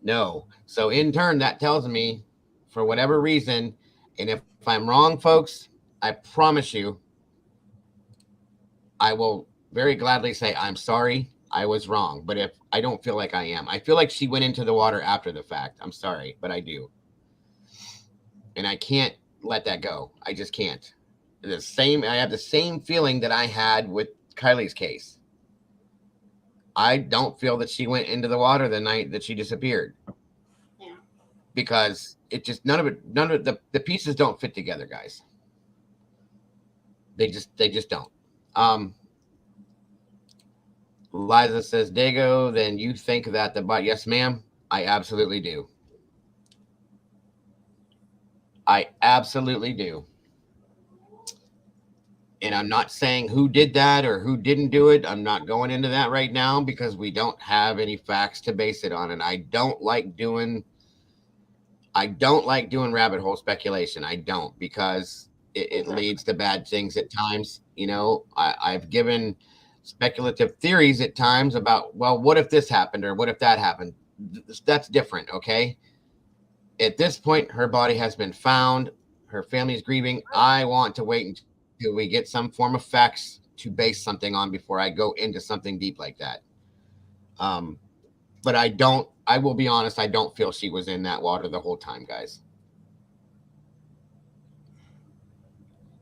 No. So in turn, that tells me, for whatever reason, and if I'm wrong, folks, I promise you, I will very gladly say, I'm sorry, I was wrong. But if I don't feel like I am, I feel like she went into the water after the fact. I'm sorry, but I do. And I can't let that go. I just can't. I have the same feeling that I had with Kylie's case. I don't feel that she went into the water the night that she disappeared. Yeah. Because it just, none of the pieces don't fit together, guys. They just don't. Liza says, Dago, then you think that yes, ma'am, I absolutely do. I absolutely do. And I'm not saying who did that or who didn't do it. I'm not going into that right now because we don't have any facts to base it on. And I don't like doing rabbit hole speculation. I don't, because it leads to bad things at times. You know, I've given speculative theories at times about, well, what if this happened or what if that happened? That's different. Okay. At this point, her body has been found. Her family is grieving. I want to wait until we get some form of facts to base something on before I go into something deep like that. But I will be honest, I don't feel she was in that water the whole time, guys.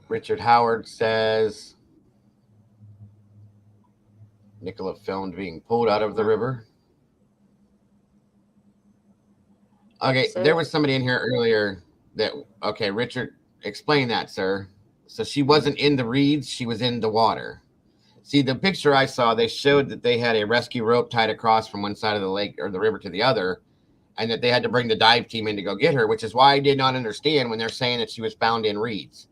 Richard Howard says Nicola filmed being pulled out of the river. Okay, so there was somebody in here earlier that, okay, Richard, explain that, sir. So she wasn't in the reeds, she was in the water. See, the picture I saw, they showed that they had a rescue rope tied across from one side of the lake or the river to the other, and that they had to bring the dive team in to go get her, which is why I did not understand when they're saying that she was found in reeds.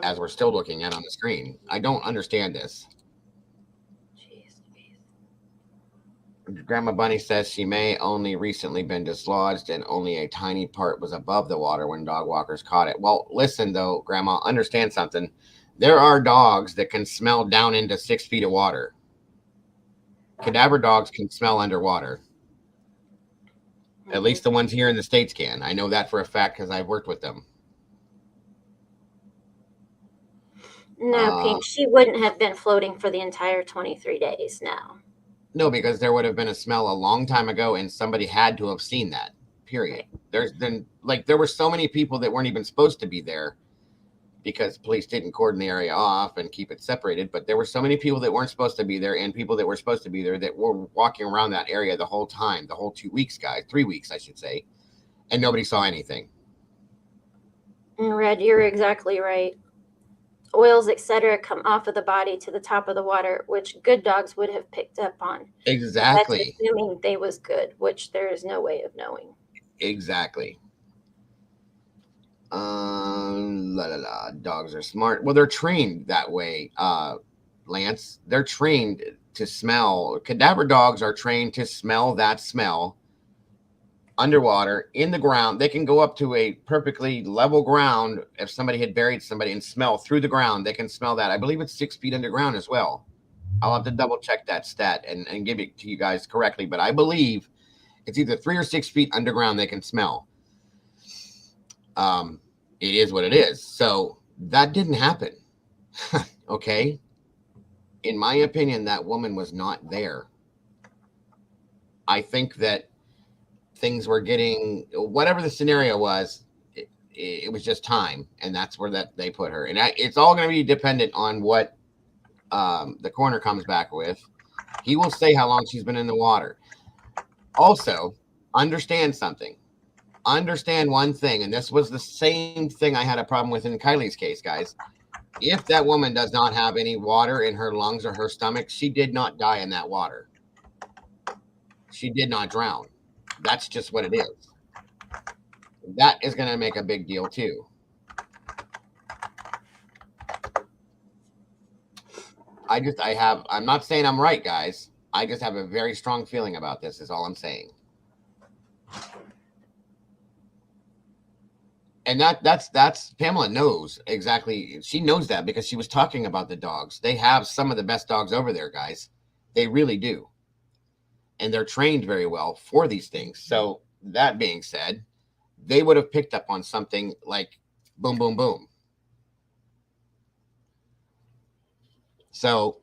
As we're still looking at on the screen. I don't understand this. Grandma Bunny says she may only recently been dislodged and only a tiny part was above the water when dog walkers caught it. Well, listen though, Grandma, understand something. There are dogs that can smell down into 6 feet of water. Cadaver dogs can smell underwater. At least the ones here in the States can. I know that for a fact because I've worked with them. No, Pink, she wouldn't have been floating for the entire 23 days, no. No, because there would have been a smell a long time ago and somebody had to have seen that, period. There's been, like, there were so many people that weren't even supposed to be there because police didn't cordon the area off and keep it separated. But there were so many people that weren't supposed to be there and people that were supposed to be there that were walking around that area the whole time, the whole 2 weeks, guys, 3 weeks, I should say. And nobody saw anything. Red, you're exactly right. Oils, etc., come off of the body to the top of the water, which good dogs would have picked up on. Exactly. That's assuming they was good, which there is no way of knowing. Exactly. Dogs are smart. Well, they're trained that way, Lance. They're trained to smell. Cadaver dogs are trained to smell that smell underwater, in the ground. They can go up to a perfectly level ground. If somebody had buried somebody and smell through the ground, they can smell that. I believe it's 6 feet underground as well. I'll have to double check that stat and give it to you guys correctly, but I believe it's either 3 or 6 feet underground they can smell. It is what it is. So that didn't happen. Okay. In my opinion, that woman was not there. I think that things were getting, whatever the scenario was, it was just time, and that's where that they put her. And it's all going to be dependent on what the coroner comes back with. He will say how long she's been in the water. Also, understand something. Understand one thing, and this was the same thing I had a problem with in Kylie's case, guys. If that woman does not have any water in her lungs or her stomach, she did not die in that water. She did not drown. That's just what it is. That is going to make a big deal too. I'm not saying I'm right, guys. I just have a very strong feeling about this is all I'm saying. And that's Pamela knows exactly. She knows that because she was talking about the dogs. They have some of the best dogs over there, guys. They really do. And they're trained very well for these things. So that being said, they would have picked up on something like boom, boom, boom. So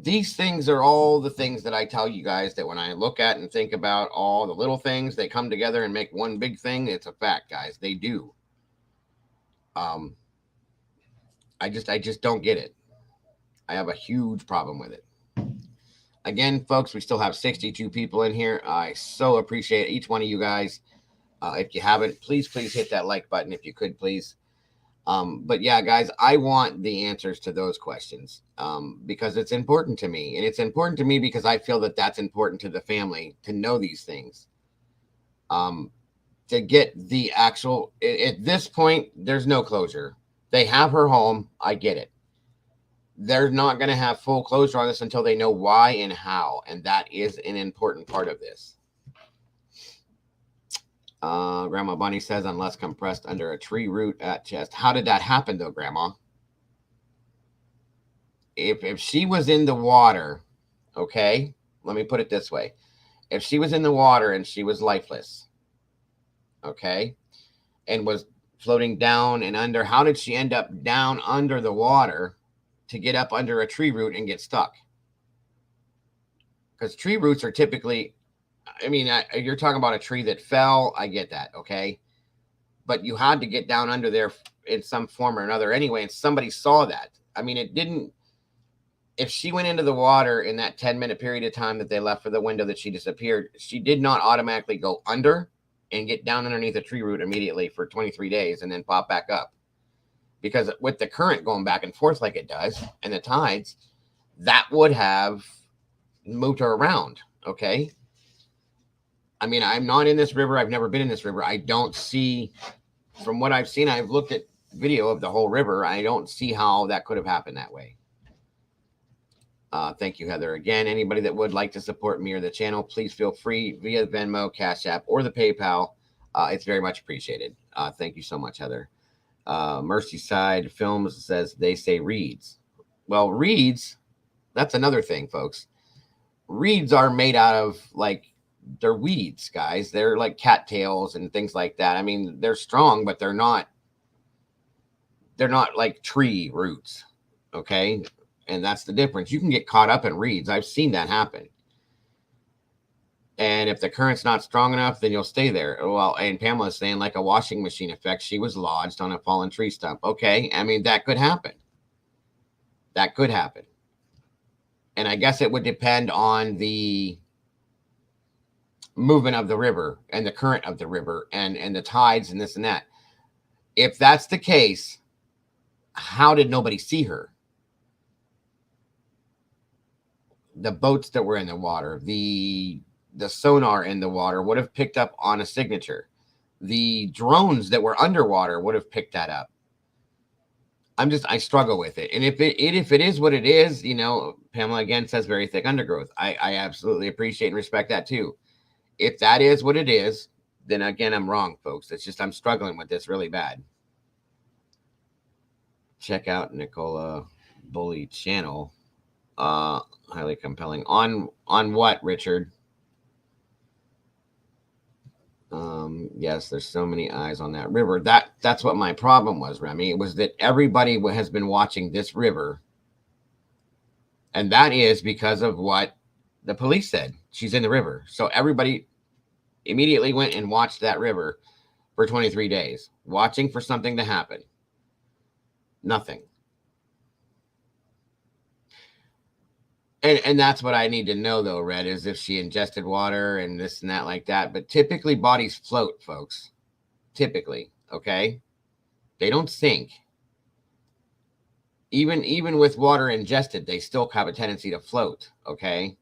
these things are all the things that I tell you guys that when I look at and think about all the little things, they come together and make one big thing. It's a fact, guys. They do. I just don't get it. I have a huge problem with it. Again, folks, we still have 62 people in here. I so appreciate each one of you guys. If you haven't, please hit that like button if you could, please. But yeah, guys, I want the answers to those questions because it's important to me. And it's important to me because I feel that that's important to the family to know these things. to get the actual, at this point, there's no closure. They have her home. I get it. They're not going to have full closure on this until they know why and how. And that is an important part of this. Grandma Bunny says, unless compressed under a tree root at chest. How did that happen though, Grandma? If she was in the water, okay, let me put it this way. If she was in the water and she was lifeless, okay, and was floating down and under, how did she end up down under the water to get up under a tree root and get stuck? Because tree roots are typically, I mean, you're talking about a tree that fell. I get that, okay? But you had to get down under there in some form or another anyway, and somebody saw that. I mean, it didn't, if she went into the water in that 10-minute period of time that they left for the window that she disappeared, she did not automatically go under and get down underneath a tree root immediately for 23 days and then pop back up. Because with the current going back and forth like it does and the tides, that would have moved her around, okay? I mean, I'm not in this river. I've never been in this river. I don't see, from what I've seen, I've looked at video of the whole river. I don't see how that could have happened that way. Thank you, Heather. Again, anybody that would like to support me or the channel, please feel free via Venmo, Cash App, or the PayPal. It's very much appreciated. Thank you so much, Heather. Merseyside Films says they say reeds. Well, reeds, that's another thing, folks. Reeds are made out of, like, they're weeds, guys. They're like cattails and things like that. I mean, they're strong, but they're not like tree roots, okay? And that's the difference. You can get caught up in reeds. I've seen that happen. And if the current's not strong enough, then you'll stay there. Well, and Pamela's saying like a washing machine effect. She was lodged on a fallen tree stump. Okay. I mean, that could happen. That could happen. And I guess it would depend on the movement of the river and the current of the river and the tides and this and that. If that's the case, how did nobody see her? The boats that were in the water, the sonar in the water would have picked up on a signature. The drones that were underwater would have picked that up. I struggle with it. And if it is what it is, you know, Pamela again says very thick undergrowth. I absolutely appreciate and respect that too. If that is what it is, then again, I'm wrong, folks. It's just, I'm struggling with this really bad. Check out Nicola Bulley channel. Highly compelling. On what, Richard? Yes, there's so many eyes on that river. That's what my problem was, Remy. It was that everybody has been watching this river. And that is because of what the police said. She's in the river. So everybody immediately went and watched that river for 23 days, watching for something to happen. Nothing. And that's what I need to know, though, Red, is if she ingested water and this and that like that. But typically bodies float, folks. Typically, okay? They don't sink. Even with water ingested, they still have a tendency to float, okay?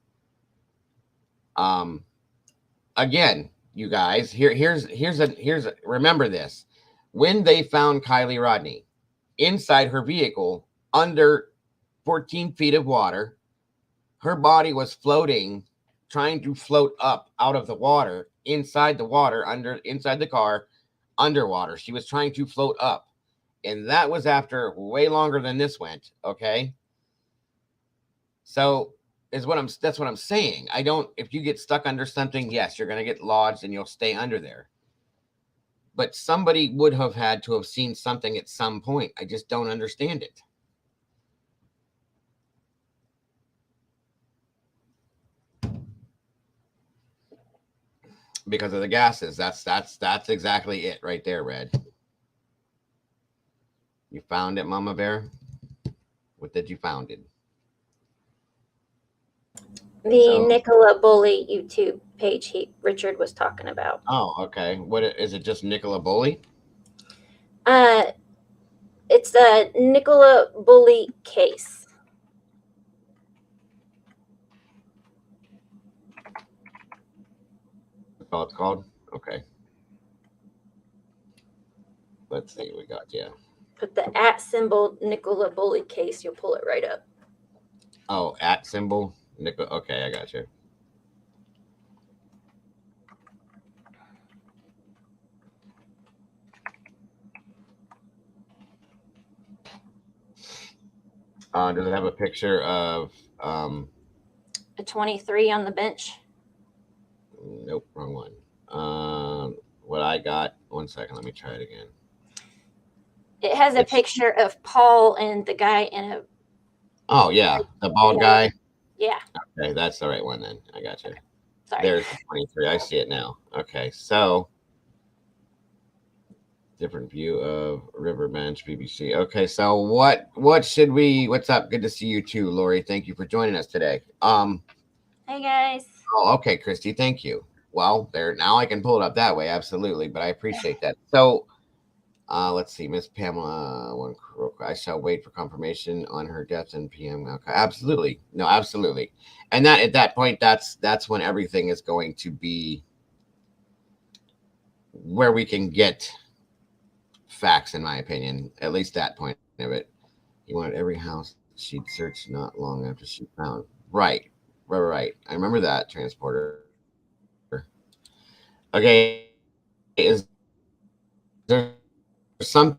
Again, you guys, remember this. When they found Kylie Rodney inside her vehicle under 14 feet of water, her body was floating, trying to float up out of the water, inside the water, inside the car, underwater. She was trying to float up. And that was after way longer than this went, okay? So that's what I'm saying. If you get stuck under something, yes, you're going to get lodged and you'll stay under there. But somebody would have had to have seen something at some point. I just don't understand it. Because of the gases. That's exactly it right there, Red. You found it, Mama Bear? What did you found it? The Nicola Bulley YouTube page Richard was talking about. Oh, okay. What is it? Just Nicola Bulley? It's a Nicola Bulley case. That's all it's called? Okay. let's see, we got, yeah. Put the @ symbol Nicola Bulley case. You'll pull it right up. Oh, @ symbol Nicola. Okay, I got you. Does it have a picture of a 23 on the bench? Nope, wrong one. What I got, 1 second, let me try it again. It has a picture of Paul and the guy in a... Oh, yeah, the bald guy. Yeah. Okay, that's the right one then. I got you. Sorry. There's the 23. I see it now. Okay, so different view of River Bench BBC. Okay, so what should we? What's up? Good to see you too, Lori. Thank you for joining us today. Hey guys. Oh, okay, Christy. Thank you. Well, there now I can pull it up that way. Absolutely, but I appreciate that. So, let's see, Miss Pamela. I shall wait for confirmation on her death in PM. Okay, absolutely. No, absolutely. And that at that point, that's when everything is going to be where we can get facts, in my opinion. At least that point of it. You wanted every house she'd searched not long after she found. Right. I remember that transporter. Okay, is there something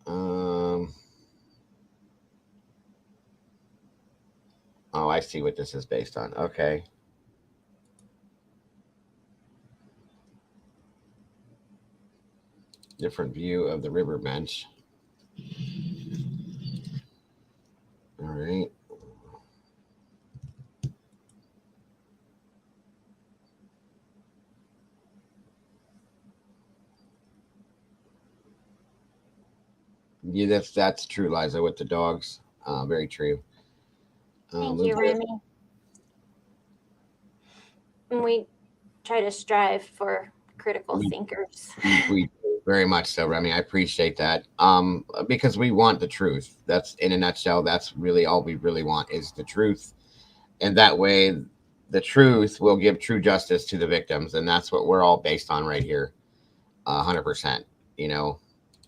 oh, I see what this is based on. Okay. Different view of the river bench. All right. Yeah, that's true, Liza, with the dogs. Very true. Thank you, Remy. And we try to strive for critical thinkers. We very much so, Remy. I appreciate that. Because we want the truth. That's, in a nutshell, that's really all we really want is the truth. And that way, the truth will give true justice to the victims. And that's what we're all based on right here. 100%. You know,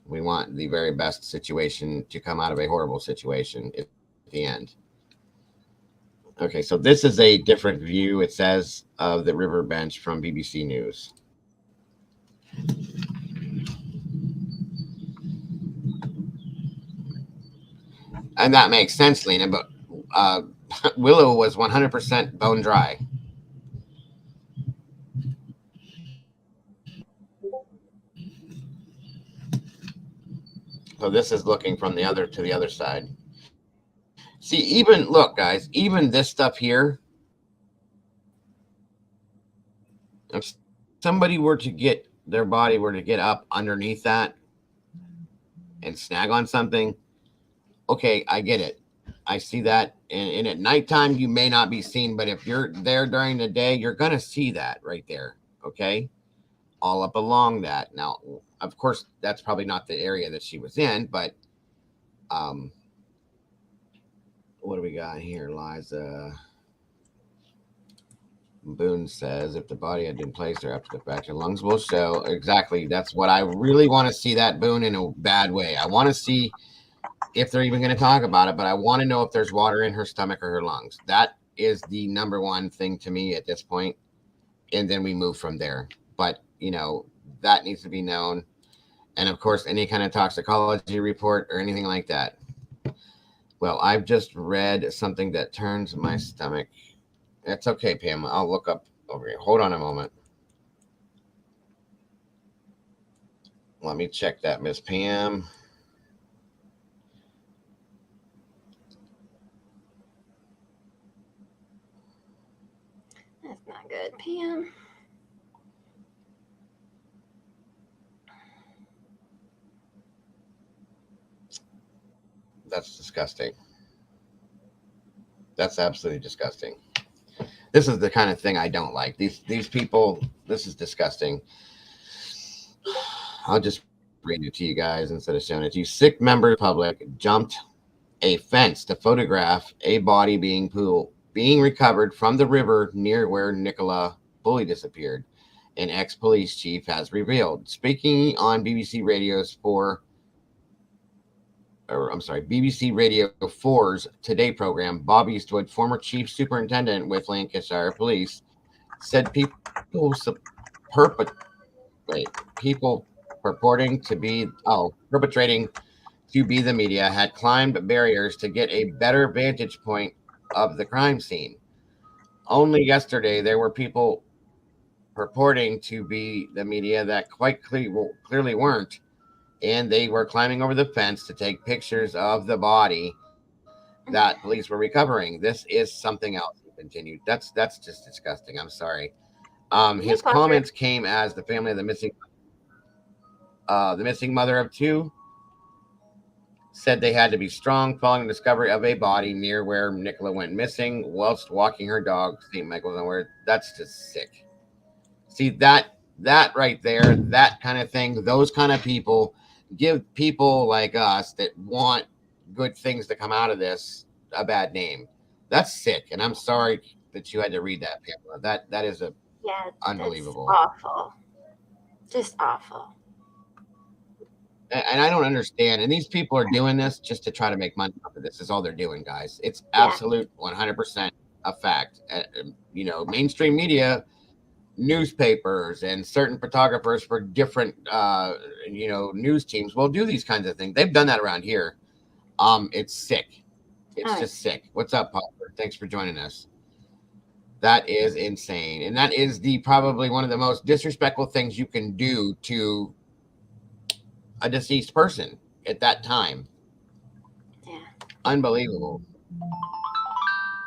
we want the very best situation to come out of a horrible situation at the end. Okay, so this is a different view, it says, of the river bench from BBC News. And that makes sense, Lena, but Willow was 100% bone dry. So this is looking from the other to the other side. See, even, look, guys, even this stuff here, if somebody were to get, their body were to get up underneath that and snag on something, okay, I get it. I see that. And at nighttime, you may not be seen, but if you're there during the day, you're going to see that right there, okay? All up along that. Now, of course, that's probably not the area that she was in, but what do we got here, Liza? Boone says, if the body had been placed there after the fact, your lungs will show. Exactly. That's what I really want to see, that Boone, in a bad way. I want to see if they're even going to talk about it, but I want to know if there's water in her stomach or her lungs. That is the number one thing to me at this point. And then we move from there. But, you know, that needs to be known. And of course, any kind of toxicology report or anything like that. Well, I've just read something that turns my stomach. It's okay, Pam. I'll look up over here. Hold on a moment. Let me check that, Miss Pam. That's not good, Pam. That's disgusting. That's absolutely disgusting. This is the kind of thing I don't like. These people, this is disgusting. I'll just read it to you guys instead of showing it to you. 6 members of the public jumped a fence to photograph a body being recovered from the river near where Nicola Bulley disappeared. an ex-police chief has revealed. Speaking on BBC Radio 4's Today program, Bob Eastwood, former chief superintendent with Lancashire Police, said people perpetrating to be the media had climbed barriers to get a better vantage point of the crime scene. Only yesterday, there were people purporting to be the media that quite clearly weren't, and they were climbing over the fence to take pictures of the body that police were recovering. This is something else, he continued. That's just disgusting. I'm sorry. His comments came as the family of the missing mother of two said they had to be strong following the discovery of a body near where Nicola went missing whilst walking her dog, St. Michael's and where. That's just sick. See, that right there, that kind of thing, those kind of people give people like us that want good things to come out of this a bad name. That's sick, and I'm sorry that you had to read that, Pamela. That is unbelievable. Awful. Just awful. And I don't understand. And these people are doing this just to try to make money off of this. Is all they're doing, guys. It's absolute 100% a fact. Mainstream media, newspapers, and certain photographers for different, news teams will do these kinds of things. They've done that around here. It's sick. It's just sick. What's up, Popper? Thanks for joining us. That is insane. And that is probably one of the most disrespectful things you can do to a deceased person at that time. Yeah. Unbelievable.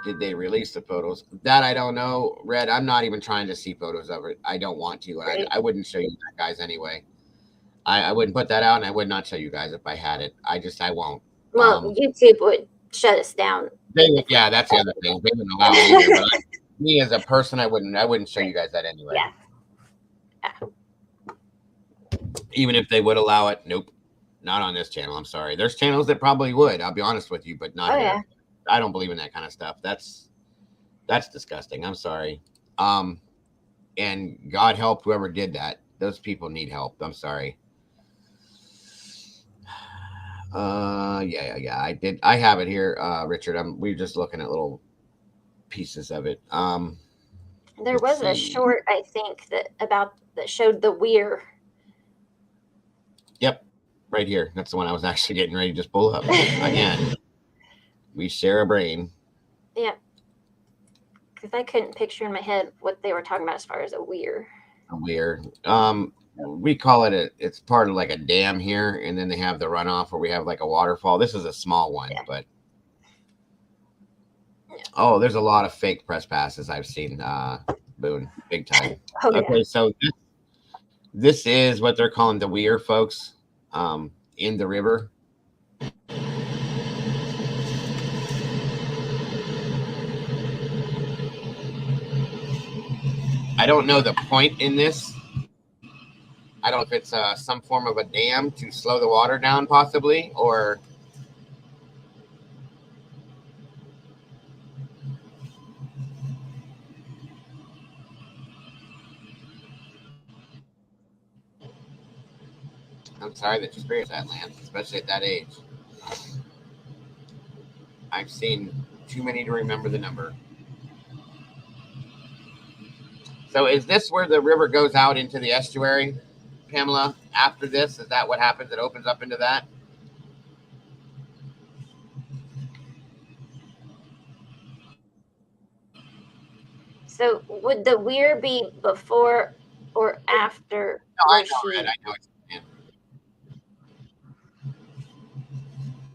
Did they release the photos? That I don't know, Red. I'm not even trying to see photos of it. I don't want to. I wouldn't show you that, guys, anyway. I wouldn't put that out, and I would not show you guys if I had it. I won't. Well, YouTube would shut us down. They would, yeah, that's the other thing. They wouldn't allow me either, but me as a person, I wouldn't show you guys that anyway. Yeah. Even if they would allow it, nope, not on this channel. I'm sorry. There's channels that probably would. I'll be honest with you, but not here. Yeah. I don't believe in that kind of stuff. That's disgusting. I'm sorry. And God help whoever did that. Those people need help. I'm sorry. Yeah. I did. I have it here, Richard. We're just looking at little pieces of it. There was a short, I think, that showed the WYRE. Yep, right here. That's the one I was actually getting ready to just pull up. Again, we share a brain. Yeah. Because I couldn't picture in my head what they were talking about as far as a WYRE. A WYRE. We call it it's part of like a dam here, and then they have the runoff where we have like a waterfall. This is a small one, but there's a lot of fake press passes I've seen, Boone, big time. Okay, so this is what they're calling the WYRE, folks, in the river. I don't know the point in this. I don't know if it's some form of a dam to slow the water down, possibly, or I'm sorry that you experienced that, Lance, especially at that age. I've seen too many to remember the number. So is this where the river goes out into the estuary, Pamela, after this? Is that what happens? It opens up into that? So would the WYRE be before or after? No, I know what you're saying.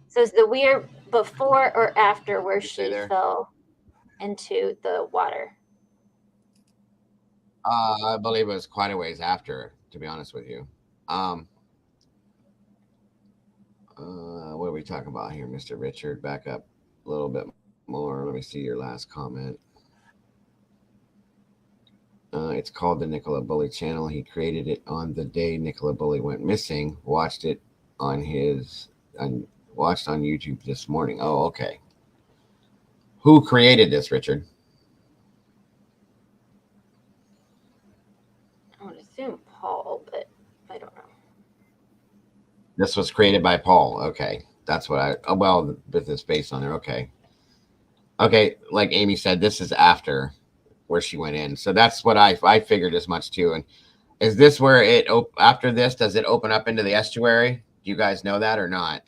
So is the WYRE before or after where she fell into the water? I believe it was quite a ways after, to be honest with you. What are we talking about here, Mr. Richard? Back up a little bit more. Let me see your last comment. It's called the Nicola Bulley channel. He created it on the day Nicola Bulley went missing. Watched on YouTube this morning. Oh, okay. Who created this, Richard? This was created by Paul. Okay. That's what well, with this space on there. Okay. Okay. Like Amy said, this is after where she went in. So that's what I figured as much too. And is this where it, after this, does it open up into the estuary? Do you guys know that or not?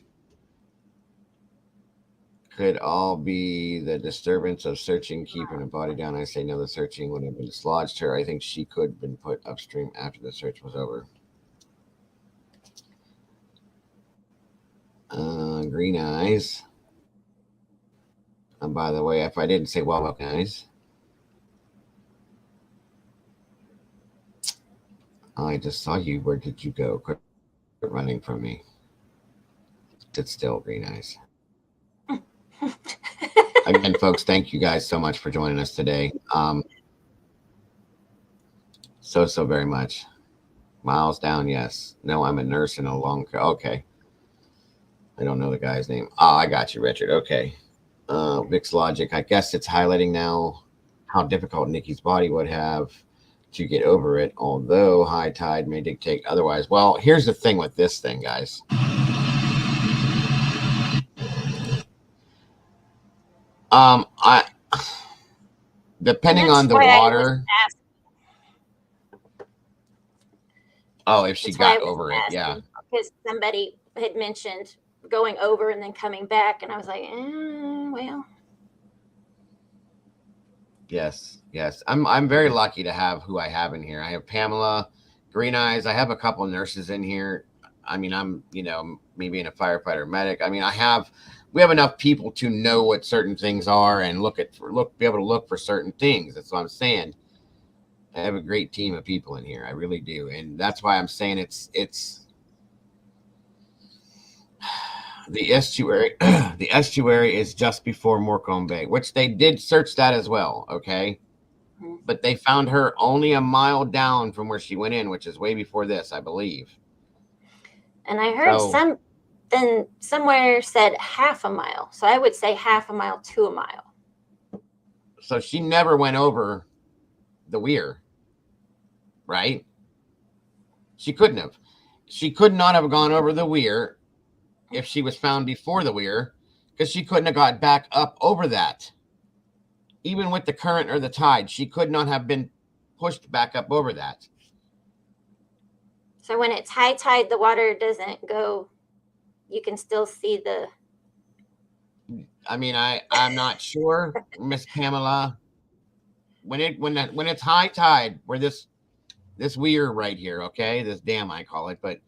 Could all be the disturbance of searching, keeping a body down. I say no, the searching would have been dislodged her. I think she could have been put upstream after the search was over. Green eyes. And by the way, if I didn't say well, guys, I just saw you. Where did you go? Quit running from me. Sit still, green eyes. Again, folks, thank you guys so much for joining us today. So very much. Miles down, yes. No, I'm a nurse in a long care. Okay. I don't know the guy's name. Oh, I got you, Richard. Okay. Vic's logic. I guess it's highlighting now how difficult Nikki's body would have to get over it, although high tide may dictate otherwise. Well, here's the thing with this thing, guys. Depending on the water. Oh, if she got over it, yeah. Because somebody had mentioned going over and then coming back, and I was like, well. Yes. I'm very lucky to have who I have in here. I have Pamela, Green Eyes. I have a couple of nurses in here. I mean, I'm, me being a firefighter medic. I mean, we have enough people to know what certain things are and be able to look for certain things. That's what I'm saying. I have a great team of people in here. I really do. And that's why I'm saying it's the estuary. The estuary is just before Morecambe Bay, which they did search that as well. Okay. But they found her only a mile down from where she went in, which is way before this, I believe. And I heard something somewhere said half a mile. So I would say half a mile to a mile. So she never went over the WYRE, right? She couldn't have. She could not have gone over the WYRE if she was found before the WYRE, because she couldn't have got back up over that. Even with the current or the tide, she could not have been pushed back up over that. So when it's high tide, the water doesn't go, you can still see the... I mean, I'm not sure, Miss Pamela. When it's high tide, where this WYRE right here, okay, this dam I call it, but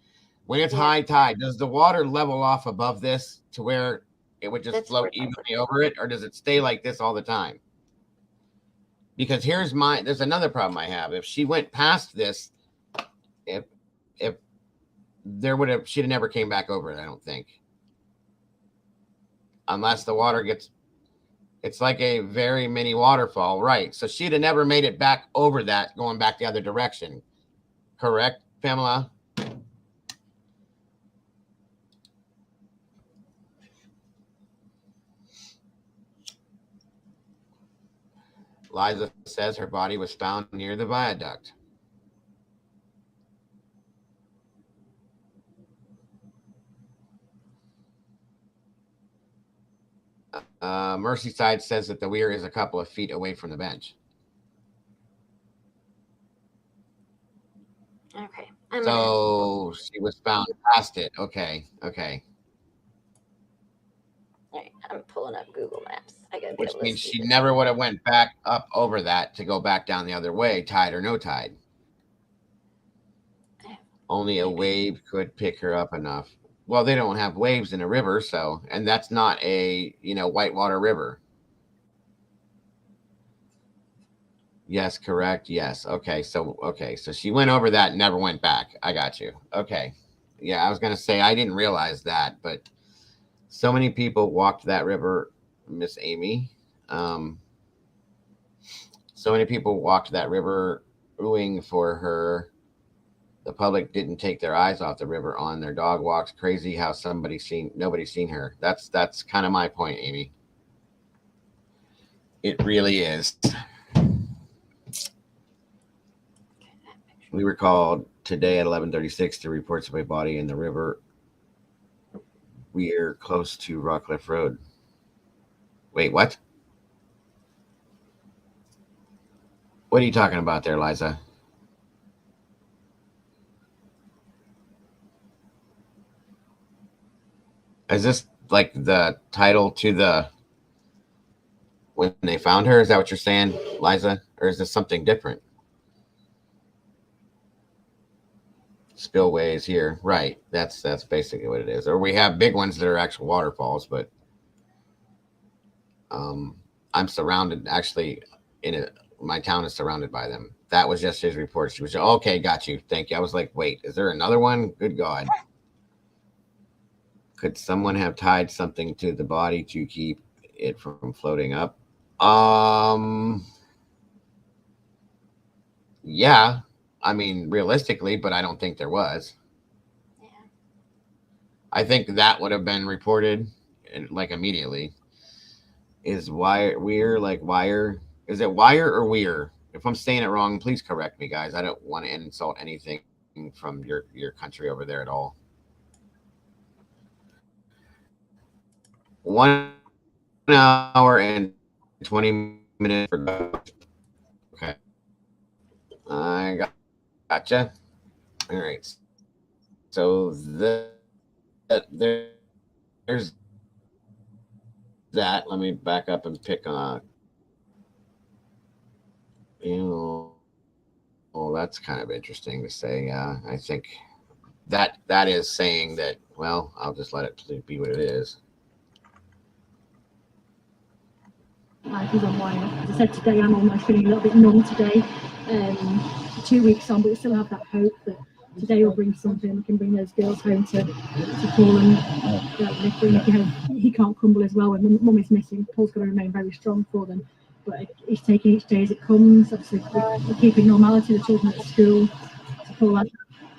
when it's high tide, does the water level off above this to where it would just float evenly over it, or does it stay like this all the time? Because there's another problem I have. If she went past this, if she'd have never came back over it, I don't think. Unless the water it's like a very mini waterfall, right? So she'd have never made it back over that, going back the other direction. Correct, Pamela? Liza says her body was found near the viaduct. Merseyside says that the WYRE is a couple of feet away from the bench. Okay. So she was found past it. Okay. All right, I'm pulling up Google Maps. Which means she never would have went back up over that to go back down the other way, tide or no tide. Only a wave could pick her up enough. Well, they don't have waves in a river, and that's not a, whitewater river. Yes, correct. Yes. Okay. So she went over that and never went back. I got you. Okay. Yeah, I was going to say, I didn't realize that, but so many people walked that river, Miss Amy. So many people walked that river oohing for her. The public didn't take their eyes off the river on their dog walks. Crazy how nobody's seen her. That's kind of my point, Amy. It really is. We were called today at 11:36 to report of a body in the river We're close to Rockcliffe Road. Wait, what? What are you talking about there, Liza? Is this like the title to the when they found her? Is that what you're saying, Liza? Or is this something different? Spillways here. Right. That's basically what it is. Or we have big ones that are actual waterfalls, but I'm surrounded actually in it. My town is surrounded by them. That was just his report. She was okay, got you. Thank you. I was like, wait, is there another one? Good God. Could someone have tied something to the body to keep it from floating up? Yeah. I mean, realistically, but I don't think there was. Yeah. I think that would have been reported like immediately. Is WYRE like WYRE? Is it WYRE or WYRE? If I'm saying it wrong, please correct me, guys. I don't want to insult anything from your country over there at all. 1 hour and 20 minutes for okay. I gotcha. All right. So there's that. Let me back up and pick on. Well, that's kind of interesting to say. I think that is saying that. Well, I'll just let it be what it is. Life on WYRE. As I said today, I'm almost feeling a little bit numb today. 2 weeks on, but we still have that hope that today will bring something. We can bring those girls home to Paul and bring Nicky home. He can't crumble as well when Mum is missing. Paul's got to remain very strong for them. But he's taking each day as it comes. Obviously, we're keeping normality. The children at school. To Paul had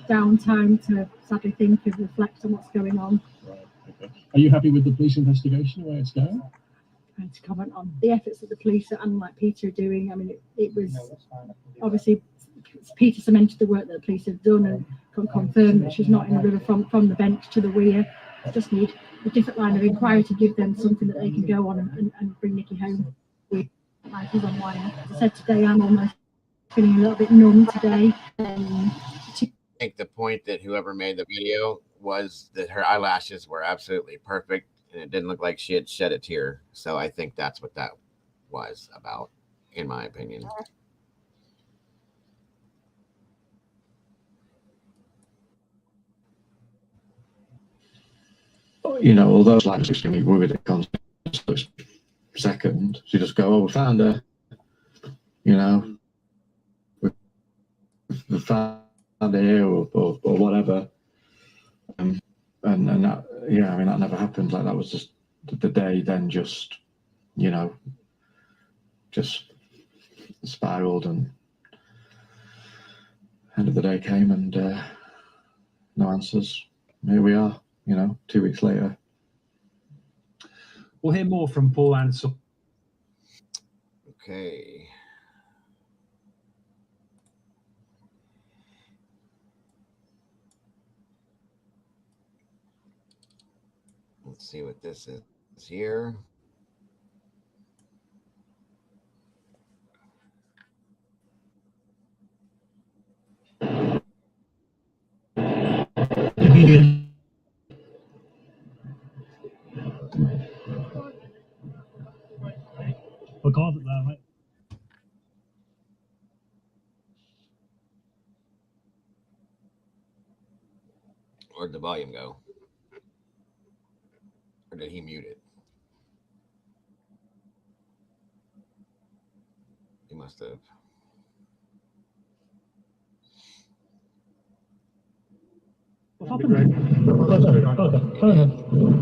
downtime to sadly think and reflect on what's going on. Right. Okay. Are you happy with the police investigation, the way it's going? To comment on the efforts that the police and like Peter are doing. I mean, it was obviously Peter cemented the work that the police have done and confirmed that she's not in the river from the bench to the weir. Just need a different line of inquiry to give them something that they can go on and bring Nicky home. Life is on WYRE. As I said today, I'm almost feeling a little bit numb today. I think the point that whoever made the video was that her eyelashes were absolutely perfect. And it didn't look like she had shed a tear. So I think that's what that was about, in my opinion. You know, although it's like just me worried it comes second, she just go, oh, we found her. You know, we found her here or whatever. And that, yeah, I mean, that never happened. Like that was just the day then just, you know, just spiraled and end of the day came and no answers. Here we are, you know, 2 weeks later. We'll hear more from Paul Ansell. Okay. Let's see what this is here. Record it there, mate. Where'd the volume go? Or did he mute it? He must have. What happened? Okay, go ahead. Okay.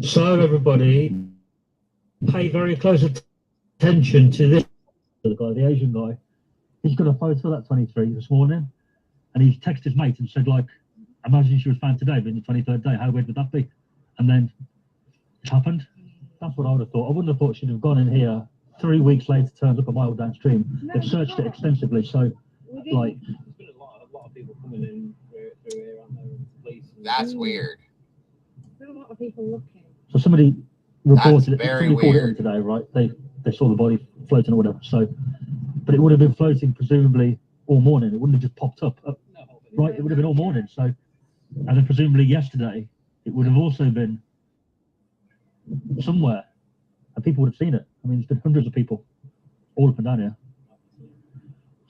So everybody, pay very close attention to this guy, the Asian guy. He's got a photo of that 23 this morning, and he's texted his mate and said, like, imagine she was found today, being the 23rd day. How weird would that be? And then it happened. That's what I would have thought. I wouldn't have thought she'd have gone in here 3 weeks later, turns up a mile downstream. They've searched it extensively, so like. There's been a lot of people coming in through here, aren't there? And police. That's weird. There's a lot of people looking. So somebody reported it. Very Somebody called it in weird. today, right? They saw the body floating or whatever. So, but it would have been floating presumably all morning. It wouldn't have just popped up, right? It would have been all morning. So, and then presumably yesterday, it would have also been somewhere, and people would have seen it. I mean, there's been hundreds of people all up and down here.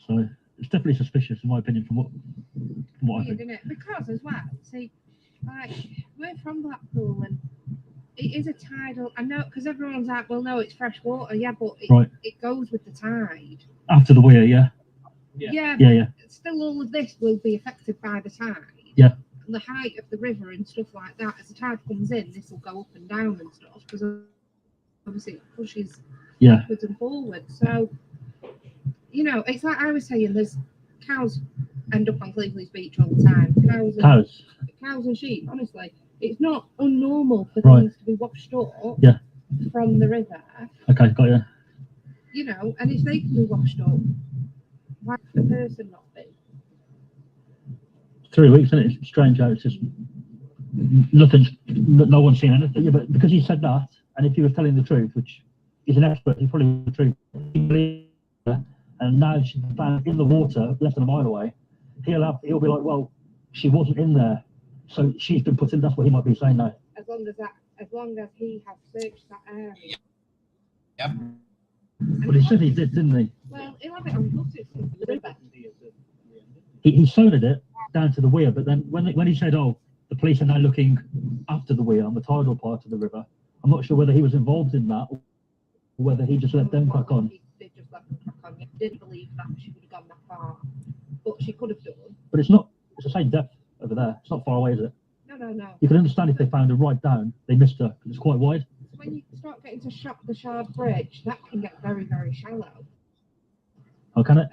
So it's definitely suspicious, in my opinion, from what I think. Isn't it? Because as well, see, like we're from Blackpool and it is a tidal. I know because everyone's like, well, no, it's fresh water, yeah, but it goes with the tide. After the WYRE, yeah. Yeah. Still, all of this will be affected by the tide. Yeah. And the height of the river and stuff like that. As the tide comes in, this will go up and down and stuff because obviously it pushes backwards and forwards. So, you know, it's like I was saying, there's cows end up on Cleveland's beach all the time. Cows and sheep, honestly. It's not unnormal for things to be washed up from the river. Okay, got you. You know, and if they can be washed up, why can the person not be? 3 weeks, isn't it? It's strange how it's just no one's seen anything. Yeah, but because he said that, and if he was telling the truth, which he's an expert, he's probably the truth. And now she's found in the water, less than a mile away. He'll be like, well, she wasn't in there, so she's been put in. That's what he might be saying now. As long as he has searched that area. Yep. But he said he did, didn't he? Well, he'll have it on footage. He soned it down to the WYRE, but then when he said, oh, the police are now looking after the WYRE on the tidal part of the river, I'm not sure whether he was involved in that or whether he just let them crack on. They just let them crack on. He didn't believe that she would have gone that far, but she could have done. But it's the same depth over there. It's not far away, is it? No. You can understand if they found her right down, they missed her, because it's quite wide. When you start getting to the Shard Bridge, that can get very, very shallow. Oh, can it?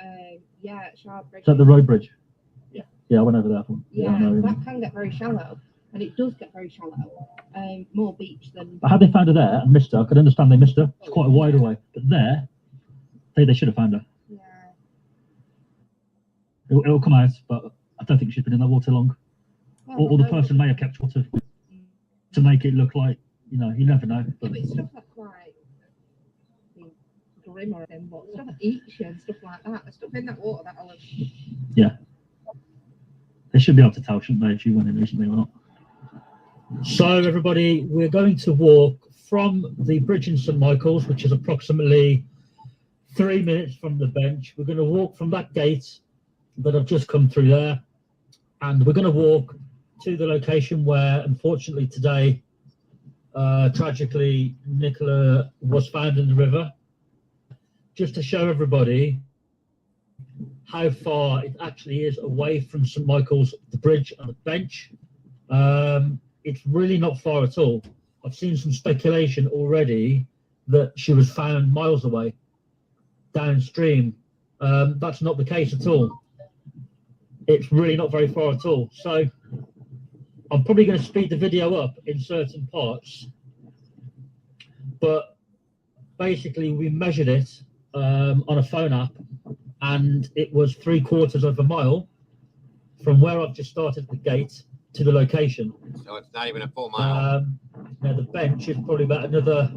Yeah, Shard Bridge. Is that the road bridge? Yeah, I went over there. That can get very shallow, and it does get very shallow. More beach than. But had they found her there and missed her, I could understand they missed her. It's quite a wide away. But there, they should have found her. Yeah. It'll come out, but I don't think she's been in that water long. Well, or the person may have kept water to make it look like, you never know. But it's stuff like grim or anything, but stuff like eats you and stuff like that. There's stuff in that water that'll have. Yeah. They should be able to tell, shouldn't they, if you went in recently or not? So, everybody, we're going to walk from the bridge in St Michael's, which is approximately 3 minutes from the bench. We're going to walk from that gate that I've just come through there, and we're going to walk to the location where, unfortunately, today, tragically, Nicola was found in the river. Just to show everybody how far it actually is away from St Michael's, the bridge and the bench. It's really not far at all. I've seen some speculation already that she was found miles away, downstream. That's not the case at all. It's really not very far at all. So I'm probably going to speed the video up in certain parts, but basically we measured it on a phone app, and it was 3/4 of a mile from where I've just started the gate to the location. So it's not even a full mile. Now the bench is probably about another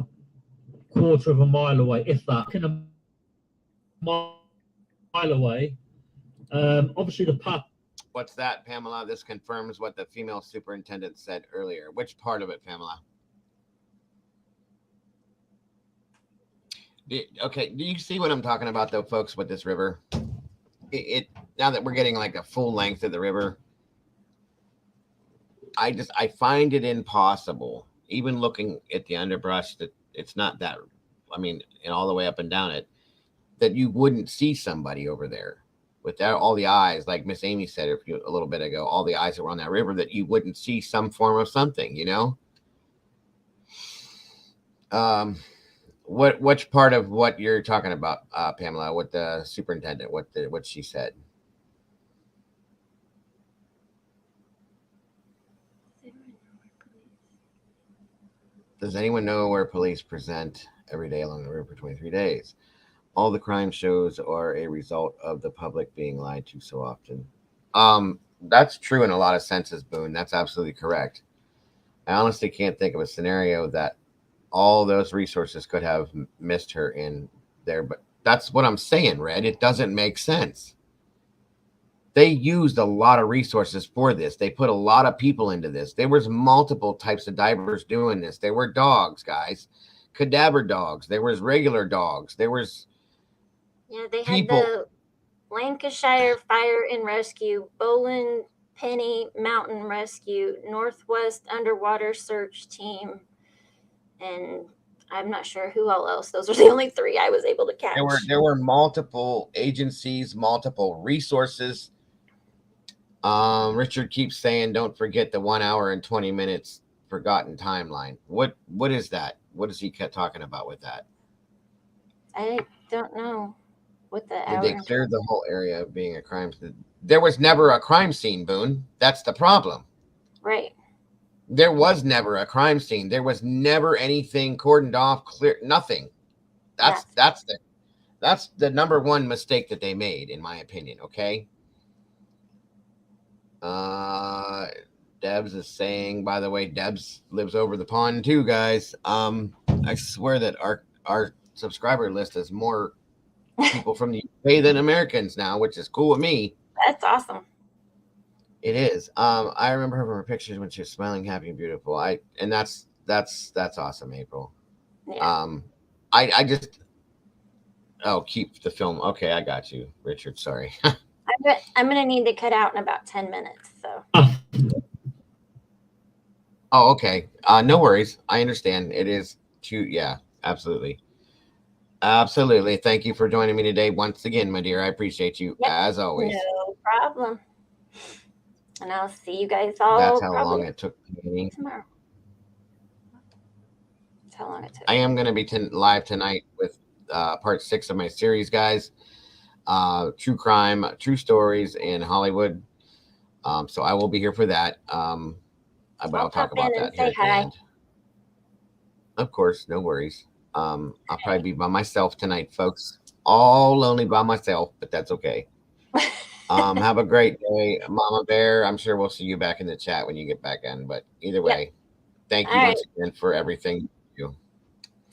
1/4 of a mile away, if that. In a mile away. Obviously the path. What's that, Pamela? This confirms what the female superintendent said earlier. Which part of it, Pamela? Okay, do you see what I'm talking about, though, folks, with this river? Now that we're getting like a full length of the river, I find it impossible, even looking at the underbrush, that it's not that, and all the way up and down it, that you wouldn't see somebody over there without all the eyes, like Miss Amy said a little bit ago, all the eyes that were on that river, that you wouldn't see some form of something, Which part of what you're talking about, Pamela, with the superintendent, what she said? Does anyone know where police present every day along the river for 23 days? All the crime shows are a result of the public being lied to so often. That's true in a lot of senses, Boone. That's absolutely correct. I honestly can't think of a scenario that all those resources could have missed her in there, but that's what I'm saying, Red. It doesn't make sense. They used a lot of resources for this. They put a lot of people into this. There was multiple types of divers doing this. There were dogs, guys, cadaver dogs. There was regular dogs. There was they had people. The Lancashire Fire and Rescue, Boland Penny Mountain Rescue, Northwest Underwater Search Team, and I'm not sure who all else. Those are the only 3 I was able to catch. There were multiple agencies, multiple resources. Richard keeps saying, don't forget the 1 hour and 20 minutes forgotten timeline. What is that? What is he kept talking about with that? I don't know what the Did they clear the whole area of being a crime scene? There was never a crime scene, Boone. That's the problem. Right. There was never a crime scene. There was never anything cordoned off, clear, nothing. That's the number one mistake that they made, in my opinion. Okay. Debs is saying, by the way, Debs lives over the pond too, guys. I swear that our subscriber list is more people from the UK than Americans now, which is cool with me. That's awesome. It is. I remember her from her pictures when she was smiling, happy, and beautiful. And that's awesome, April. Yeah. I just keep the film. Okay, I got you, Richard. Sorry. I'm gonna need to cut out in about 10 minutes. So. Oh, okay. No worries. I understand. It is too. Yeah, absolutely. Absolutely. Thank you for joining me today once again, my dear. I appreciate you as always. No problem. And I'll see you guys all. That's how long it took me. Tomorrow. That's how long it took. I am going to be live tonight with part 6 of my series, guys. True crime, true stories in Hollywood. So I will be here for that. But I'll talk about that here at the end. Of course, no worries. I'll probably be by myself tonight, folks. All lonely by myself, but that's okay. Have a great day, Mama Bear. I'm sure we'll see you back in the chat when you get back in. But either way, thank you once again for everything you do.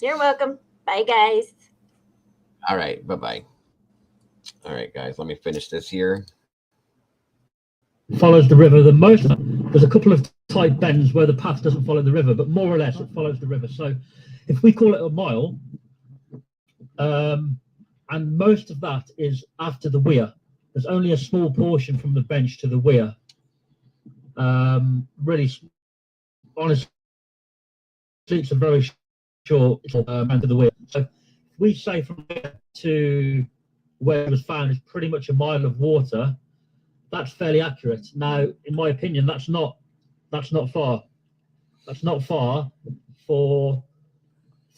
You're welcome. Bye, guys. All right. Bye-bye. All right, guys. Let me finish this here. Follows the river the most. There's a couple of tight bends where the path doesn't follow the river, but more or less it follows the river. So if we call it a mile, and most of that is after the weir. There's only a small portion from the bench to the weir. Really, honestly, it's a very short to the weir. So if we say from there to where it was found is pretty much a mile of water, that's fairly accurate. Now, in my opinion, that's not far. That's not far for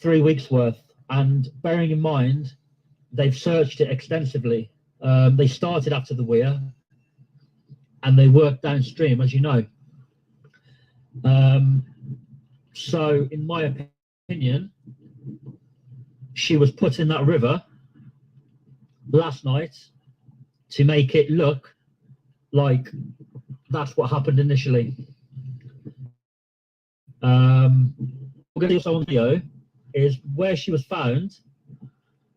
3 weeks worth. And bearing in mind, they've searched it extensively. They started after the weir and they worked downstream, as you know. So in my opinion, she was put in that river last night to make it look like that's what happened initially. We're going to also on video is where she was found.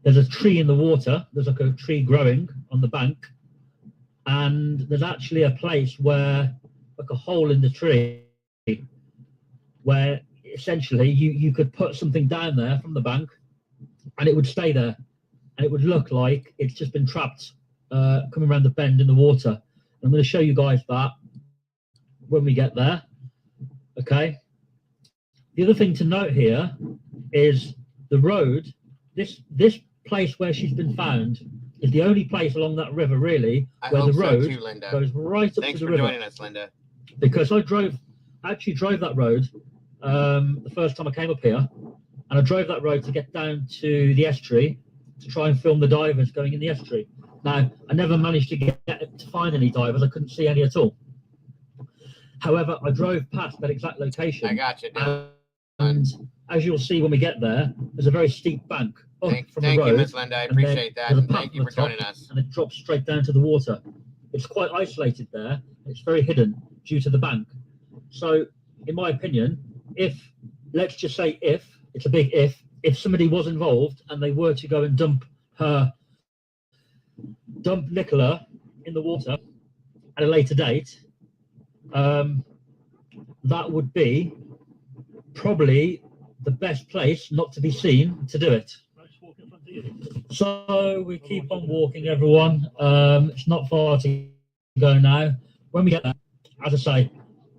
There's a tree in the water. There's like a tree growing on the bank, and there's actually a place where, like a hole in the tree, where essentially you could put something down there from the bank, and it would stay there, and it would look like it's just been trapped, coming around the bend in the water. I'm going to show you guys that when we get there. Okay. The other thing to note here is the road. This place where she's been found is the only place along that river, really, where the road goes right up to the river. Thanks for joining us, Linda. Because I actually drove that road the first time I came up here, and I drove that road to get down to the estuary to try and film the divers going in the estuary. Now, I never managed to get to find any divers. I couldn't see any at all. However, I drove past that exact location. I got you. And as you'll see when we get there, there's a very steep bank up from the road. Thank you, Miss Linda. I appreciate that. And thank you for joining us. And it drops straight down to the water. It's quite isolated there. It's very hidden due to the bank. So, in my opinion, let's just say it's a big if somebody was involved and they were to go and dump Nicola in the water at a later date, that would be probably the best place not to be seen to do it. So we keep on walking, everyone. It's not far to go now. When we get there, as I say,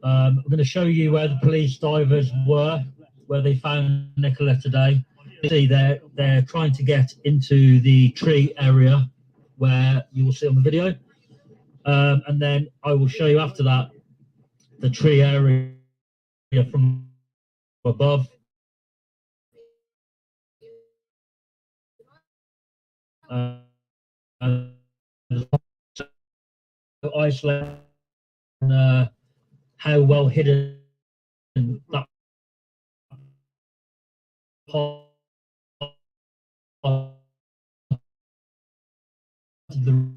I'm going to show you where the police divers were, where they found Nicola today. You see, they're trying to get into the tree area where you will see on the video, and then I will show you after that the tree area from above. Isolate how well hidden that part of the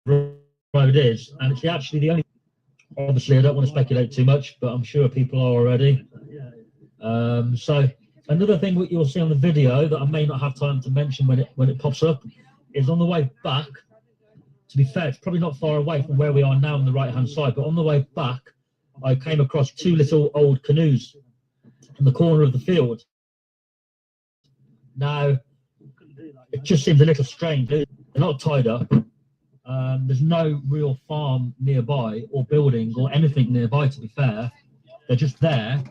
road is, and it's actually the only. Obviously, I don't want to speculate too much, but I'm sure people are already. So another thing that you'll see on the video that I may not have time to mention when it pops up is on the way back. To be fair, it's probably not far away from where we are now on the right-hand side, but on the way back, I came across two little old canoes in the corner of the field. Now, it just seems a little strange. They're not tied up. There's no real farm nearby or building or anything nearby, to be fair. They're just there,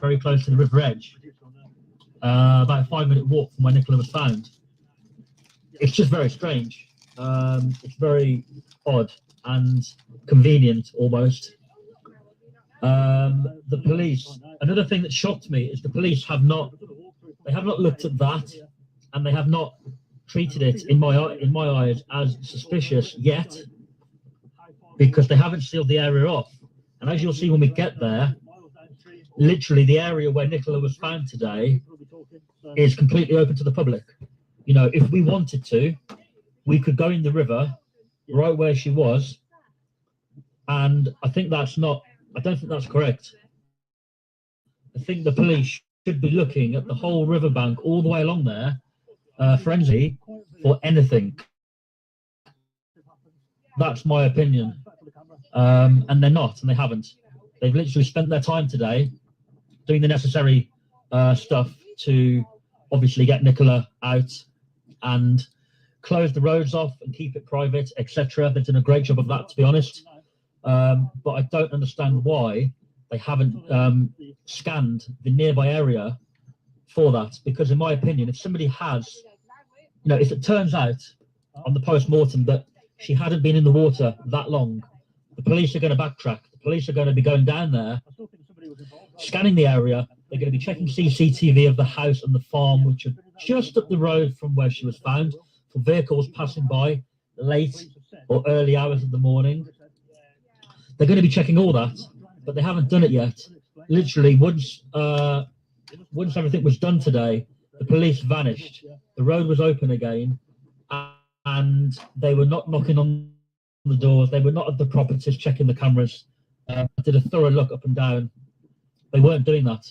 very close to the river edge. About a 5-minute walk from where Nicola was found. It's just very strange. It's very odd and convenient almost. The police, another thing that shocked me is the police have not looked at that, and they have not treated it in my eyes as suspicious yet, because they haven't sealed the area off. And as you'll see when we get there, literally the area where Nicola was found today is completely open to the public. You know, if we wanted to, we could go in the river right where she was, and I don't think that's correct. I think the police should be looking at the whole riverbank all the way along there, forensically, for anything. That's my opinion. And they're not, and they haven't. They've literally spent their time today doing the necessary stuff to obviously get Nicola out and close the roads off and keep it private, etc. They've done a great job of that, to be honest. But I don't understand why they haven't scanned the nearby area for that. Because in my opinion, if somebody has, if it turns out on the post-mortem that she hadn't been in the water that long, the police are going to backtrack. The police are going to be going down there, scanning the area. They're going to be checking CCTV of the house and the farm, which are just up the road from where she was found, for vehicles passing by late or early hours of the morning. They're going to be checking all that, but they haven't done it yet. Literally, once everything was done today, the police vanished. The road was open again, and they were not knocking on the doors. They were not at the properties checking the cameras. Did a thorough look up and down. They weren't doing that.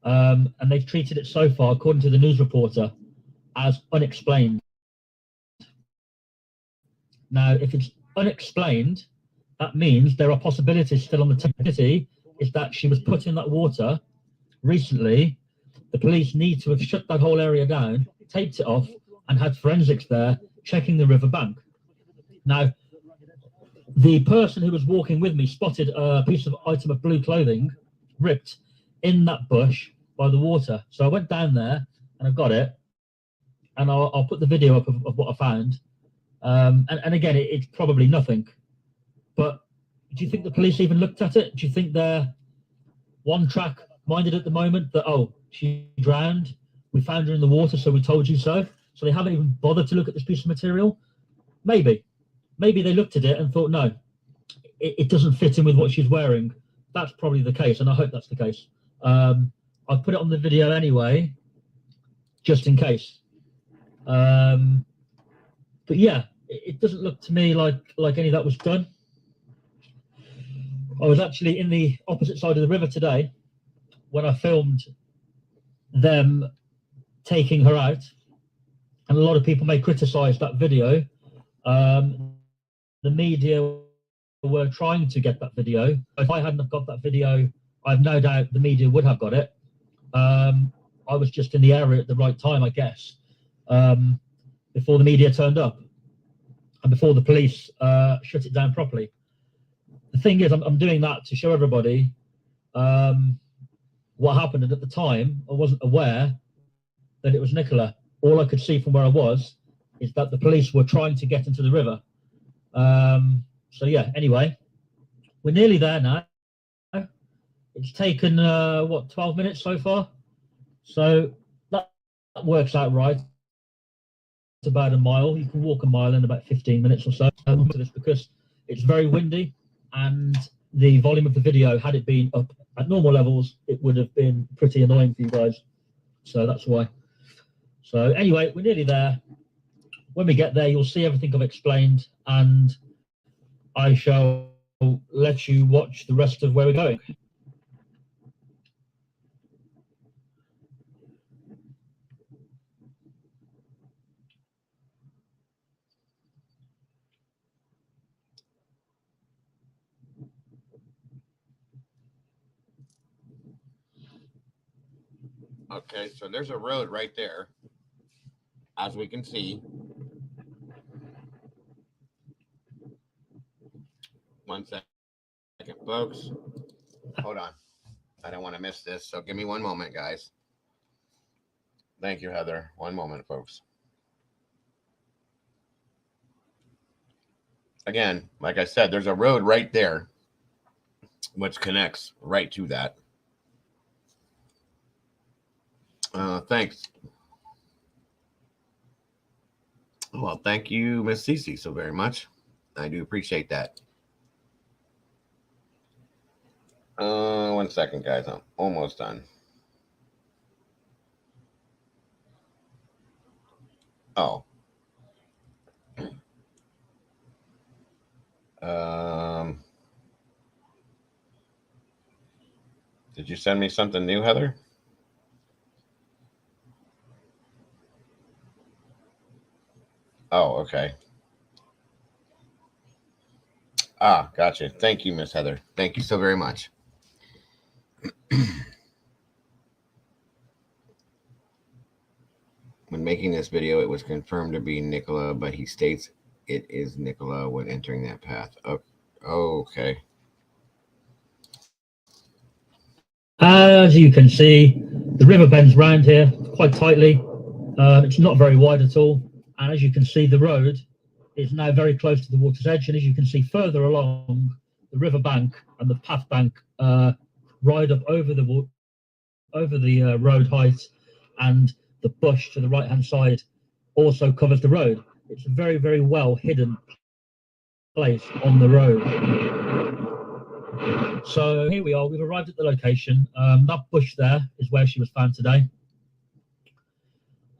And they've treated it so far, according to the news reporter, as unexplained. Now, if it's unexplained, that means there are possibilities still on the table. Is that she was put in that water recently. The police need to have shut that whole area down, taped it off, and had forensics there checking the river bank. Now, the person who was walking with me spotted a piece of item of blue clothing ripped in that bush by the water. So I went down there and I got it, and I'll put the video up of what I found. And again, it's probably nothing. But do you think the police even looked at it? Do you think they're one track minded at the moment that, oh, she drowned? we found her in the water, so we told you so. So they haven't even bothered to look at this piece of material. Maybe they looked at it and thought, no, it doesn't fit in with what she's wearing. That's probably the case, and I hope that's the case. I've put it on the video anyway, just in case. But yeah, it doesn't look to me like any of that was done. I was actually in the opposite side of the river today when I filmed them taking her out, and a lot of people may criticize that video. The media were trying to get that video. If I hadn't have got that video, I've no doubt the media would have got it. I was just in the area at the right time, I guess, before the media turned up and before the police shut it down properly. The thing is, I'm doing that to show everybody what happened, and at the time I wasn't aware that it was Nicola. All I could see from where I was is that the police were trying to get into the river. So yeah, anyway, we're nearly there now. It's taken 12 minutes so far, so that works out right. It's about a mile. You can walk a mile in about 15 minutes or so. Because it's very windy, and the volume of the video, had it been up at normal levels, it would have been pretty annoying for you guys. So that's why. So anyway, we're nearly there. When we get there, you'll see everything I've explained, and I shall let you watch the rest of where we're going. Okay, so there's a road right there, as we can see. One second, folks. Hold on. I don't want to miss this, so give me one moment, guys. Thank you, Heather. One moment, folks. Again, like I said, there's a road right there which connects right to that. Thanks. Well, thank you, Miss Cece, so very much. I do appreciate that. 1 second, guys. I'm almost done. Oh. Did you send me something new, Heather? Oh, okay. Ah, gotcha. Thank you, Miss Heather. Thank you so very much. When making this video, it was confirmed to be Nicola, but he states it is Nicola when entering that path. Oh, okay. As you can see, the river bends round here quite tightly. It's not very wide at all. And as you can see, the road is now very close to the water's edge. And as you can see further along, the river bank and the path bank ride up over the road height, and the bush to the right-hand side also covers the road. It's a very, very well hidden place on the road. So here we are. We've arrived at the location. That bush there is where she was found today.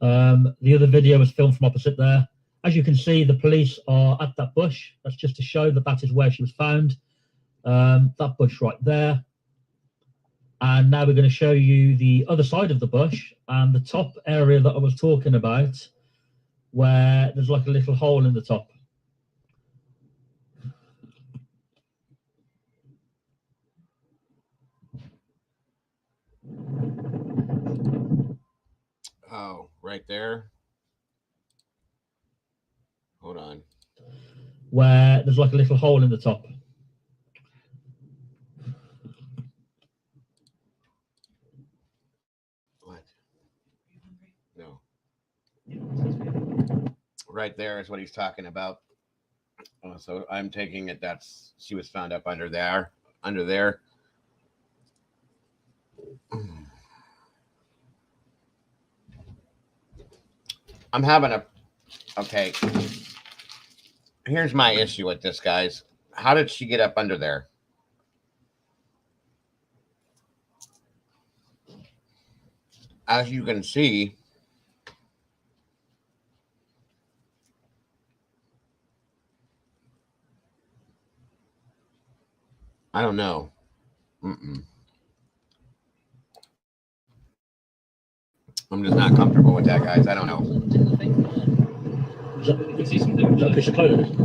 The other video was filmed from opposite there. As you can see, the police are at that bush. That's just to show that that is where she was found. That bush right there. And now we're going to show you the other side of the bush and the top area that I was talking about, where there's like a little hole in the top. Oh, right there. Hold on. Where there's like a little hole in the top. What? No. Right there is what he's talking about. So I'm taking it that's she was found up under there. I'm having a, okay. Here's my issue with this, guys. How did she get up under there? As you can see, I don't know. I'm just not comfortable with that, guys. I don't know. Is that a piece of clothing?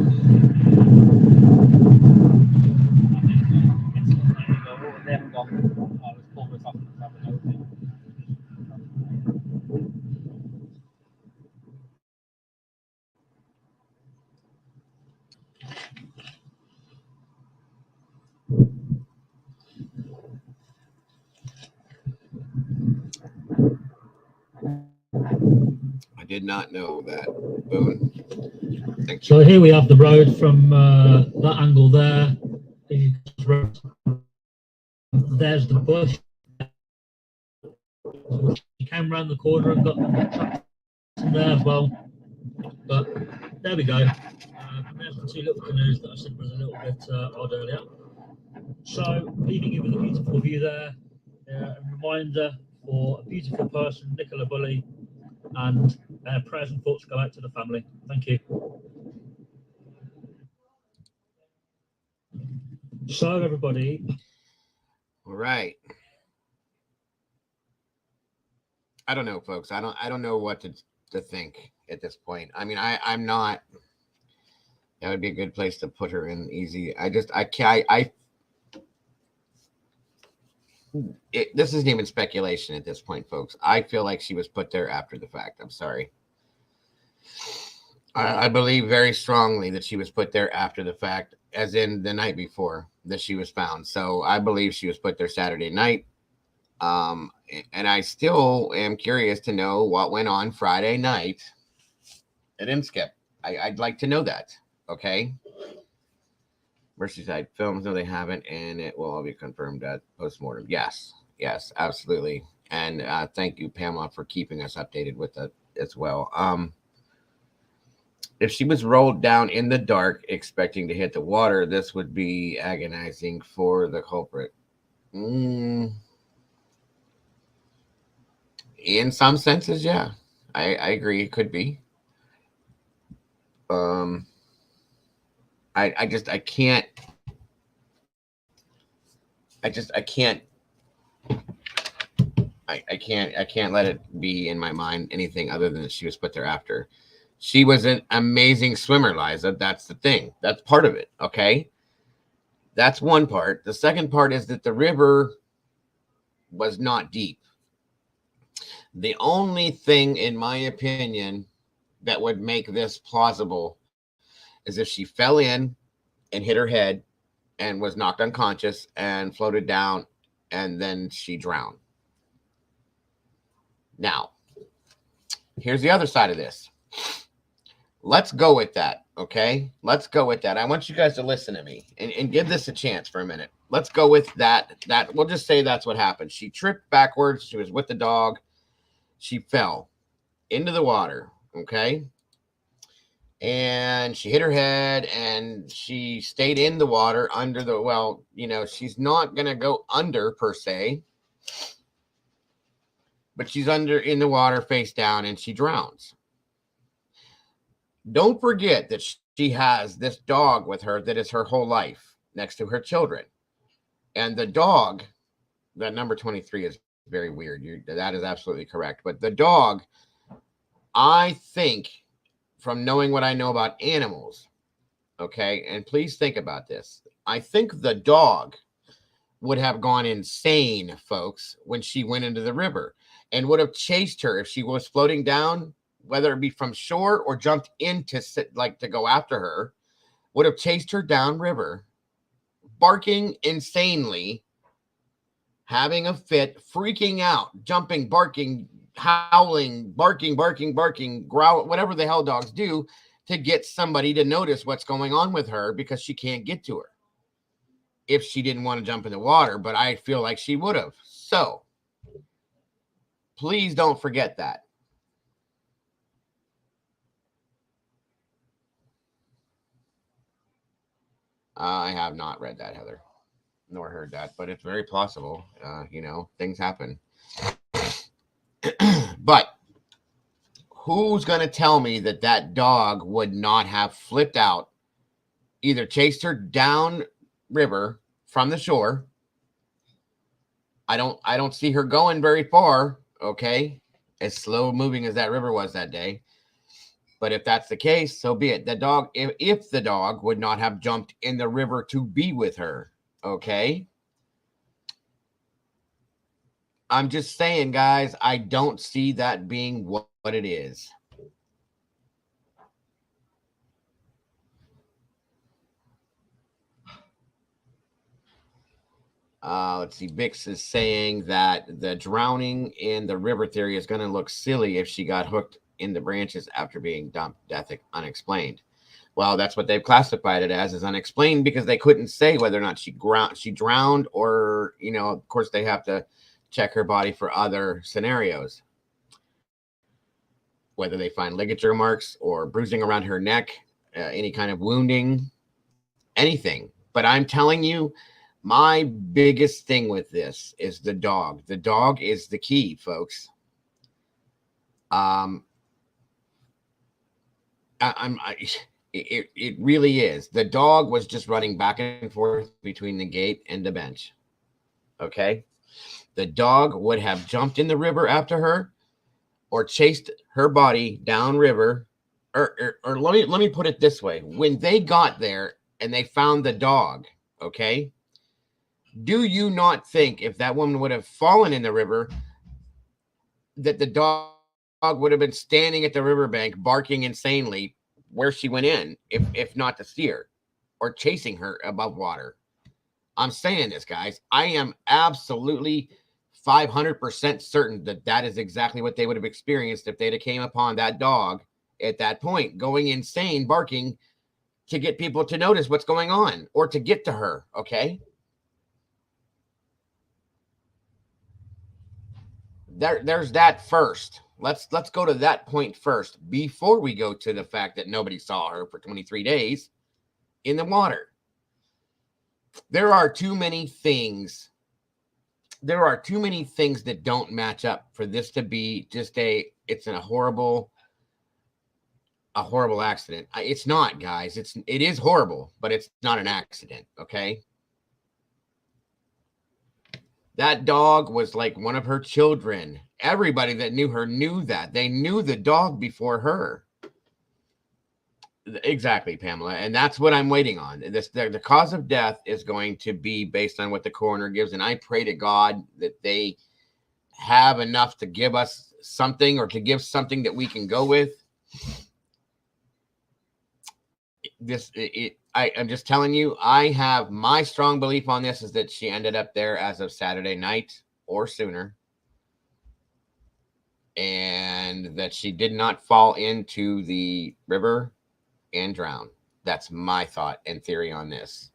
I did not know that. Boone. Thank you. So here we have the road from that angle there. There's the bush. She came around the corner and got trapped in there as well. But there we go. And there's the two little canoes that I said was a little bit odd earlier. So leaving you with a beautiful view there. A reminder for a beautiful person, Nicola Bulley, and prayers and thoughts go out to the family. Thank you. So everybody. All right. I don't know, folks. I don't know what to think at this point. I mean, I'm not. That would be a good place to put her in easy. This isn't even speculation at this point, folks. I feel like she was put there after the fact. I'm sorry. I believe very strongly that she was put there after the fact, as in the night before that she was found. So I believe she was put there Saturday night. And I still am curious to know what went on Friday night at Inskip. I'd like to know that. Okay. Merseyside Films, no, they haven't, and it will all be confirmed at postmortem. Yes, absolutely. And thank you, Pamela, for keeping us updated with that as well. If she was rolled down in the dark expecting to hit the water, this would be agonizing for the culprit. In some senses, yeah, I agree. It could be. I can't let it be in my mind anything other than that she was put there after. She was an amazing swimmer, Liza. That's the thing. That's part of it. Okay. That's one part. The second part is that the river was not deep. The only thing, in my opinion, that would make this plausible is if she fell in and hit her head and was knocked unconscious and floated down, and then she drowned. Now, here's the other side of this. Let's go with that, okay? Let's go with that. I want you guys to listen to me and give this a chance for a minute. Let's go with that. We'll just say that's what happened. She tripped backwards. She was with the dog. She fell into the water, okay? And she hit her head and she stayed in the water under the, well, you know, she's not going to go under per se, but she's under in the water face down and she drowns. Don't forget that she has this dog with her that is her whole life next to her children. And the dog, that number 23 is very weird. That is absolutely correct. But the dog, I think, from knowing what I know about animals, okay, and please think about this. I think the dog would have gone insane, folks, when she went into the river and would have chased her if she was floating down, whether it be from shore or jumped in to go after her, would have chased her down river, barking insanely, having a fit, freaking out, jumping, barking, howling, barking, growl, whatever the hell dogs do to get somebody to notice what's going on with her because she can't get to her if she didn't want to jump in the water, but I feel like she would have. So please don't forget that. I have not read that, Heather, nor heard that, but it's very plausible. You know, things happen. But who's going to tell me that that dog would not have flipped out, either chased her down river from the shore? I don't see her going very far, okay? As slow moving as that river was that day. But if that's the case, so be it. The dog, if the dog would not have jumped in the river to be with her, okay? I'm just saying, guys, I don't see that being what it is. Let's see. Bix is saying that the drowning in the river theory is going to look silly if she got hooked in the branches after being dumped, death unexplained. Well, that's what they've classified it as unexplained, because they couldn't say whether or not she drowned, or, you know, of course they have to check her body for other scenarios, whether they find ligature marks or bruising around her neck, any kind of wounding, anything. But I'm telling you, my biggest thing with this is the dog. The dog is the key, folks. It really is. The dog was just running back and forth between the gate and the bench. Okay? The dog would have jumped in the river after her, or chased her body down river, or let me put it this way. When they got there and they found the dog, okay? Do you not think if that woman would have fallen in the river, that the dog would have been standing at the riverbank barking insanely where she went in, if not to steer, or chasing her above water? I'm saying this, guys. I am absolutely 500% certain that that is exactly what they would have experienced if they'd have came upon that dog at that point, going insane, barking to get people to notice what's going on, or to get to her, okay? There's that first. Let's go to that point first before we go to the fact that nobody saw her for 23 days in the water. There are too many things. There are too many things that don't match up for this to be just a horrible accident. It's not, guys. It is horrible, but it's not an accident, okay? That dog was like one of her children. Everybody that knew her knew that. They knew the dog before her. Exactly, Pamela. And that's what I'm waiting on. The cause of death is going to be based on what the coroner gives. And I pray to God that they have enough to give us something, or to give something that we can go with. I'm just telling you, I have my strong belief on this is that she ended up there as of Saturday night or sooner, and that she did not fall into the river and drown. That's my thought and theory on this.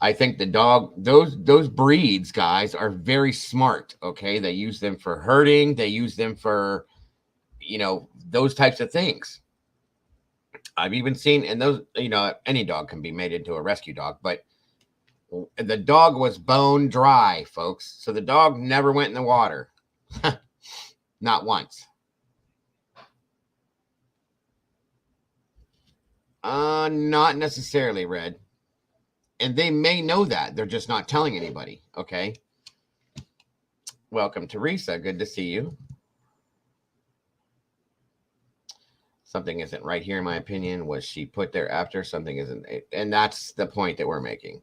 I think the dog, those breeds, guys, are very smart, okay? They use them for herding. They use them for, you know, those types of things. I've even seen, and those, you know, any dog can be made into a rescue dog, but the dog was bone dry, folks. So the dog never went in the water. Not once. Not necessarily, Red. And they may know that. They're just not telling anybody, okay? Welcome, Teresa. Good to see you. Something isn't right here, in my opinion. Was she put there after? Something isn't. And that's the point that we're making.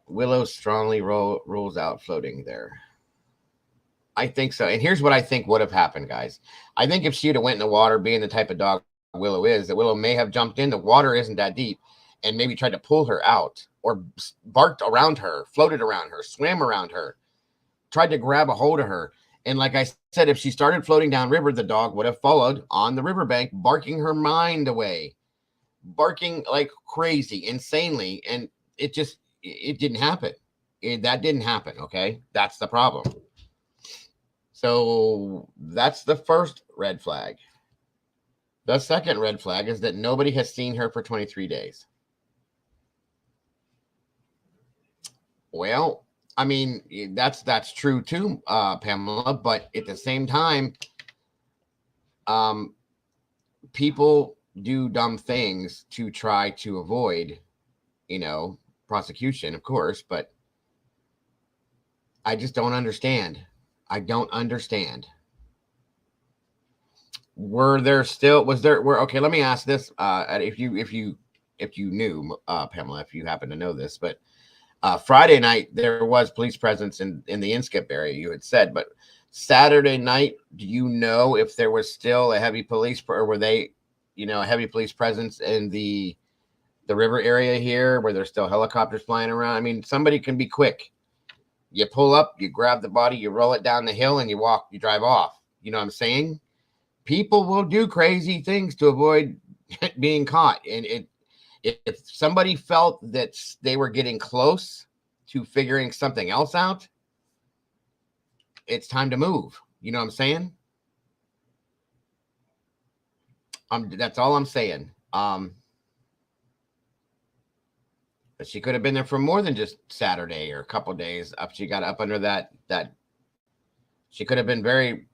Willow strongly rules out floating there. I think so. And here's what I think would have happened, guys. I think if she'd have went in the water, being the type of dog Willow is, that Willow may have jumped in. The water isn't that deep, and maybe tried to pull her out, or barked around her, floated around her, swam around her, tried to grab a hold of her. And like I said, if she started floating downriver, the dog would have followed on the riverbank, barking her mind away, barking like crazy, insanely. And it didn't happen. That didn't happen, okay? That's the problem. So that's the first red flag. The second red flag is that nobody has seen her for 23 days. Well, I mean, that's true too, Pamela, but at the same time, people do dumb things to try to avoid, prosecution, of course, but I just don't understand. I don't understand. Okay, let me ask this. If you knew, Pamela, if you happen to know this, but Friday night there was police presence in the Inskip area, you had said, but Saturday night, do you know if there was still a heavy police, or were they, a heavy police presence in the river area here, where there's still helicopters flying around? I mean, somebody can be quick. You pull up, you grab the body, you roll it down the hill, and you drive off. You know what I'm saying? People will do crazy things to avoid being caught. And if somebody felt that they were getting close to figuring something else out, it's time to move. You know what I'm saying? That's all I'm saying. But she could have been there for more than just Saturday or a couple of days. She got up under that she could have been very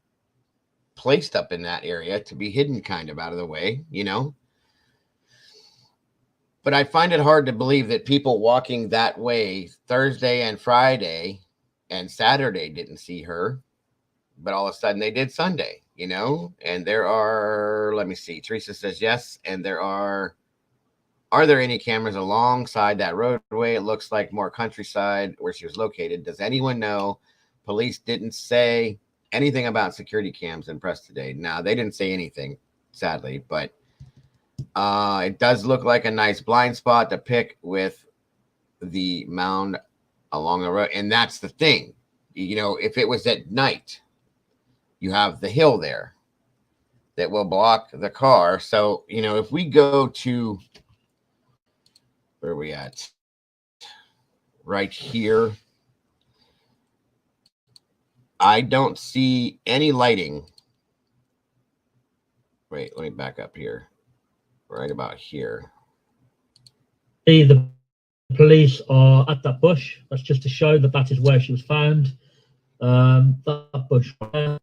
placed up in that area to be hidden kind of out of the way, But I find it hard to believe that people walking that way Thursday and Friday and Saturday didn't see her, but all of a sudden they did Sunday, And there are, let me see, Teresa says yes, and are there any cameras alongside that roadway? It looks like more countryside where she was located. Does anyone know? Police didn't say anything about security cams in press today. No, they didn't say anything, sadly, but it does look like a nice blind spot to pick with the mound along the road. And that's the thing, if it was at night, you have the hill there that will block the car. So, if we go to, where are we at? Right here. I don't see any lighting. Wait, let me back up here. Right about here. The police are at that bush. That's just to show that is where she was found. That bush there.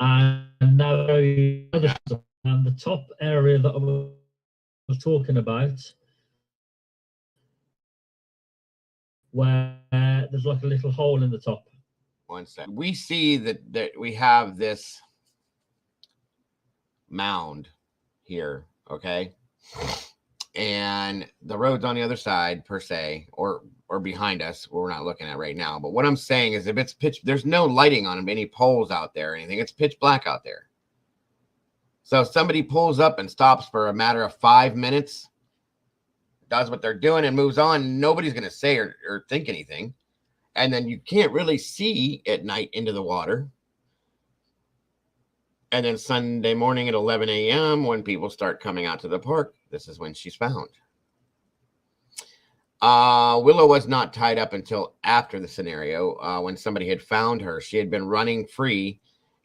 And now the top area that I was talking about, where there's like a little hole in the top. One second. We see that we have this mound here, okay? And the road's on the other side, per se, or behind us, where we're not looking at right now. But what I'm saying is, if it's pitch, there's no lighting on any poles out there or anything. It's pitch black out there. So if somebody pulls up and stops for a matter of 5 minutes, does what they're doing and moves on, nobody's going to say or think anything. And then you can't really see at night into the water. And then Sunday morning at 11 a.m., when people start coming out to the park, this is when she's found. Willow was not tied up until after the scenario, when somebody had found her. She had been running free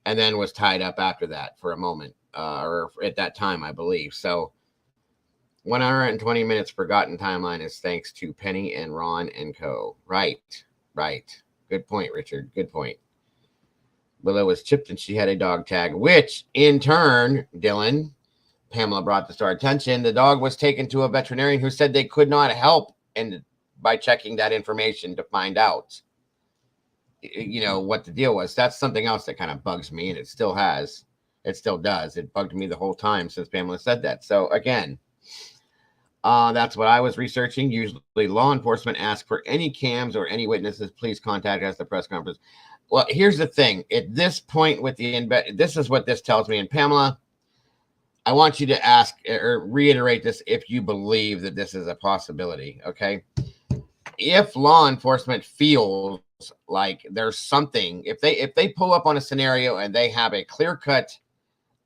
and then was tied up after that for a moment, or at that time, I believe. So 1 hour and 20 minutes forgotten timeline is thanks to Penny and Ron and co. Right. Good point, Richard. Good point. Willow was chipped and she had a dog tag, which in turn, Dylan, Pamela brought this to our attention. The dog was taken to a veterinarian who said they could not help, and by checking that information to find out, what the deal was. That's something else that kind of bugs me, and it still does. It bugged me the whole time since Pamela said that. So again, that's what I was researching. Usually law enforcement asks for any cams or any witnesses. Please contact us at the press conference. Well, here's the thing. At this point with this is what this tells me. And Pamela, I want you to ask or reiterate this if you believe that this is a possibility, okay? If law enforcement feels like there's something, if they pull up on a scenario and they have a clear-cut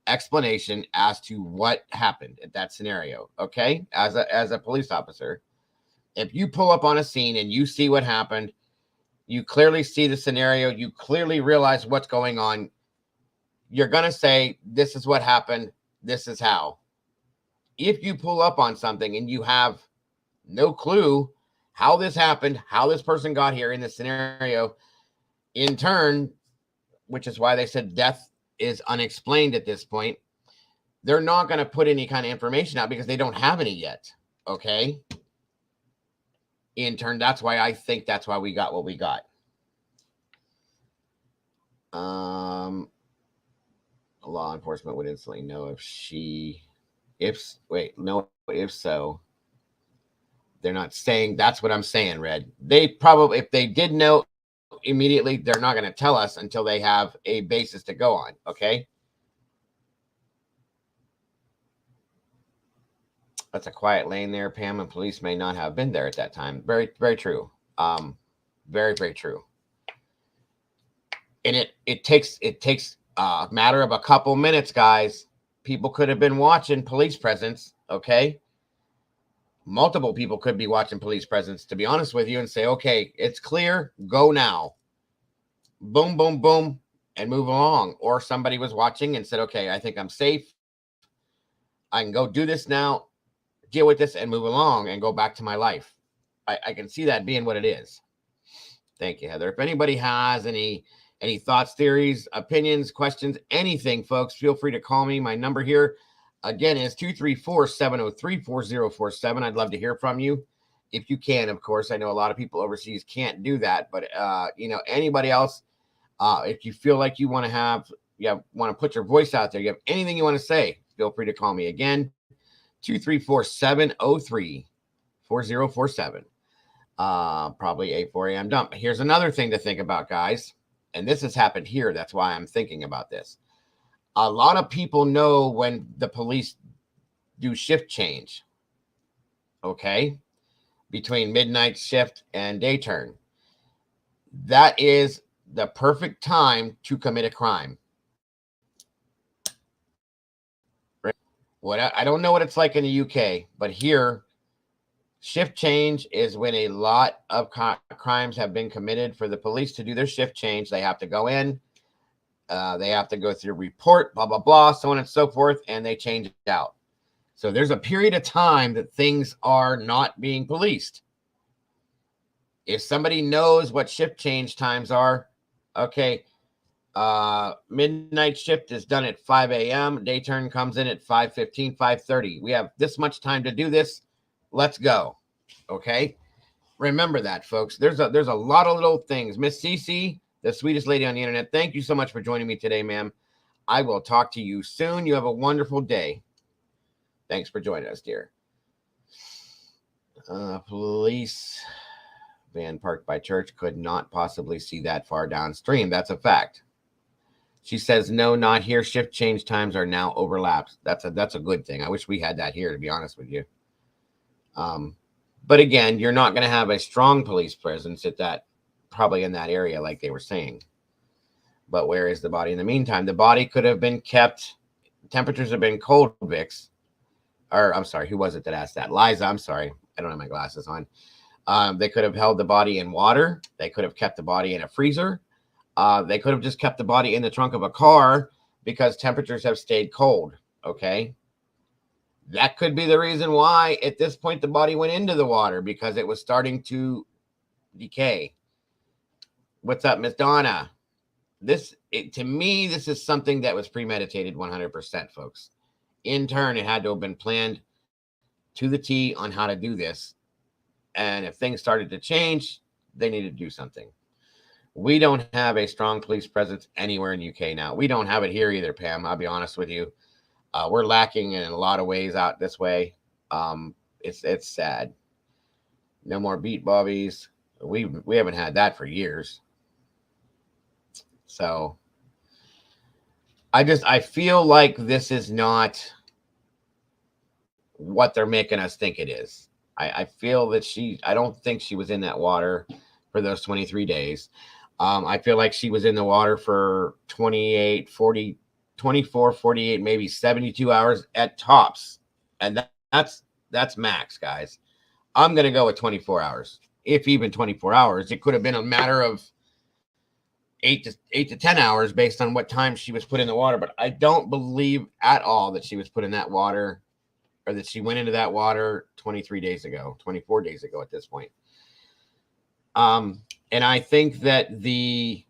explanation as to what happened at that scenario, okay? As a police officer, if you pull up on a scene and you see what happened, you clearly see the scenario, you clearly realize what's going on, you're going to say, this is what happened, this is how. If you pull up on something and you have no clue how this happened, how this person got here in this scenario, in turn, which is why they said death is unexplained at this point, they're not going to put any kind of information out because they don't have any yet. Okay. In turn, that's why I think that's why we got what we got. Law enforcement would instantly know if so. They're not saying, that's what I'm saying, Red. They probably, if they did know immediately, they're not going to tell us until they have a basis to go on. Okay. That's a quiet lane there, Pam, and police may not have been there at that time. Very, very true. Very, very true. And it takes a matter of a couple minutes, guys. People could have been watching police presence. Okay. Multiple people could be watching police presence, to be honest with you, and say, okay, it's clear, go now. Boom, boom, boom, and move along. Or somebody was watching and said, okay, I think I'm safe. I can go do this now, deal with this, and move along and go back to my life. I can see that being what it is. Thank you, Heather. If anybody has any thoughts, theories, opinions, questions, anything, folks, feel free to call me. My number here, again, is 234-703-4047. I'd love to hear from you. If you can, of course. I know a lot of people overseas can't do that, but anybody else, if you feel like you want to put your voice out there, you have anything you want to say, feel free to call me. Again, 234-703-4047. Probably a 4 a.m. dump. Here's another thing to think about, guys, and this has happened here. That's why I'm thinking about this. A lot of people know when the police do shift change, okay, between midnight shift and day turn. That is the perfect time to commit a crime. I don't know what it's like in the UK, but here, shift change is when a lot of crimes have been committed. For the police to do their shift change, they have to go in. They have to go through a report, blah, blah, blah, so on and so forth, and they change it out. So there's a period of time that things are not being policed. If somebody knows what shift change times are, okay, midnight shift is done at 5 a.m. Day turn comes in at 5:15, 5:30. We have this much time to do this. Let's go. Okay. Remember that, folks. There's a lot of little things. Miss Cece, the sweetest lady on the internet, thank you so much for joining me today, ma'am. I will talk to you soon. You have a wonderful day. Thanks for joining us, dear. Police van parked by church could not possibly see that far downstream. That's a fact. She says, no, not here. Shift change times are now overlapped. That's a good thing. I wish we had that here, to be honest with you. But again, you're not going to have a strong police presence at that, probably in that area, like they were saying. But where is the body in the meantime? The body could have been kept. Temperatures have been cold, Vix. Or I'm sorry, who was it that asked that? Liza, I'm sorry. I don't have my glasses on. They could have held the body in water. They could have kept the body in a freezer. They could have just kept the body in the trunk of a car because temperatures have stayed cold. Okay. That could be the reason why at this point the body went into the water, because it was starting to decay. What's up, Miss Donna? To me, this is something that was premeditated 100%, folks. In turn, it had to have been planned to the T on how to do this. And if things started to change, they needed to do something. We don't have a strong police presence anywhere in UK now. We don't have it here either, Pam. I'll be honest with you. We're lacking in a lot of ways out this way. It's sad. No more beat bobbies. We haven't had that for years. So I feel like this is not what they're making us think it is. I feel that I don't think she was in that water for those 23 days. I feel like she was in the water for 28, 40, 24, 48, maybe 72 hours at tops. And that's max, guys. I'm going to go with 24 hours. If even 24 hours, it could have been a matter of 8 to 10 hours based on what time she was put in the water. But I don't believe at all that she was put in that water, or that she went into that water 23 days ago, 24 days ago at this point. And I think that the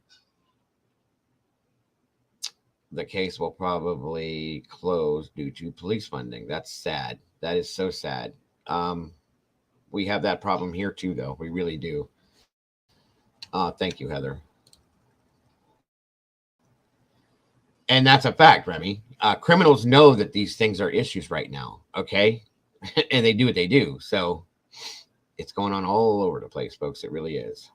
case will probably close due to police funding. That's sad. That is so sad. We have that problem here too, though. We really do. Thank you, Heather. And that's a fact, Remy. Criminals know that these things are issues right now, okay? And they do what they do. So it's going on all over the place, folks. It really is.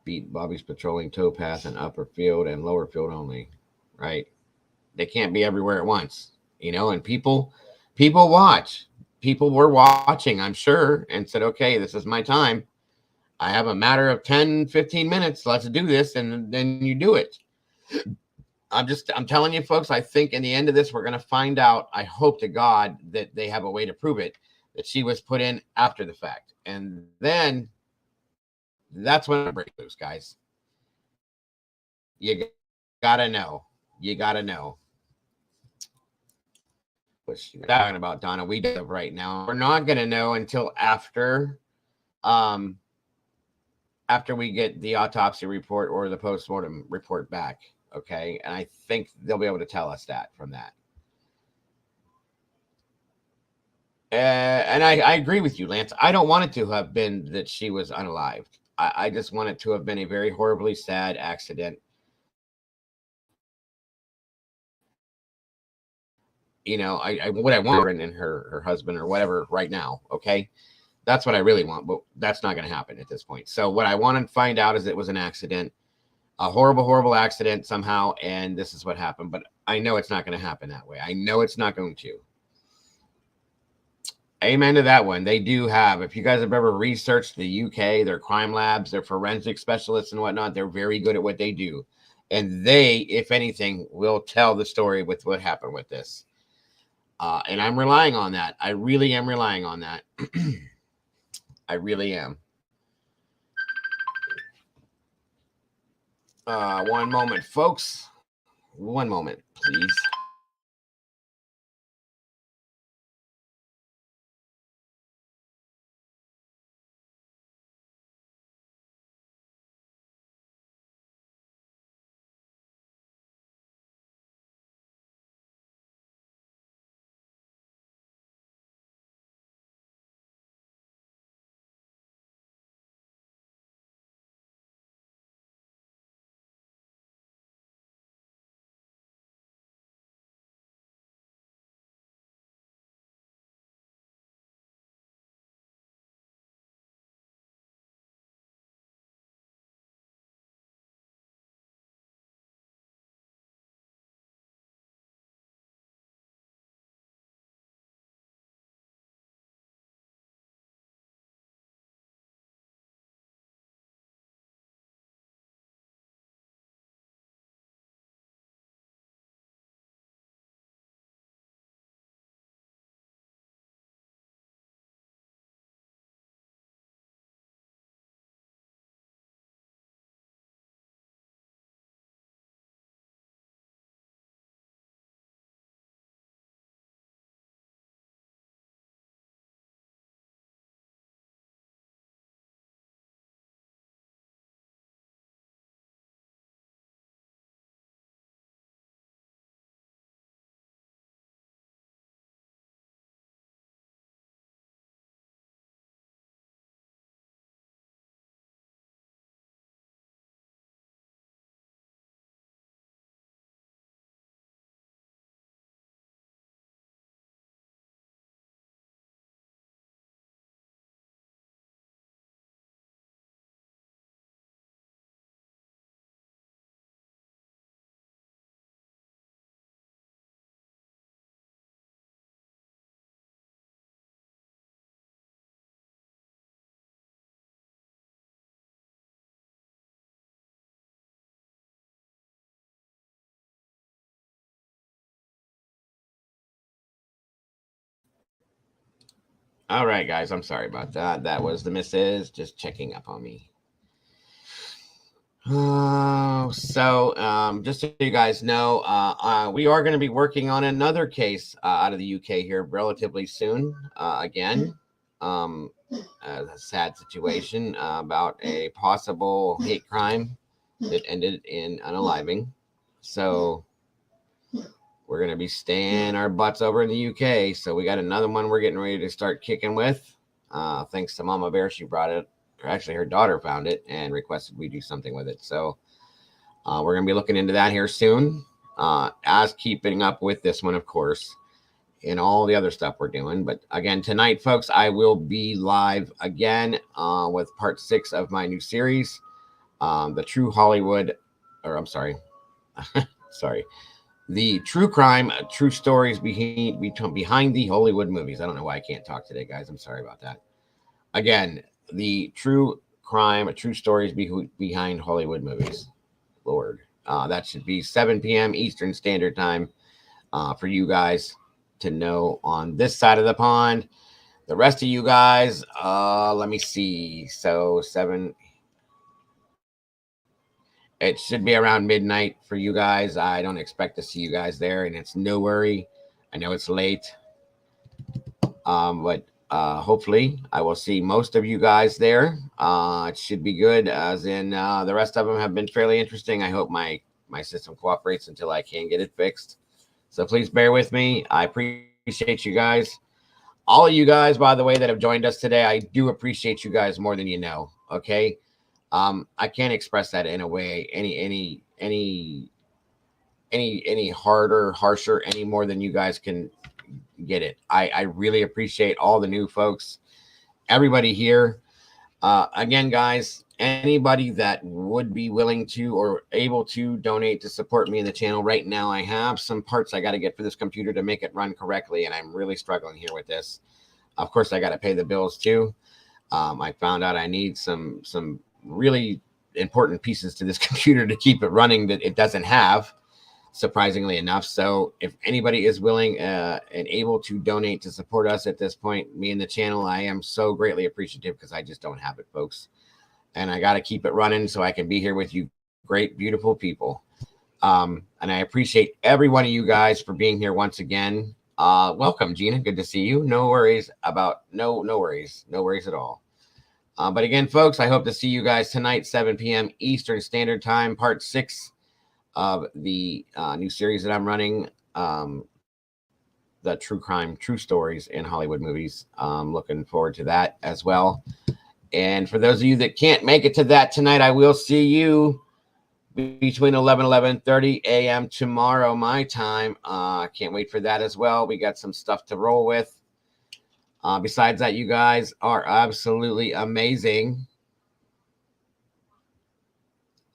Beat Bobby's patrolling towpath and upper field and lower field only, right? They can't be everywhere at once, you know, and people watch. People were watching, I'm sure, and said, okay, this is my time. I have a matter of 10, 15 minutes. Let's do this. And then you do it. I'm telling you, folks, I think in the end of this, we're going to find out, I hope to God, that they have a way to prove it, that she was put in after the fact. And then that's when I break loose, guys. You got to know. You got to know. What she's talking about, Donna, we do right now. We're not going to know until after we get the autopsy report or the postmortem report back, okay? And I think they'll be able to tell us that from that. And I agree with you, Lance. I don't want it to have been that she was unalived. I just want it to have been a very horribly sad accident. You know, what I want her and her husband or whatever right now, okay? That's what I really want, but that's not going to happen at this point. So what I want to find out is it was an accident, a horrible, horrible accident somehow, and this is what happened. But I know it's not going to happen that way. I know it's not going to. Amen to that one. They do have, if you guys have ever researched the UK, their crime labs, their forensic specialists and whatnot, they're very good at what they do. And they, if anything, will tell the story with what happened with this. And I'm relying on that. I really am relying on that. I really am. One moment, folks. One moment, please. All right, guys. I'm sorry about that. That was the missus just checking up on me. Just so you guys know, we are going to be working on another case out of the UK here relatively soon. Again, a sad situation about a possible hate crime that ended in unaliving. So we're going to be staying our butts over in the UK. So we got another one we're getting ready to start kicking with. Thanks to Mama Bear, she brought it. Actually, her daughter found it and requested we do something with it. So we're going to be looking into that here soon, as keeping up with this one, of course, and all the other stuff we're doing. But again, tonight, folks, I will be live again with part 6 of my new series, the True Hollywood, or I'm sorry, the True Crime, True Stories behind the Hollywood movies. I don't know why I can't talk today, guys. I'm sorry about that. Again, the True Crime, True Stories behind Hollywood movies. Lord, that should be 7 p.m. Eastern Standard Time for you guys to know on this side of the pond. The rest of you guys, let me see. So 7. It should be around midnight for you guys. I don't expect to see you guys there, and it's no worry. I know it's late, but hopefully I will see most of you guys there. It should be good, as in the rest of them have been fairly interesting. I hope my system cooperates until I can get it fixed. So please bear with me. I appreciate you guys. All of you guys, by the way, that have joined us today, I do appreciate you guys more than you know. Okay. I can't express that in a way any harsher any more than you guys can get it. I really appreciate all the new folks, everybody here. Again, guys, anybody that would be willing to or able to donate to support me in the channel right now, I have some parts I got to get for this computer to make it run correctly, and I'm really struggling here with this. Of course, I got to pay the bills too. I found out I need some really important pieces to this computer to keep it running that it doesn't have, surprisingly enough. So if anybody is willing and able to donate to support us at this point, me and the channel, I am so greatly appreciative, because I just don't have it, folks. And I got to keep it running so I can be here with you great, beautiful people. And I appreciate every one of you guys for being here once again. Welcome, Gina. Good to see you. No worries at all. But again, folks, I hope to see you guys tonight, 7 p.m. Eastern Standard Time, part 6 of the new series that I'm running, the True Crime, True Stories in Hollywood movies. Looking forward to that as well. And for those of you that can't make it to that tonight, I will see you between 11:30 a.m. tomorrow, my time. I can't wait for that as well. We got some stuff to roll with. Besides that, you guys are absolutely amazing.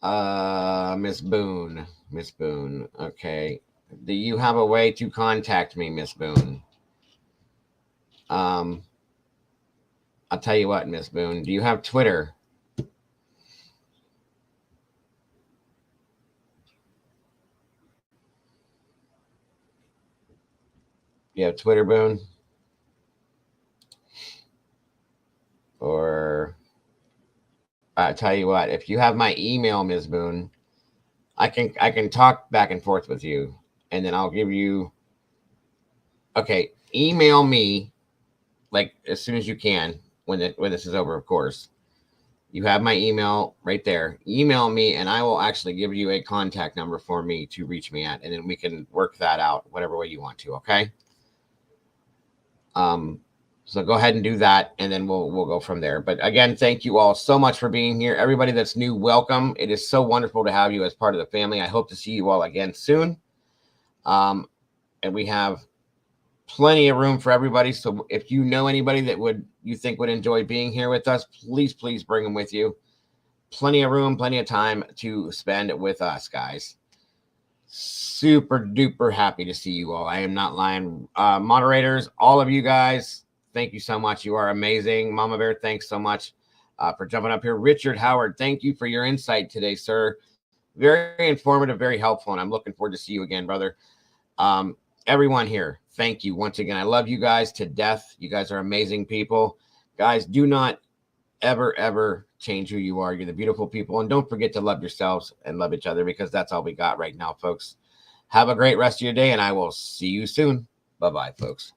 Miss Boone. Okay. Do you have a way to contact me, Miss Boone? I'll tell you what, Miss Boone. Do you have Twitter? You have Twitter, Boone? Or I tell you what, if you have my email, Ms. Boone, I can talk back and forth with you, and then I'll give you. Okay, email me like as soon as you can when this is over. Of course, you have my email right there. Email me, and I will actually give you a contact number for me to reach me at, and then we can work that out whatever way you want to. Okay. So go ahead and do that, and then we'll go from there. But again, thank you all so much for being here. Everybody that's new, welcome. It is so wonderful to have you as part of the family. I hope to see you all again soon. And we have plenty of room for everybody. So if you know anybody that you think would enjoy being here with us, please bring them with you. Plenty of room, plenty of time to spend with us, guys. Super duper happy to see you all. I am not lying. Moderators, all of you guys, thank you so much. You are amazing. Mama Bear, thanks so much for jumping up here. Richard Howard, thank you for your insight today, sir. Very informative, very helpful, and I'm looking forward to see you again, brother. Everyone here, thank you once again. I love you guys to death. You guys are amazing people. Guys, do not ever change who you are. You're the beautiful people. And don't forget to love yourselves and love each other, because that's all we got right now, folks. Have a great rest of your day, and I will see you soon. Bye-bye, folks.